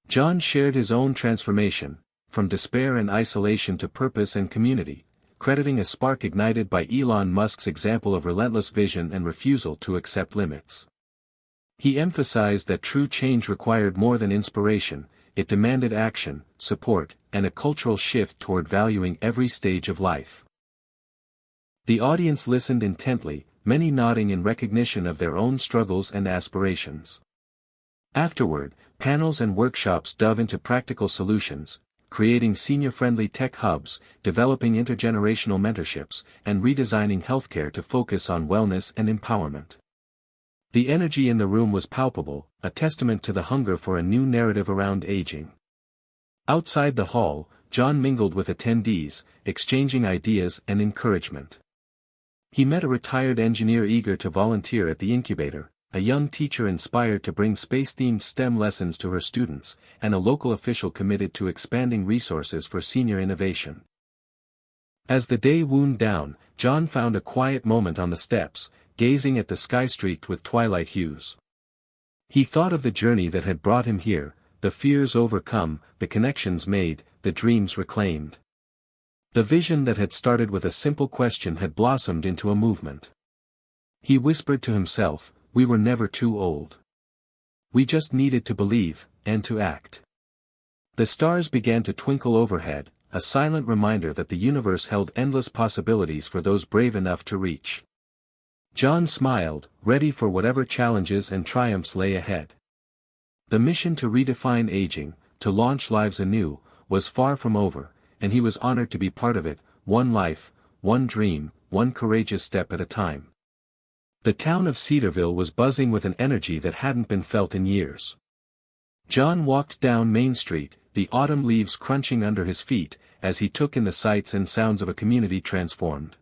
John shared his own transformation, from despair and isolation to purpose and community, crediting a spark ignited by Elon Musk's example of relentless vision and refusal to accept limits. He emphasized that true change required more than inspiration; it demanded action, support, and a cultural shift toward valuing every stage of life. The audience listened intently, many nodding in recognition of their own struggles and aspirations. Afterward, panels and workshops dove into practical solutions, creating senior-friendly tech hubs, developing intergenerational mentorships, and redesigning healthcare to focus on wellness and empowerment. The energy in the room was palpable, a testament to the hunger for a new narrative around aging. Outside the hall, John mingled with attendees, exchanging ideas and encouragement. He met a retired engineer eager to volunteer at the incubator, a young teacher inspired to bring space-themed STEM lessons to her students, and a local official committed to expanding resources for senior innovation. As the day wound down, John found a quiet moment on the steps, gazing at the sky streaked with twilight hues. He thought of the journey that had brought him here, the fears overcome, the connections made, the dreams reclaimed. The vision that had started with a simple question had blossomed into a movement. He whispered to himself, "We were never too old. We just needed to believe, and to act." The stars began to twinkle overhead, a silent reminder that the universe held endless possibilities for those brave enough to reach. John smiled, ready for whatever challenges and triumphs lay ahead. The mission to redefine aging, to launch lives anew, was far from over, and he was honored to be part of it, one life, one dream, one courageous step at a time. The town of Cedarville was buzzing with an energy that hadn't been felt in years. John walked down Main Street, the autumn leaves crunching under his feet, as he took in the sights and sounds of a community transformed.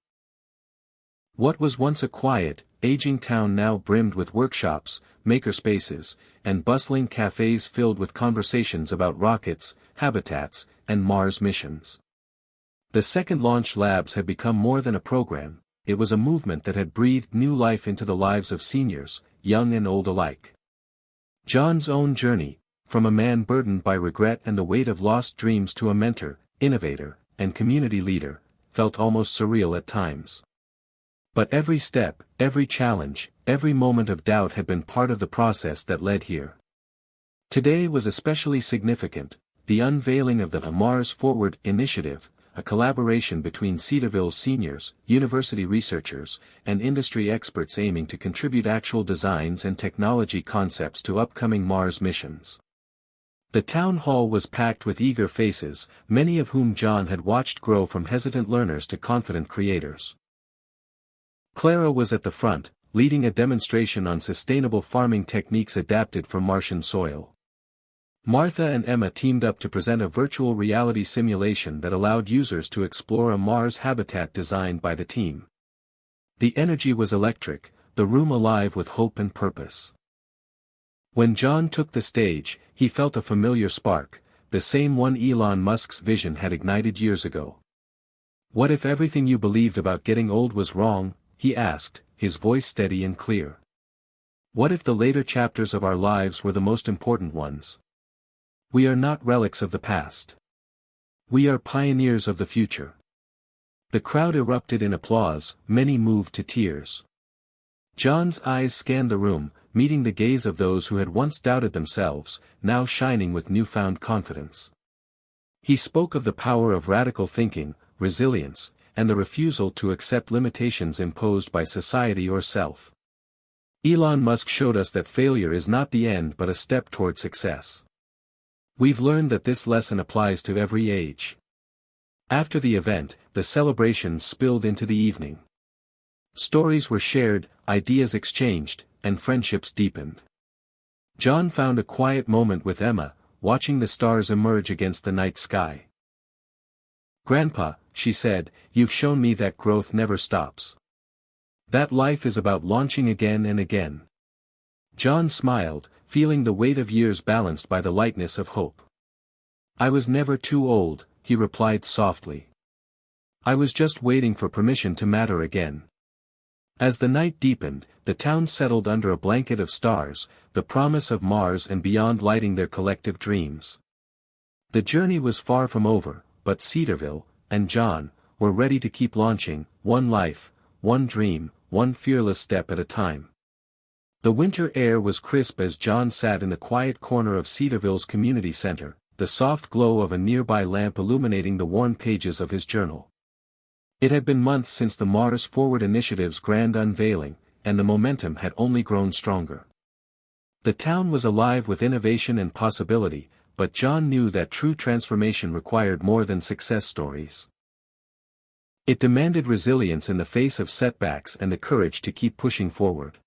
What was once a quiet, aging town now brimmed with workshops, makerspaces, and bustling cafes filled with conversations about rockets, habitats, and Mars missions. The second launch labs had become more than a program, it was a movement that had breathed new life into the lives of seniors, young and old alike. John's own journey, from a man burdened by regret and the weight of lost dreams to a mentor, innovator, and community leader, felt almost surreal at times. But every step, every challenge, every moment of doubt had been part of the process that led here. Today was especially significant, the unveiling of the Mars Forward initiative, a collaboration between Cedarville's seniors, university researchers, and industry experts aiming to contribute actual designs and technology concepts to upcoming Mars missions. The town hall was packed with eager faces, many of whom John had watched grow from hesitant learners to confident creators. Clara was at the front, leading a demonstration on sustainable farming techniques adapted for Martian soil. Martha and Emma teamed up to present a virtual reality simulation that allowed users to explore a Mars habitat designed by the team. The energy was electric, the room alive with hope and purpose. When John took the stage, he felt a familiar spark, the same one Elon Musk's vision had ignited years ago. "What if everything you believed about getting old was wrong?" he asked, his voice steady and clear. "What if the later chapters of our lives were the most important ones? We are not relics of the past. We are pioneers of the future." The crowd erupted in applause, many moved to tears. John's eyes scanned the room, meeting the gaze of those who had once doubted themselves, now shining with newfound confidence. He spoke of the power of radical thinking, resilience, and the refusal to accept limitations imposed by society or self. Elon Musk showed us that failure is not the end but a step toward success. We've learned that this lesson applies to every age. After the event, the celebrations spilled into the evening. Stories were shared, ideas exchanged, and friendships deepened. John found a quiet moment with Emma, watching the stars emerge against the night sky. "Grandpa," she said, "you've shown me that growth never stops. That life is about launching again and again." John smiled, feeling the weight of years balanced by the lightness of hope. "I was never too old," he replied softly. "I was just waiting for permission to matter again." As the night deepened, the town settled under a blanket of stars, the promise of Mars and beyond lighting their collective dreams. The journey was far from over, but Cedarville, and John, were ready to keep launching, one life, one dream, one fearless step at a time. The winter air was crisp as John sat in the quiet corner of Cedarville's community center, the soft glow of a nearby lamp illuminating the worn pages of his journal. It had been months since the Mars Forward initiative's grand unveiling, and the momentum had only grown stronger. The town was alive with innovation and possibility, but John knew that true transformation required more than success stories. It demanded resilience in the face of setbacks and the courage to keep pushing forward.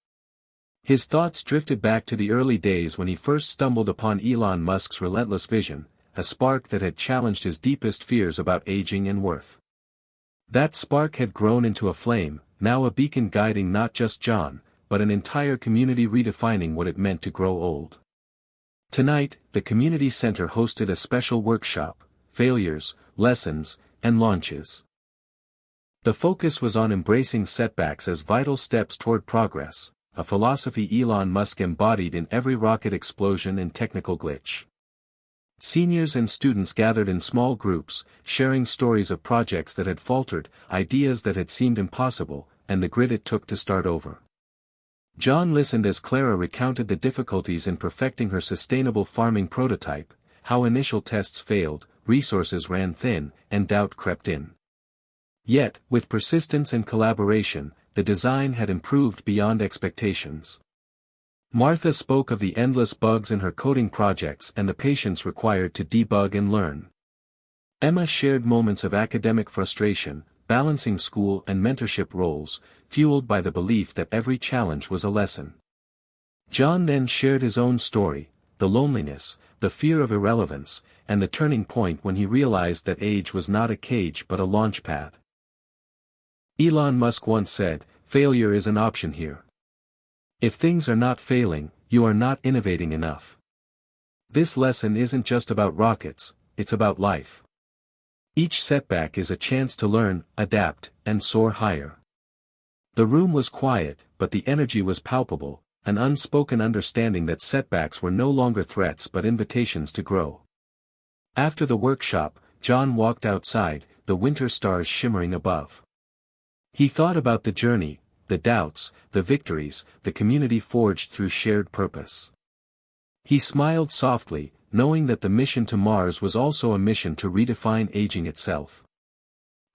His thoughts drifted back to the early days when he first stumbled upon Elon Musk's relentless vision, a spark that had challenged his deepest fears about aging and worth. That spark had grown into a flame, now a beacon guiding not just John, but an entire community redefining what it meant to grow old. Tonight, the community center hosted a special workshop, failures, lessons, and launches. The focus was on embracing setbacks as vital steps toward progress, a philosophy Elon Musk embodied in every rocket explosion and technical glitch. Seniors and students gathered in small groups, sharing stories of projects that had faltered, ideas that had seemed impossible, and the grit it took to start over. John listened as Clara recounted the difficulties in perfecting her sustainable farming prototype, how initial tests failed, resources ran thin, and doubt crept in. Yet, with persistence and collaboration, the design had improved beyond expectations. Martha spoke of the endless bugs in her coding projects and the patience required to debug and learn. Emma shared moments of academic frustration, balancing school and mentorship roles, fueled by the belief that every challenge was a lesson. John then shared his own story, the loneliness, the fear of irrelevance, and the turning point when he realized that age was not a cage but a launch pad. Elon Musk once said, Failure is an option here. If things are not failing, you are not innovating enough. This lesson isn't just about rockets, it's about life. Each setback is a chance to learn, adapt, and soar higher. The room was quiet, but the energy was palpable, an unspoken understanding that setbacks were no longer threats but invitations to grow. After the workshop, John walked outside, the winter stars shimmering above. He thought about the journey, the doubts, the victories, the community forged through shared purpose. He smiled softly, knowing that the mission to Mars was also a mission to redefine aging itself.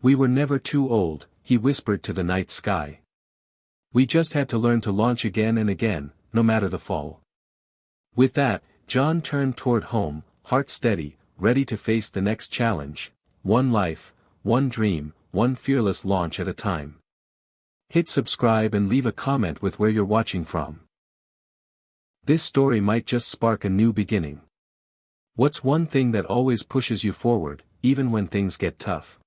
We were never too old, he whispered to the night sky. We just had to learn to launch again and again, no matter the fall. With that, John turned toward home, heart steady, ready to face the next challenge, one life, one dream, one fearless launch at a time. Hit subscribe and leave a comment with where you're watching from. This story might just spark a new beginning. What's one thing that always pushes you forward, even when things get tough?